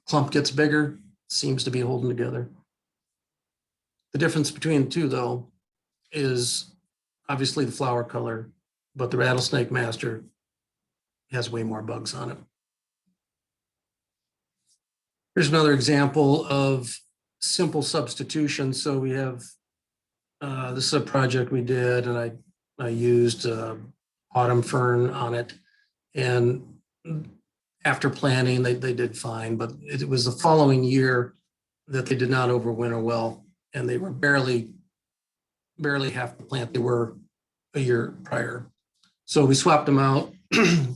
Speaker 4: Clump gets bigger, seems to be holding together. The difference between the two, though, is obviously the flower color, but the Rattlesnake Master has way more bugs on it. Here's another example of simple substitution. So we have, this is a project we did, and I used autumn fern on it. And after planting, they did fine, but it was the following year that they did not overwinter well, and they were barely half the plant they were a year prior. So we swapped them out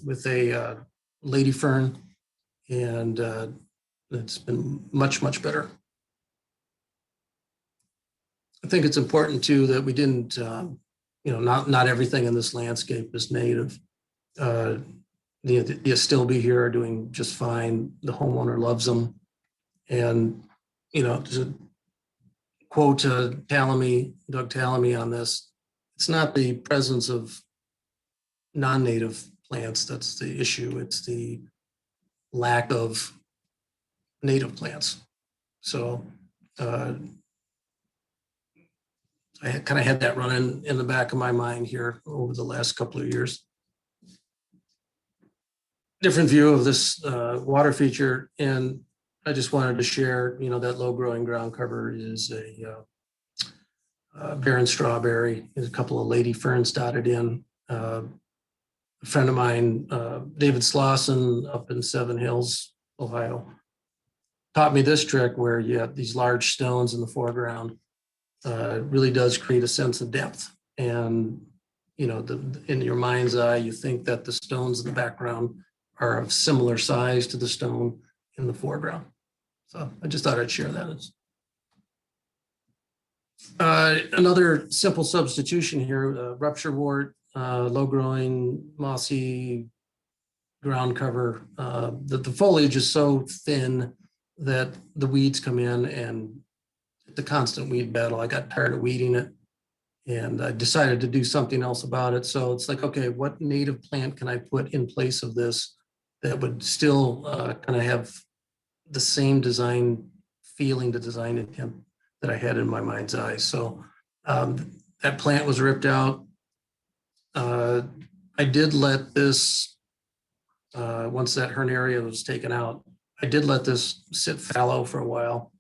Speaker 4: with a lady fern, and it's been much, much better. I think it's important too that we didn't, not everything in this landscape is native. The Astilbe here are doing just fine. The homeowner loves them. And, to quote Doug Tallamy on this, it's not the presence of non-native plants that's the issue. It's the lack of native plants. So I kind of had that running in the back of my mind here over the last couple of years. Different view of this water feature, and I just wanted to share, that low-growing ground cover is a barren strawberry. There's a couple of lady ferns dotted in. A friend of mine, David Slauson, up in Seven Hills, Ohio, taught me this trick where you have these large stones in the foreground. It really does create a sense of depth. And, in your mind's eye, you think that the stones in the background are of similar size to the stone in the foreground. So I just thought I'd share that. Another simple substitution here, rupture wort, low-growing, mossy ground cover. The foliage is so thin that the weeds come in, and the constant weed battle. I got tired of weeding it, and I decided to do something else about it. So it's like, okay, what native plant can I put in place of this that would still kind of have the same design feeling, the design intent that I had in my mind's eye. So that plant was ripped out. I did let this, once that hernaria was taken out, I did let this sit fallow for a while.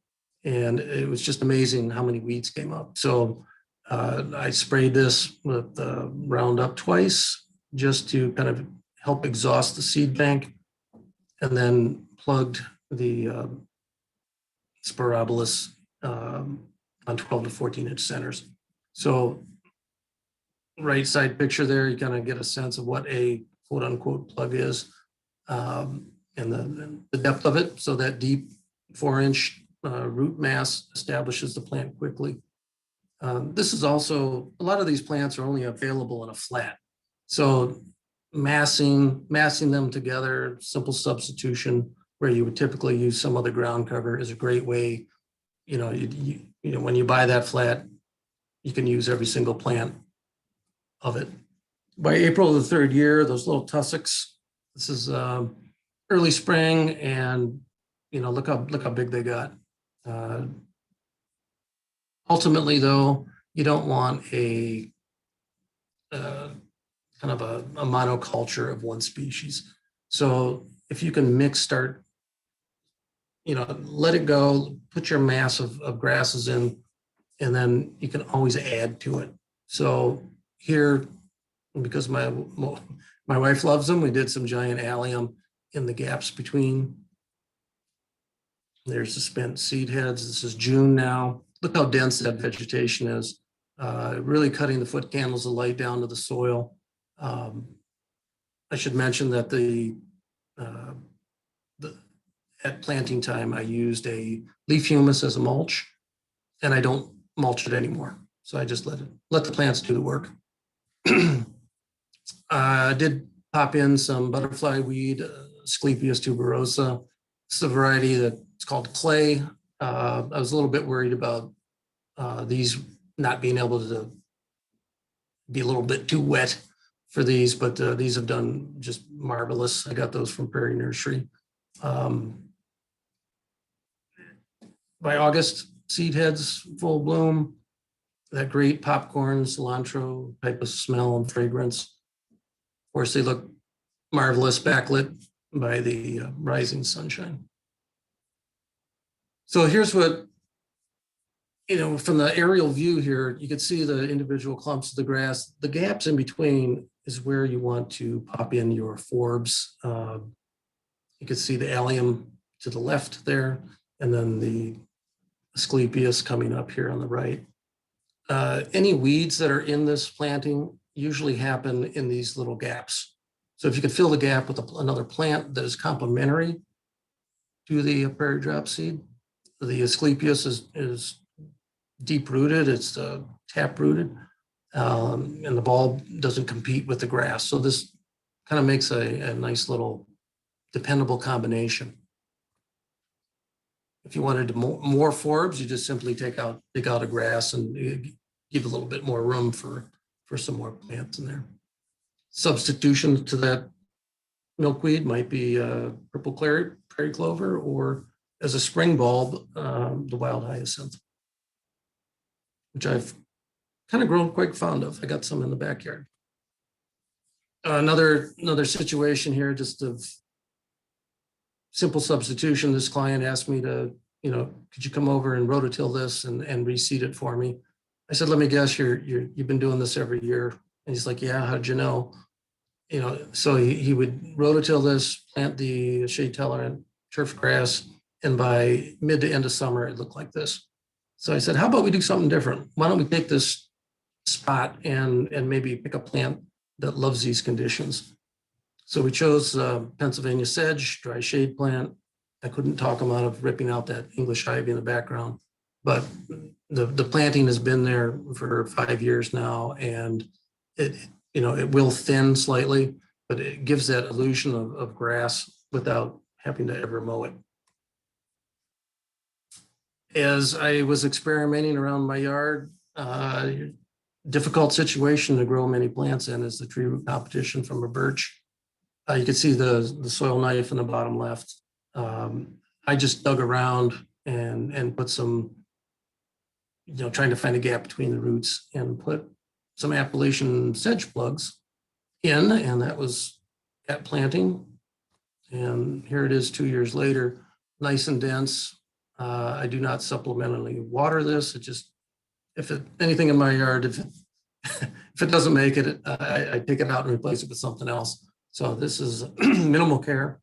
Speaker 4: And it was just amazing how many weeds came up. So I sprayed this with Roundup twice just to kind of help exhaust the seed bank, and then plugged the spirabolus on 12 to 14 inch centers. So right side picture there, you kind of get a sense of what a quote unquote plug is, and the depth of it. So that deep 4-inch root mass establishes the plant quickly. This is also, a lot of these plants are only available in a flat. So massing them together, simple substitution, where you would typically use some other ground cover, is a great way. You know, when you buy that flat, you can use every single plant of it. By April of the 3rd year, those little tussocks, this is early spring, and you know, look how big they got. Ultimately, though, you don't want a kind of a monoculture of one species. So if you can start, you know, let it go, put your mass of grasses in, and then you can always add to it. So here, because my wife loves them, we did some giant allium in the gaps between. There's the spent seed heads. This is June now. Look how dense that vegetation is. Really cutting the foot candles of light down to the soil. I should mention that at planting time, I used a leaf humus as a mulch, and I don't mulch it anymore. So I just let the plants do the work. I did pop in some butterfly weed, Clevius Tuberosa. It's a variety that's called clay. I was a little bit worried about these not being able to be a little bit too wet for these, but these have done just marvelous. I got those from Prairie Nursery. By August, seed heads full bloom. That great popcorn, cilantro type of smell and fragrance. Of course, they look marvelous backlit by the rising sunshine. So here's what, you know, from the aerial view here, you can see the individual clumps of the grass. The gaps in between is where you want to pop in your forbs. You can see the allium to the left there, and then the Asclepias coming up here on the right. Any weeds that are in this planting usually happen in these little gaps. So if you can fill the gap with another plant that is complementary to the prairie drop seed, the Asclepias is deep rooted, it's tap rooted, and the bulb doesn't compete with the grass. So this kind of makes a nice little dependable combination. If you wanted more forbs, you just simply take out a grass and give a little bit more room for some more plants in there. Substitution to that milkweed might be purple prairie clover, or as a spring bulb, the wild hyacinth, which I've kind of grown quite fond of. I got some in the backyard. Another situation here, just of simple substitution. This client asked me to, you know, could you come over and rototill this and reseed it for me? I said, let me guess, you've been doing this every year. And he's like, yeah, how'd you know? You know, so he would rototill this, plant the shade tolerant turf grass, and by mid to end of summer, it looked like this. So I said, how about we do something different? Why don't we take this spot and maybe pick a plant that loves these conditions? So we chose Pennsylvania sedge, dry shade plant. I couldn't talk him out of ripping out that English ivy in the background, but the planting has been there for 5 years now, and it will thin slightly, but it gives that illusion of grass without having to ever mow it. As I was experimenting around my yard, difficult situation to grow many plants in is the tree root competition from a birch. You can see the soil knife in the bottom left. I just dug around and put some, trying to find a gap between the roots, and put some Appalachian sedge plugs in, and that was at planting. And here it is 2 years later, nice and dense. I do not supplementally water this. It just, anything in my yard, if it doesn't make it, I take it out and replace it with something else. So this is minimal care.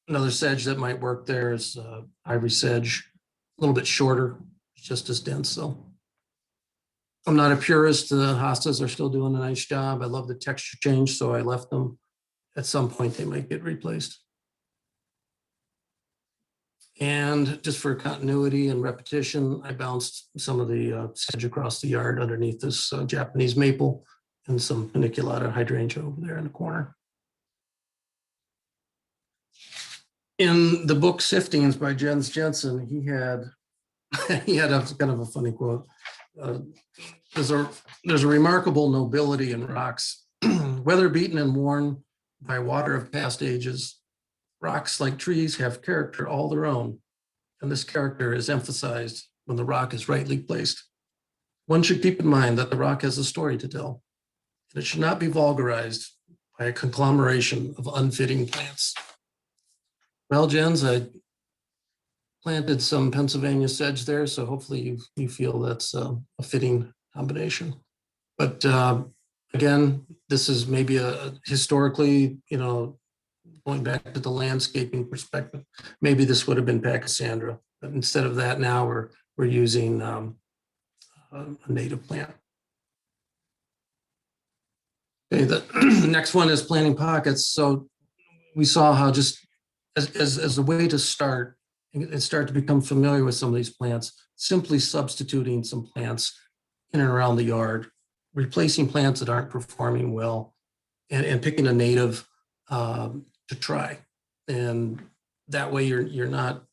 Speaker 4: Another sedge that might work there is ivory sedge, a little bit shorter, just as dense though. I'm not a purist. The hostas are still doing a nice job. I love the texture change, so I left them. At some point, they might get replaced. And just for continuity and repetition, I bounced some of the sedge across the yard underneath this Japanese maple and some paniculata hydrangea over there in the corner. In the book Siftings by Jens Jensen, he had a kind of a funny quote. There's a remarkable nobility in rocks, weather beaten and worn by water of past ages. Rocks, like trees, have character all their own, and this character is emphasized when the rock is rightly placed. One should keep in mind that the rock has a story to tell, and it should not be vulgarized by a conglomeration of unfitting plants. Well, Jens, I planted some Pennsylvania sedge there, so hopefully you feel that's a fitting combination. But again, this is maybe a historically, going back to the landscaping perspective, maybe this would have been Pachysandra, but instead of that, now we're using a native plant. Okay, the next one is planting pockets. So we saw how just as a way to start and start to become familiar with some of these plants, simply substituting some plants in and around the yard, replacing plants that aren't performing well, and picking a native to try. And that way you're not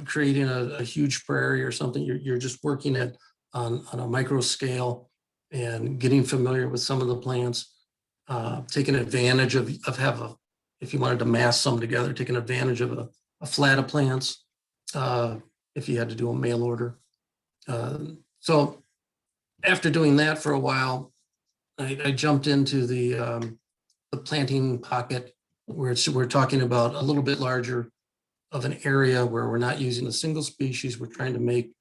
Speaker 4: creating a huge prairie or something. You're just working it on a micro scale and getting familiar with some of the plants, taking advantage of if you wanted to mass some together, taking advantage of a flat of plants, if you had to do a mail order. So after doing that for a while, I jumped into the planting pocket where we're talking about a little bit larger of an area where we're not using a single species. We're trying to make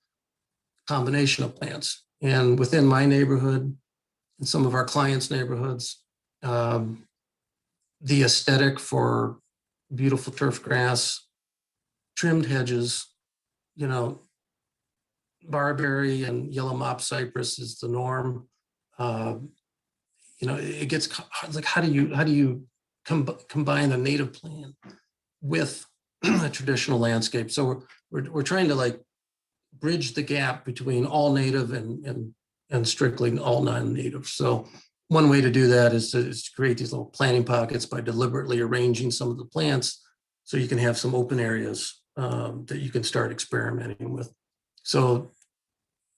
Speaker 4: a combination of plants. And within my neighborhood and some of our clients' neighborhoods, the aesthetic for beautiful turf grass, trimmed hedges, barberry and yellow mop cypress is the norm. It gets like, how do you combine a native plant with a traditional landscape? So we're trying to bridge the gap between all native and strictly all non-native. So one way to do that is to create these little planting pockets by deliberately arranging some of the plants so you can have some open areas that you can start experimenting with. So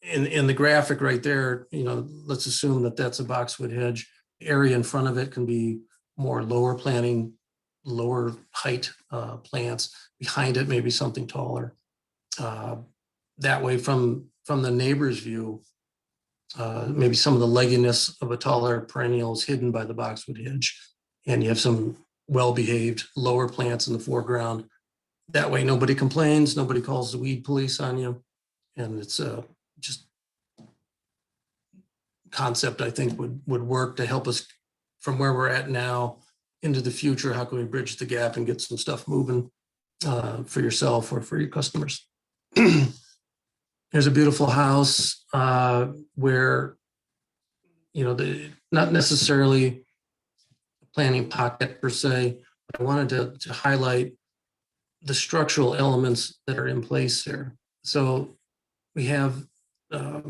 Speaker 4: in the graphic right there, let's assume that that's a boxwood hedge. The area in front of it can be more lower planting, lower height plants. Behind it, maybe something taller. That way, from the neighbor's view, maybe some of the legginess of a taller perennial is hidden by the boxwood hedge, and you have some well-behaved lower plants in the foreground. That way, nobody complains, nobody calls the weed police on you, and it's just concept I think would work to help us from where we're at now into the future. How can we bridge the gap and get some stuff moving for yourself or for your customers? There's a beautiful house where, not necessarily a planting pocket per se, but I wanted to highlight the structural elements that are in place here. So we have a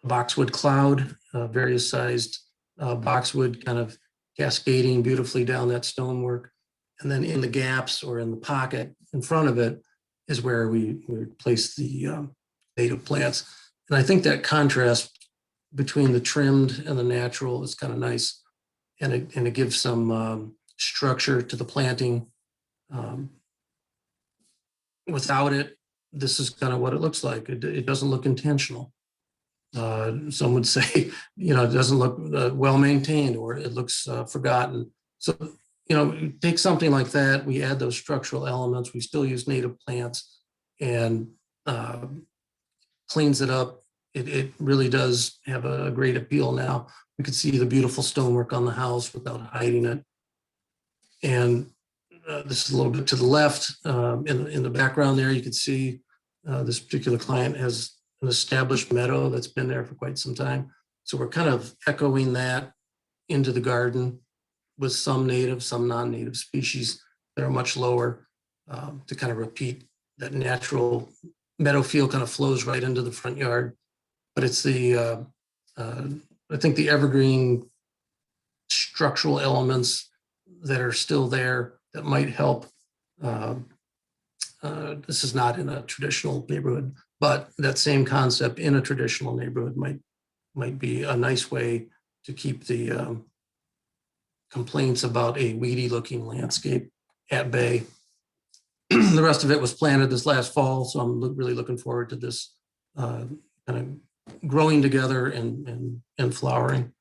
Speaker 4: boxwood cloud, various sized boxwood kind of cascading beautifully down that stonework. And then in the gaps or in the pocket in front of it is where we place the native plants. And I think that contrast between the trimmed and the natural is kind of nice. And it gives some structure to the planting. Without it, this is kind of what it looks like. It doesn't look intentional. Some would say, it doesn't look well maintained, or it looks forgotten. So, take something like that, we add those structural elements, we still use native plants, and cleans it up. It really does have a great appeal now. We can see the beautiful stonework on the house without hiding it. And this is a little bit to the left. In the background there, you can see this particular client has an established meadow that's been there for quite some time. So we're kind of echoing that into the garden with some native, some non-native species that are much lower, to kind of repeat that natural meadow feel kind of flows right into the front yard. But it's the, I think the evergreen structural elements that are still there that might help. This is not in a traditional neighborhood, but that same concept in a traditional neighborhood might be a nice way to keep the complaints about a weedy looking landscape at bay. The rest of it was planted this last fall, so I'm really looking forward to this kind of growing together and flowering.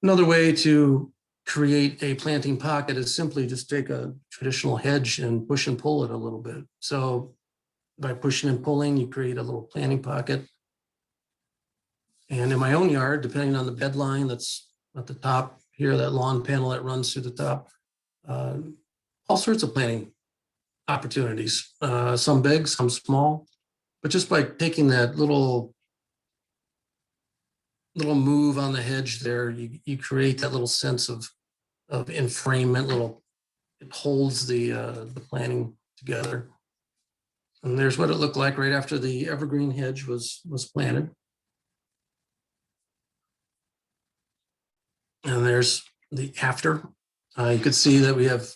Speaker 4: Another way to create a planting pocket is simply just take a traditional hedge and push and pull it a little bit. So by pushing and pulling, you create a little planting pocket. And in my own yard, depending on the bed line that's at the top here, that lawn panel that runs through the top, all sorts of planting opportunities, some big, some small, but just by taking that little move on the hedge there, you create that little sense of enframement, it holds the planting together. And there's what it looked like right after the evergreen hedge was planted. And there's the after. You could see that we have,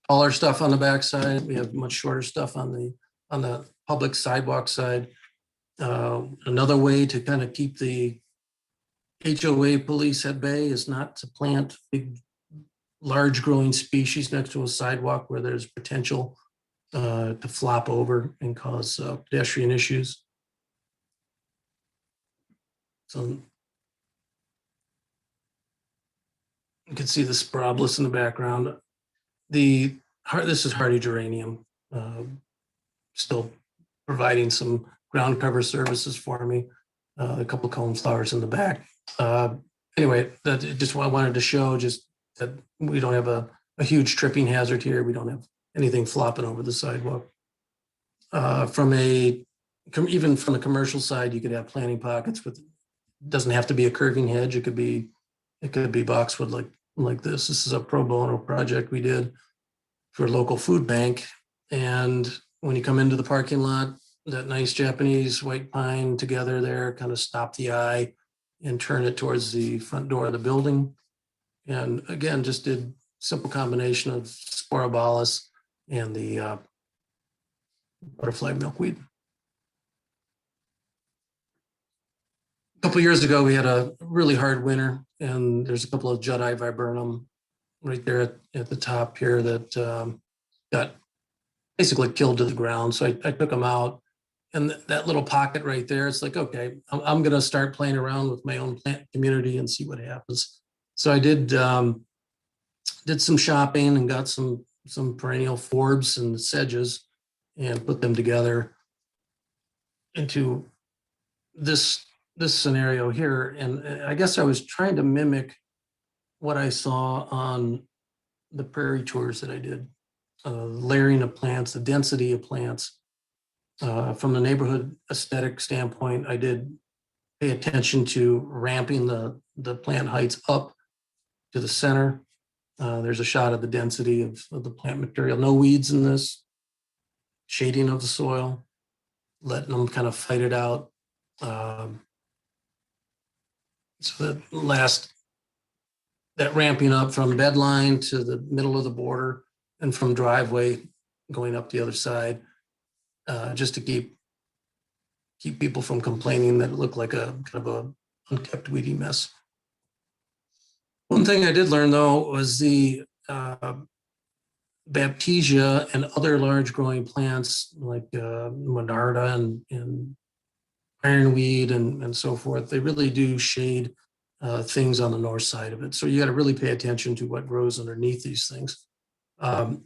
Speaker 4: taller stuff on the backside. We have much shorter stuff on the public sidewalk side. Another way to kind of keep the HOA police at bay is not to plant big, large growing species next to a sidewalk where there's potential to flop over and cause pedestrian issues. So you can see the Sprobolus in the background. This is hardy geranium, still providing some ground cover services for me. A couple of cone flowers in the back. Anyway, that just what I wanted to show, just that we don't have a huge tripping hazard here. We don't have anything flopping over the sidewalk. Even from the commercial side, you could have planting pockets with, it doesn't have to be a curving hedge. It could be boxwood like this. This is a pro bono project we did for a local food bank. And when you come into the parking lot, that nice Japanese white pine together there kind of stop the eye and turn it towards the front door of the building. And again, just did simple combination of Sporobolus and the butterfly milkweed. A couple of years ago, we had a really hard winter, and there's a couple of Jedi viburnum right there at the top here that got basically killed to the ground. So I took them out, and that little pocket right there, it's like, okay, I'm going to start playing around with my own plant community and see what happens. So I did some shopping and got some perennial forbs and sedges and put them together into this scenario here. And I guess I was trying to mimic what I saw on the prairie tours that I did, layering of plants, the density of plants. From the neighborhood aesthetic standpoint, I did pay attention to ramping the plant heights up to the center. There's a shot of the density of the plant material. No weeds in this. Shading of the soil, letting them kind of fight it out. So that ramping up from bed line to the middle of the border and from driveway going up the other side, just to keep people from complaining that it looked like a kind of a unkept weedy mess. One thing I did learn though was the Baptisia and other large growing plants like Monarda and ironweed and so forth, they really do shade things on the north side of it. So you got to really pay attention to what grows underneath these things.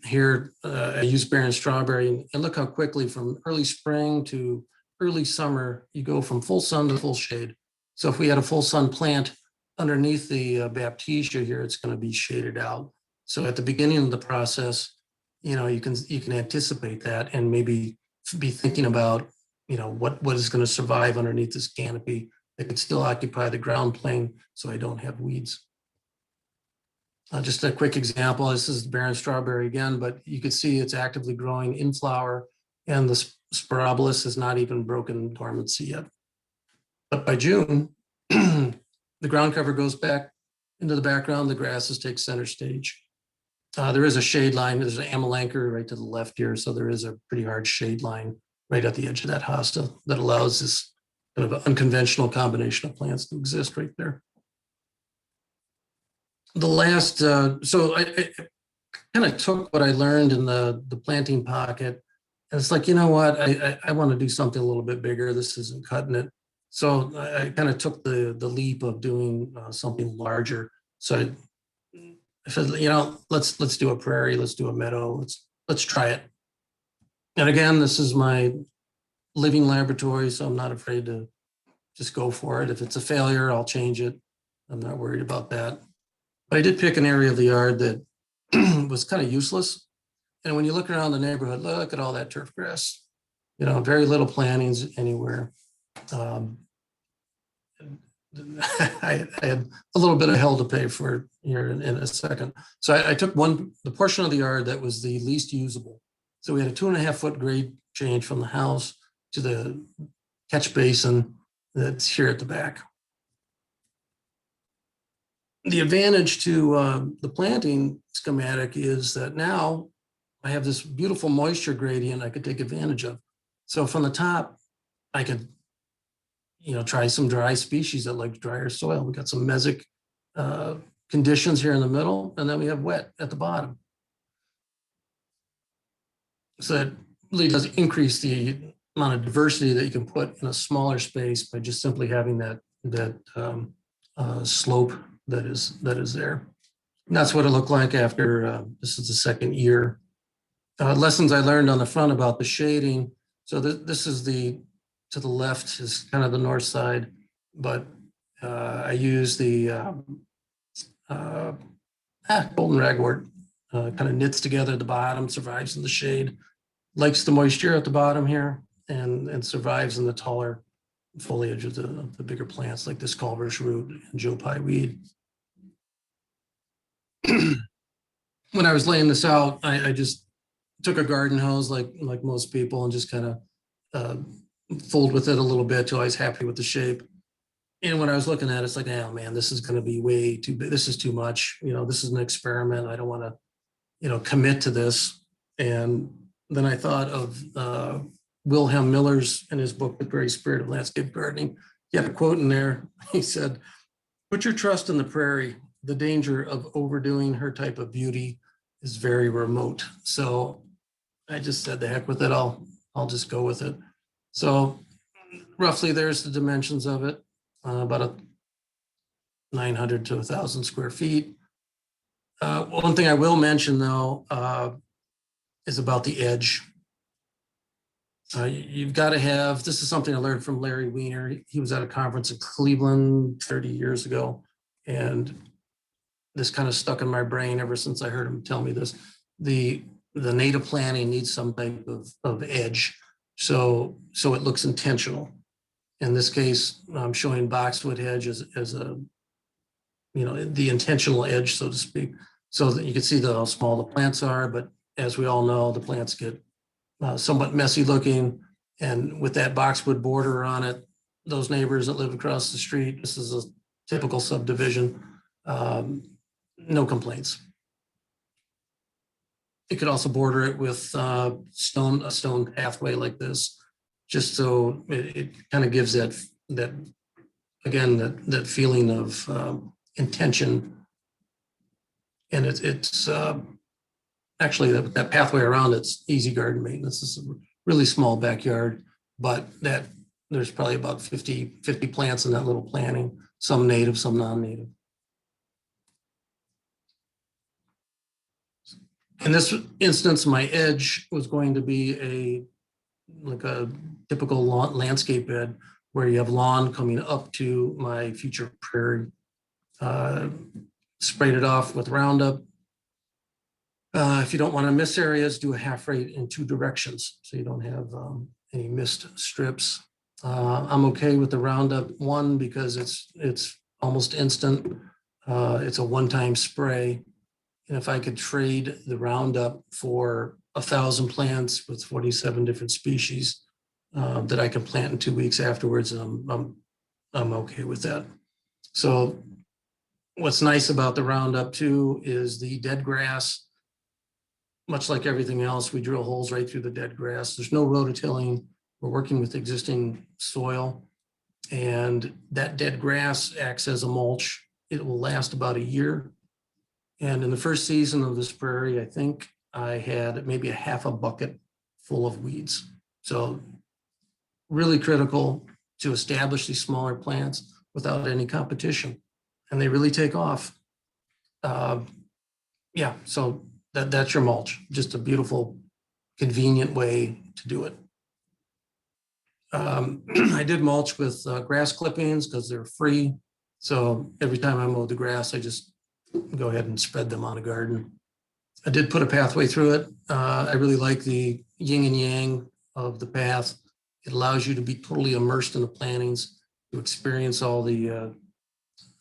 Speaker 4: Here, I use barren strawberry, and look how quickly from early spring to early summer, you go from full sun to full shade. So if we had a full sun plant underneath the Baptisia here, it's going to be shaded out. So at the beginning of the process, you know, you can anticipate that and maybe be thinking about, you know, what is going to survive underneath this canopy that could still occupy the ground plane so I don't have weeds. Just a quick example, this is the barren strawberry again, but you can see it's actively growing in flower and the sporobolus has not even broken dormancy yet. But by June, the ground cover goes back into the background, the grasses take center stage. There is a shade line, there's an amelanchier right to the left here, so there is a pretty hard shade line right at the edge of that hosta that allows this kind of unconventional combination of plants to exist right there. The last, so I kind of took what I learned in the planting pocket, and it's like, you know what, I want to do something a little bit bigger. This isn't cutting it. So I kind of took the leap of doing something larger. So I said, you know, let's do a prairie, let's do a meadow, let's try it. And again, this is my living laboratory, so I'm not afraid to just go for it. If it's a failure, I'll change it. I'm not worried about that. But I did pick an area of the yard that was kind of useless. And when you look around the neighborhood, look at all that turf grass. You know, very little plantings anywhere. I had a little bit of hell to pay for here in a second. So I took the portion of the yard that was the least usable. So we had a 2.5 foot grade change from the house to the catch basin that's here at the back. The advantage to the planting schematic is that now I have this beautiful moisture gradient I could take advantage of. So from the top, I could, you know, try some dry species that like drier soil. We got some mesic conditions here in the middle, and then we have wet at the bottom. So that really does increase the amount of diversity that you can put in a smaller space by just simply having that slope that is there. And that's what it looked like after this is the second year. Lessons I learned on the front about the shading. So this is to the left is kind of the north side, but I use the golden ragwort, kind of knits together at the bottom, survives in the shade, likes the moisture at the bottom here, and survives in the taller foliage of the bigger plants like this Culver's root and Joe Pye weed. When I was laying this out, I just took a garden hose like most people and just kind of fold with it a little bit till I was happy with the shape. And when I was looking at it, it's like, oh man, this is going to be way too big. This is too much. You know, this is an experiment. I don't want to, you know, commit to this. And then I thought of Wilhelm Miller's in his book, The Very Spirit of Landscape Gardening. He had a quote in there. He said, "Put your trust in the prairie. The danger of overdoing her type of beauty is very remote." So I just said, the heck with it. I'll just go with it. So roughly there's the dimensions of it, about 900 to 1,000 square feet. One thing I will mention though is about the edge. You've got to have, this is something I learned from Larry Weiner. He was at a conference in Cleveland 30 years ago, and this kind of stuck in my brain ever since I heard him tell me this. The native planting needs some type of edge, so it looks intentional. In this case, I'm showing boxwood hedge as a, you know, the intentional edge, so to speak, so that you can see how small the plants are. But as we all know, the plants get somewhat messy looking, and with that boxwood border on it, those neighbors that live across the street, this is a typical subdivision, no complaints. You could also border it with a stone pathway like this, just so it kind of gives that feeling of intention. And it's actually that pathway around it's easy garden maintenance. It's a really small backyard, but there's probably about 50 plants in that little planting, some native, some non-native. In this instance, my edge was going to be like a typical landscape bed where you have lawn coming up to my future prairie. Sprayed it off with Roundup. If you don't want to miss areas, do a half rate in 2 directions, so you don't have any missed strips. I'm okay with the Roundup 1 because it's almost instant. It's a one-time spray. And if I could trade the Roundup for 1,000 plants with 47 different species that I can plant in 2 weeks afterwards, I'm okay with that. So what's nice about the Roundup too is the dead grass. Much like everything else, we drill holes right through the dead grass. There's no rototilling. We're working with existing soil, and that dead grass acts as a mulch. It will last about a year. And in the first season of this prairie, I think I had maybe a half a bucket full of weeds. So really critical to establish these smaller plants without any competition. And they really take off. Yeah, so that's your mulch. Just a beautiful, convenient way to do it. I did mulch with grass clippings because they're free. So every time I mow the grass, I just go ahead and spread them on a garden. I did put a pathway through it. I really like the yin and yang of the path. It allows you to be totally immersed in the plantings, to experience all the,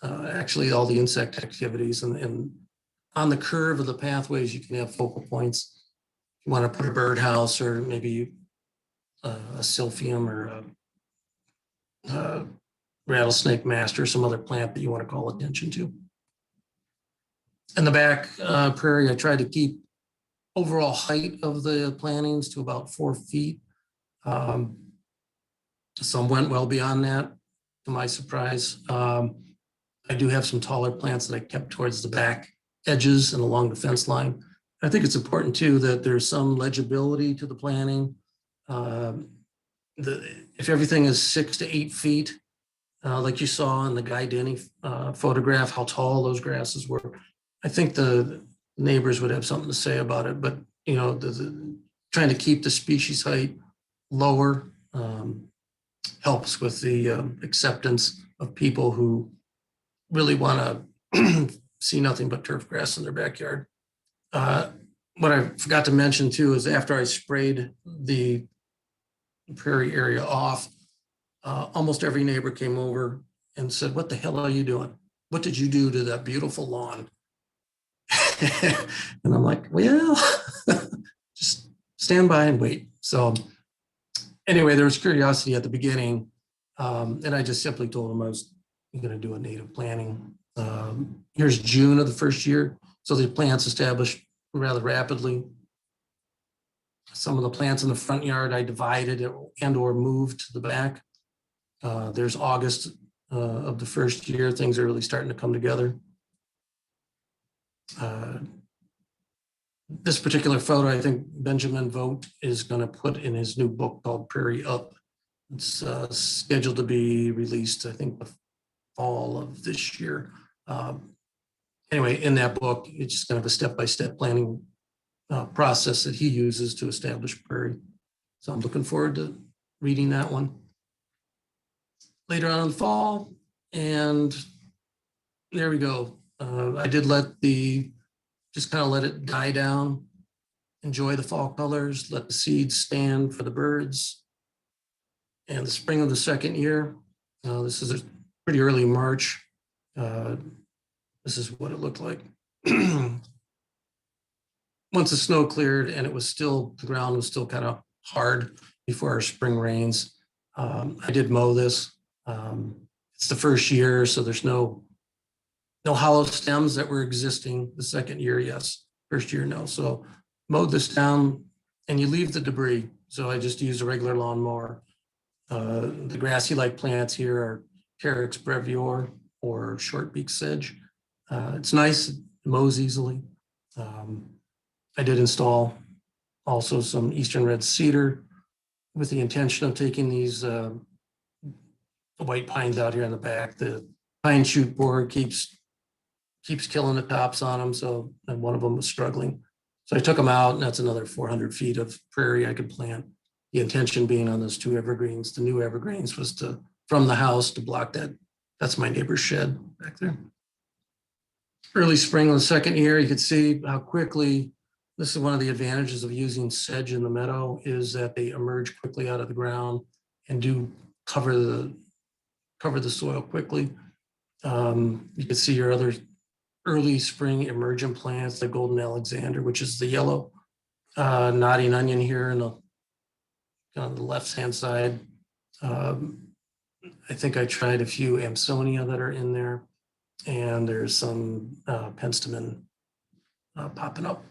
Speaker 4: actually all the insect activities. And on the curve of the pathways, you can have focal points. If you want to put a birdhouse or maybe a silphium or a rattlesnake master, some other plant that you want to call attention to. In the back prairie, I tried to keep overall height of the plantings to about 4 feet. Some went well beyond that, to my surprise. I do have some taller plants that I kept towards the back edges and along the fence line. I think it's important too that there's some legibility to the planting. If everything is 6 to 8 feet, like you saw in the Guy Denny photograph, how tall those grasses were, I think the neighbors would have something to say about it. But you know, trying to keep the species height lower helps with the acceptance of people who really want to see nothing but turf grass in their backyard. What I forgot to mention too is after I sprayed the prairie area off, almost every neighbor came over and said, "What the hell are you doing? What did you do to that beautiful lawn?" And I'm like, well, just stand by and wait. So anyway, there was curiosity at the beginning, and I just simply told them I was going to do a native planting. Here's June of the first year. So the plants established rather rapidly. Some of the plants in the front yard I divided and or moved to the back. There's August of the first year. Things are really starting to come together. This particular photo, I think Benjamin Vogt is going to put in his new book called Prairie Up. It's scheduled to be released, I think, the fall of this year. Anyway, in that book, it's just kind of a step-by-step planning process that he uses to establish prairie. So I'm looking forward to reading that one later on in the fall. And there we go. I did just kind of let it die down, enjoy the fall colors, let the seeds stand for the birds. And the spring of the second year, this is a pretty early March. This is what it looked like. Once the snow cleared and the ground was still kind of hard before our spring rains, I did mow this. It's the first year, so there's no hollow stems that were existing. The second year, yes. First year, no. So mowed this down and you leave the debris. So I just used a regular lawnmower. The grassy-like plants here are Carex brevior or shortbeak sedge. It's nice, it mows easily. I did install also some Eastern red cedar with the intention of taking these white pines out here in the back. The pine shoot borer keeps killing the tops on them, and one of them was struggling. So I took them out, and that's another 400 feet of prairie I could plant. The intention being on those 2 evergreens. The new evergreens was from the house to block that. That's my neighbor's shed back there. Early spring of the second year, you can see how quickly, this is one of the advantages of using sedge in the meadow, is that they emerge quickly out of the ground and do cover the soil quickly. You can see your other early spring emergent plants, the golden Alexander, which is the yellow nodding onion here on the left-hand side. I think I tried a few Amsonia that are in there, and there's some penstemon popping up.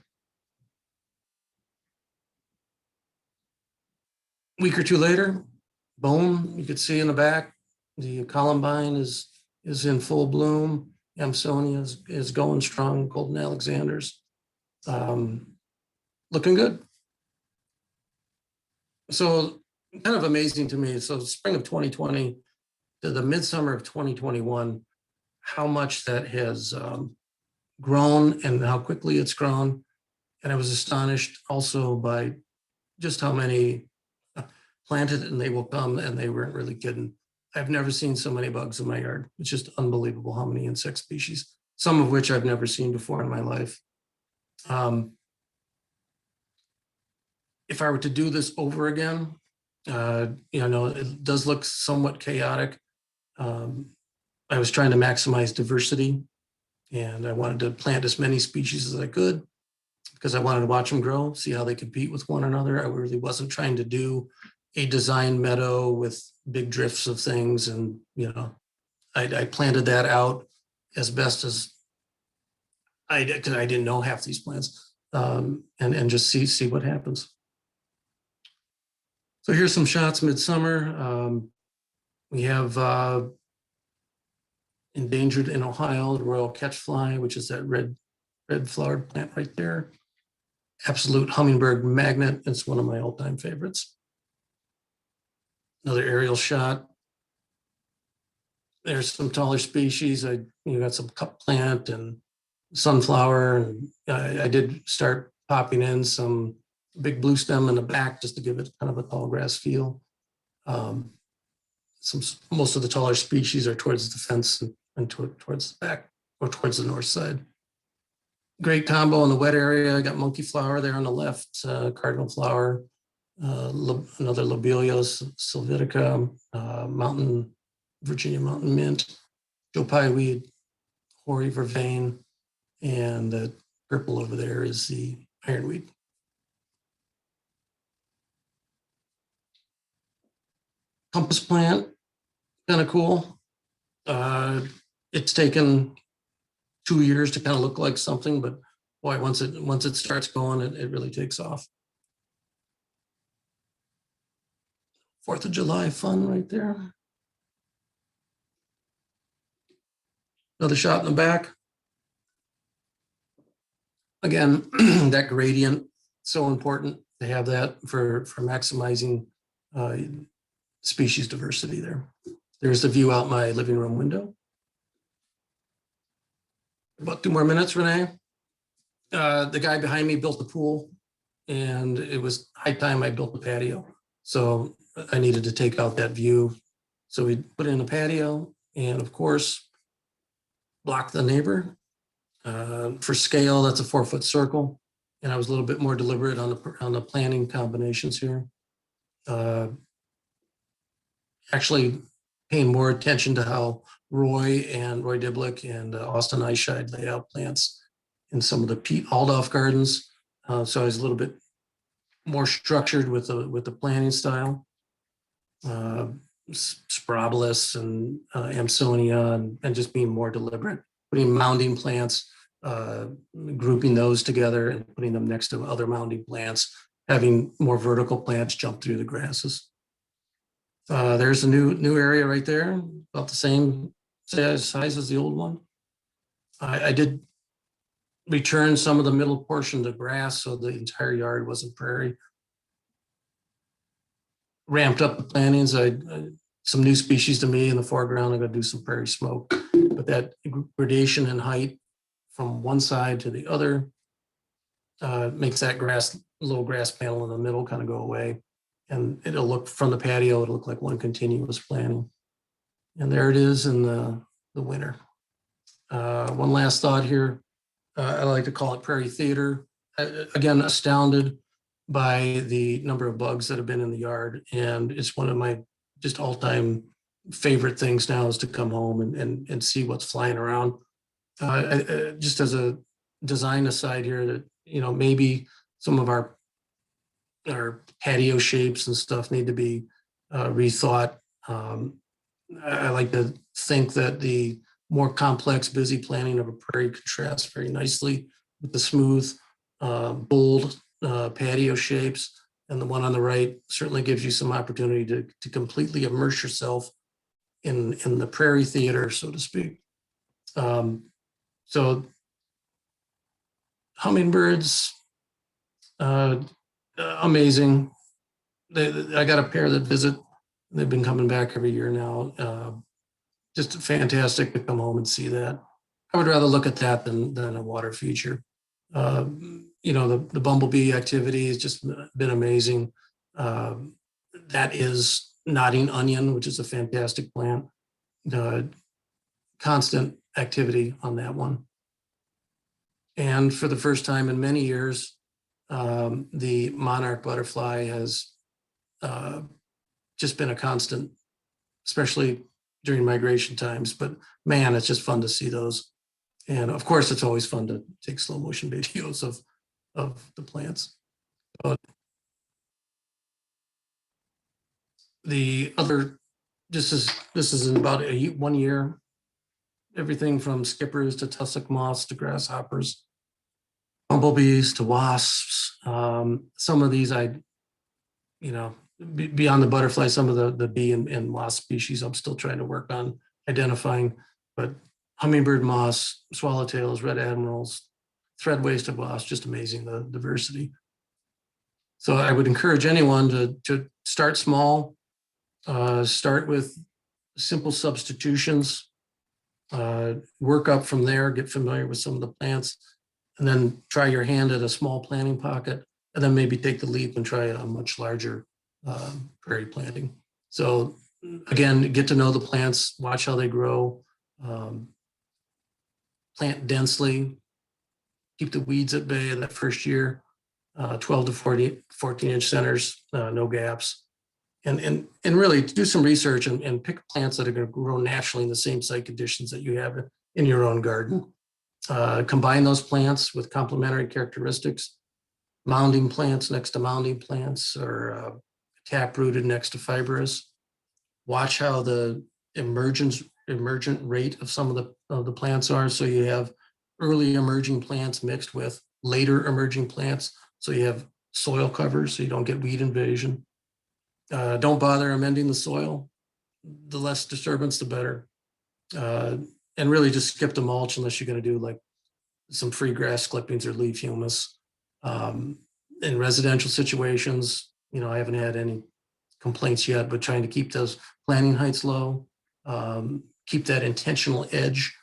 Speaker 4: Week or two later, boom, you could see in the back, the columbine is in full bloom. Amsonia is going strong, golden Alexanders. Looking good. So kind of amazing to me. So spring of 2020 to the midsummer of 2021, how much that has grown and how quickly it's grown. And I was astonished also by just how many planted, and they will come, and they weren't really kidding. I've never seen so many bugs in my yard. It's just unbelievable how many insect species, some of which I've never seen before in my life. If I were to do this over again, it does look somewhat chaotic. I was trying to maximize diversity, and I wanted to plant as many species as I could because I wanted to watch them grow, see how they compete with one another. I really wasn't trying to do a design meadow with big drifts of things. And, I planted that out as best as I did, because I didn't know half these plants, and just see what happens. So here's some shots midsummer. We have endangered in Ohio, the royal catchfly, which is that red flowered plant right there. Absolute hummingbird magnet. It's one of my all-time favorites. Another aerial shot. There's some taller species. You got some cup plant and sunflower, and I did start popping in some big blue stem in the back just to give it kind of a tall grass feel. Most of the taller species are towards the fence and towards the back or towards the north side. Great combo in the wet area. I got monkey flower there on the left, cardinal flower, another Lobelia sylvitica, Virginia mountain mint, Joe Pye weed, hoary vervain, and the purple over there is the ironweed. Compass plant, kind of cool. It's taken 2 years to kind of look like something, but boy, once it starts going, it really takes off. 4th of July fun right there. Another shot in the back. Again, that gradient, so important to have that for maximizing species diversity there. There's the view out my living room window. About 2 more minutes, Renee. The guy behind me built the pool, and it was high time I built the patio. So I needed to take out that view. So we put in a patio, and of course, block the neighbor. For scale, that's a 4-foot circle. And I was a little bit more deliberate on the planting combinations here. Actually paying more attention to how Roy Diblick and Austin Eichscheid lay out plants in some of the Pete Aldolf gardens. So I was a little bit more structured with the planting style. Sprabolus and Amsonia, and just being more deliberate, putting mounding plants, grouping those together and putting them next to other mounding plants, having more vertical plants jump through the grasses. There's a new area right there, about the same size as the old one. I did return some of the middle portion to grass, so the entire yard wasn't prairie. Ramped up the plantings. Some new species to me in the foreground. I'm going to do some prairie smoke, but that gradation in height from one side to the other makes that little grass panel in the middle kind of go away. And it'll look from the patio, it'll look like one continuous planting. And there it is in the winter. One last thought here. I like to call it Prairie Theater. Again, astounded by the number of bugs that have been in the yard. And it's one of my just all-time favorite things now is to come home and see what's flying around. Just as a design aside here, that, you know, maybe some of our patio shapes and stuff need to be rethought. I like to think that the more complex, busy planning of a prairie contrasts very nicely with the smooth, bold patio shapes. And the one on the right certainly gives you some opportunity to completely immerse yourself in the prairie theater, so to speak. So hummingbirds, amazing. I got a pair that visit. They've been coming back every year now. Just fantastic to come home and see that. I would rather look at that than a water feature. You know, the bumblebee activity has just been amazing. That is nodding onion, which is a fantastic plant. Constant activity on that one. And for the first time in many years, the monarch butterfly has just been a constant, especially during migration times. But man, it's just fun to see those. And of course, it's always fun to take slow motion videos of the plants. But the other, this is in about 1 year. Everything from skippers to tussock moths to grasshoppers, bumblebees to wasps. Some of these beyond the butterfly, some of the bee and wasp species I'm still trying to work on identifying, but hummingbird moths, swallowtails, red admirals, thread-waisted wasps, just amazing, the diversity. So I would encourage anyone to start small, start with simple substitutions, work up from there, get familiar with some of the plants, and then try your hand at a small planting pocket, and then maybe take the leap and try a much larger prairie planting. So again, get to know the plants, watch how they grow, plant densely, keep the weeds at bay in that first year, 12 to 14-inch centers, no gaps. And really do some research and pick plants that are going to grow naturally in the same site conditions that you have in your own garden. Combine those plants with complementary characteristics, mounding plants next to mounding plants, or tap-rooted next to fibrous. Watch how the emergent rate of some of the plants are. So you have early emerging plants mixed with later emerging plants. So you have soil cover so you don't get weed invasion. Don't bother amending the soil. The less disturbance, the better. And really just skip the mulch unless you're going to do like some free grass clippings or leaf humus. In residential situations, I haven't had any complaints yet, but trying to keep those planting heights low, keep that intentional edge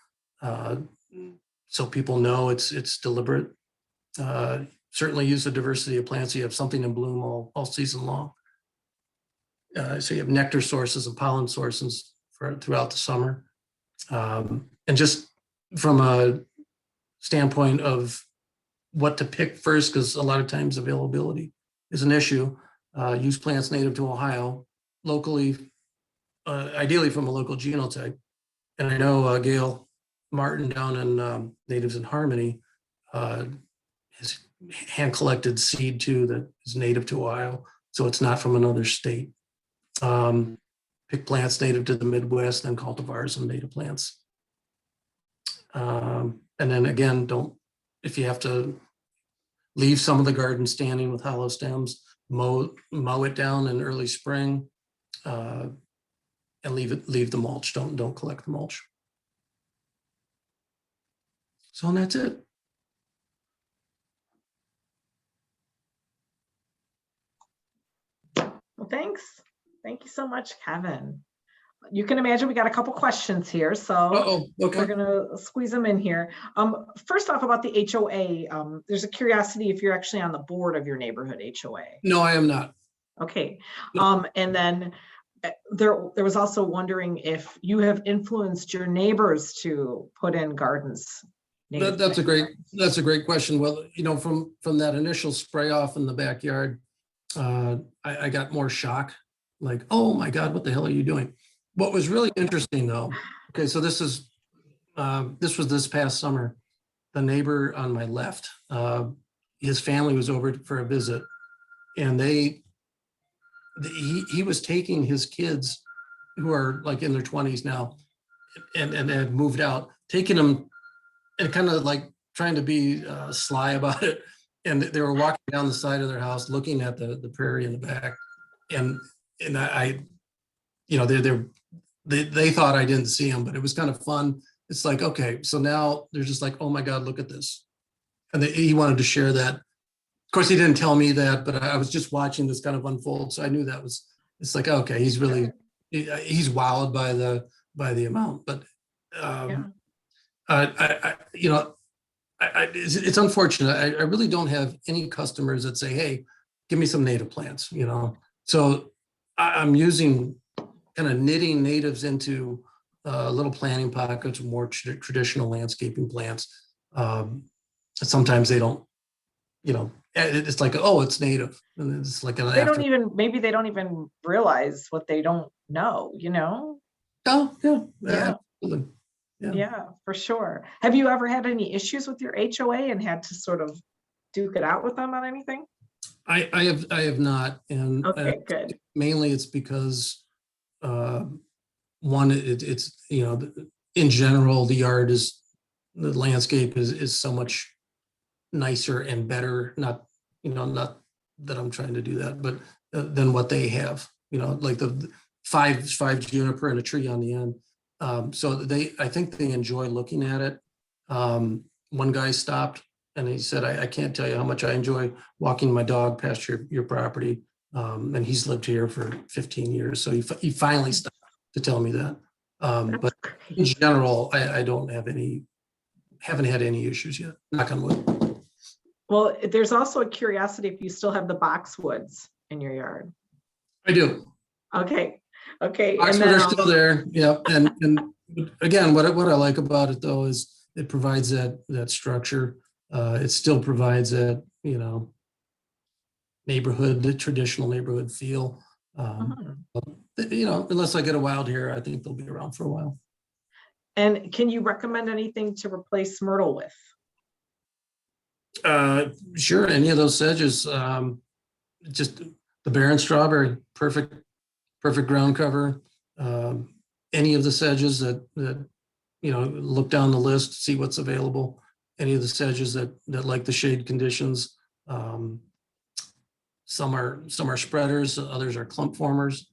Speaker 4: so people know it's deliberate. Certainly use the diversity of plants. So you have something in bloom all season long. So you have nectar sources and pollen sources throughout the summer. And just from a standpoint of what to pick first, because a lot of times availability is an issue, use plants native to Ohio, locally, ideally from a local genotype. And I know Gail Martin down in Natives in Harmony has hand-collected seed too that is native to Ohio, so it's not from another state. Pick plants native to the Midwest, then cultivars and native plants. And then again, if you have to leave some of the garden standing with hollow stems, mow it down in early spring, and leave the mulch. Don't collect the mulch. So that's it.
Speaker 1: Well, thanks. Thank you so much, Kevin. You can imagine we got a couple questions here, so
Speaker 4: Okay.
Speaker 1: we're gonna squeeze them in here. First off, about the HOA, there's a curiosity if you're actually on the board of your neighborhood HOA.
Speaker 4: No, I am not.
Speaker 1: Okay,
Speaker 4: No.
Speaker 1: and then there was also wondering if you have influenced your neighbors to put in gardens.
Speaker 4: That's a great question. Well, from that initial spray off in the backyard, I got more shock, like, oh my God, what the hell are you doing? What was really interesting though, okay, so this was this past summer. The neighbor on my left, his family was over for a visit, and he was taking his kids, who are like in their 20s now, and had moved out, taking them and kind of like trying to be sly about it. And they were walking down the side of their house, looking at the prairie in the back. And I they thought I didn't see them, but it was kind of fun. It's like, okay, so now they're just like, oh my God, look at this. And he wanted to share that. Of course, he didn't tell me that, but I was just watching this kind of unfold. So I knew it's like, okay, he's wowed by the amount. But it's unfortunate. I really don't have any customers that say, hey, give me some native plants, So I'm using kind of knitting natives into little planting pockets, more traditional landscaping plants. Sometimes they don't, it's like, oh, it's native. And it's like
Speaker 1: maybe they don't even realize what they don't know,
Speaker 4: Oh, yeah.
Speaker 1: Yeah.
Speaker 4: Absolutely.
Speaker 1: Yeah, for sure. Have you ever had any issues with your HOA and had to sort of duke it out with them on anything?
Speaker 4: I have not. And
Speaker 1: okay, good.
Speaker 4: Mainly it's because one, it's in general, the landscape is so much nicer and better. Not that I'm trying to do that, but than what they have. Like the five juniper and a tree on the end. So I think they enjoy looking at it. One guy stopped and he said, I can't tell you how much I enjoy walking my dog past your property. And he's lived here for 15 years. So he finally stopped to tell me that. But
Speaker 1: great.
Speaker 4: in general, I haven't had any issues yet. Knock on wood.
Speaker 1: Well, there's also a curiosity if you still have the boxwoods in your yard.
Speaker 4: I do.
Speaker 1: Okay.
Speaker 4: Boxwood are still there. Yeah. And again, what I like about it though is it provides that structure. It still provides that, the traditional neighborhood feel. Unless I get a wild hair, I think they'll be around for a while.
Speaker 1: And can you recommend anything to replace myrtle with?
Speaker 4: Sure, any of those sedges. Just the barren strawberry, perfect ground cover. Any of the sedges that look down the list, see what's available. Any of the sedges that like the shade conditions. Some are spreaders, others are clump formers,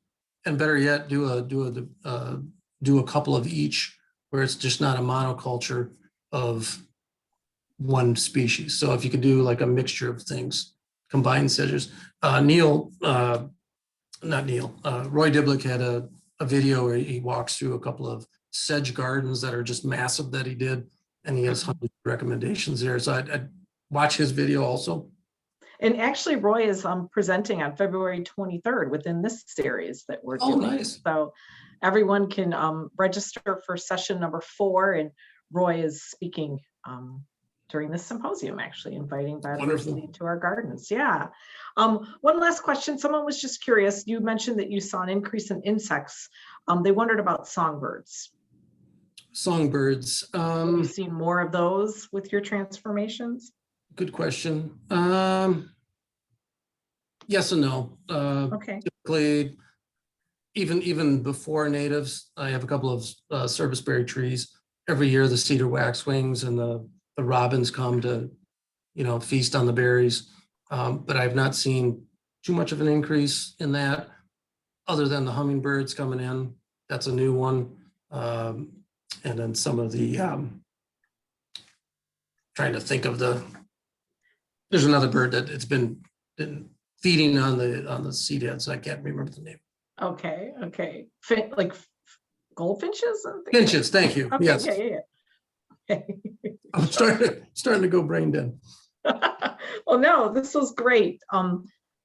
Speaker 4: and better yet, do a couple of each, where it's just not a monoculture of one species. So if you could do like a mixture of things, combined sedges. Roy Diblick had a video where he walks through a couple of sedge gardens that are just massive that he did, and he has hundreds of recommendations there. So I'd watch his video also.
Speaker 1: And actually, Roy is presenting on February 23rd within this series that we're doing.
Speaker 4: Nice.
Speaker 1: So everyone can register for session number 4, and Roy is speaking during this symposium, actually inviting biodiversity into our gardens. Yeah. One last question. Someone was just curious. You mentioned that you saw an increase in insects. They wondered about songbirds.
Speaker 4: Songbirds.
Speaker 1: Have you seen more of those with your transformations?
Speaker 4: Good question. Yes and no.
Speaker 1: Okay.
Speaker 4: Typically, even before natives, I have a couple of serviceberry trees. Every year, the cedar waxwings and the robins come to, feast on the berries. But I've not seen too much of an increase in that, other than the hummingbirds coming in. That's a new one. And then some of the, trying to think of there's another bird that it's been feeding on the seed heads. I can't remember the name.
Speaker 1: Okay. Like goldfinches?
Speaker 4: Finches, thank you.
Speaker 1: Okay,
Speaker 4: Yes.
Speaker 1: Yeah.
Speaker 4: I'm starting to go brain dead.
Speaker 1: Well, no, this was great.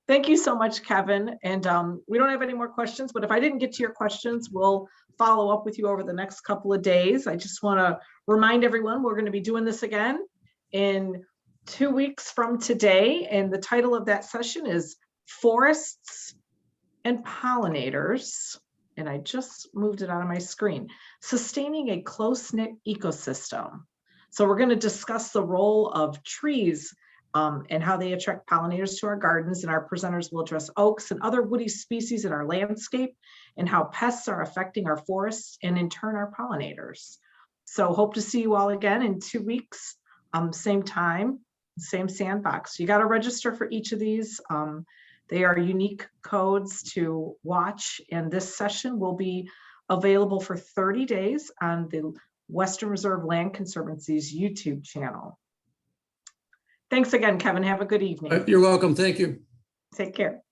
Speaker 1: Thank you so much, Kevin. And we don't have any more questions, but if I didn't get to your questions, we'll follow up with you over the next couple of days. I just want to remind everyone we're going to be doing this again in 2 weeks from today. And the title of that session is Forests and Pollinators. And I just moved it out of my screen. Sustaining a close-knit ecosystem. So we're going to discuss the role of trees and how they attract pollinators to our gardens, and our presenters will address oaks and other woody species in our landscape and how pests are affecting our forests and in turn our pollinators. So hope to see you all again in 2 weeks, same time, same sandbox. You got to register for each of these. They are unique codes to watch, and this session will be available for 30 days on the Western Reserve Land Conservancy's YouTube channel. Thanks again, Kevin. Have a good evening.
Speaker 4: You're welcome. Thank you.
Speaker 1: Take care.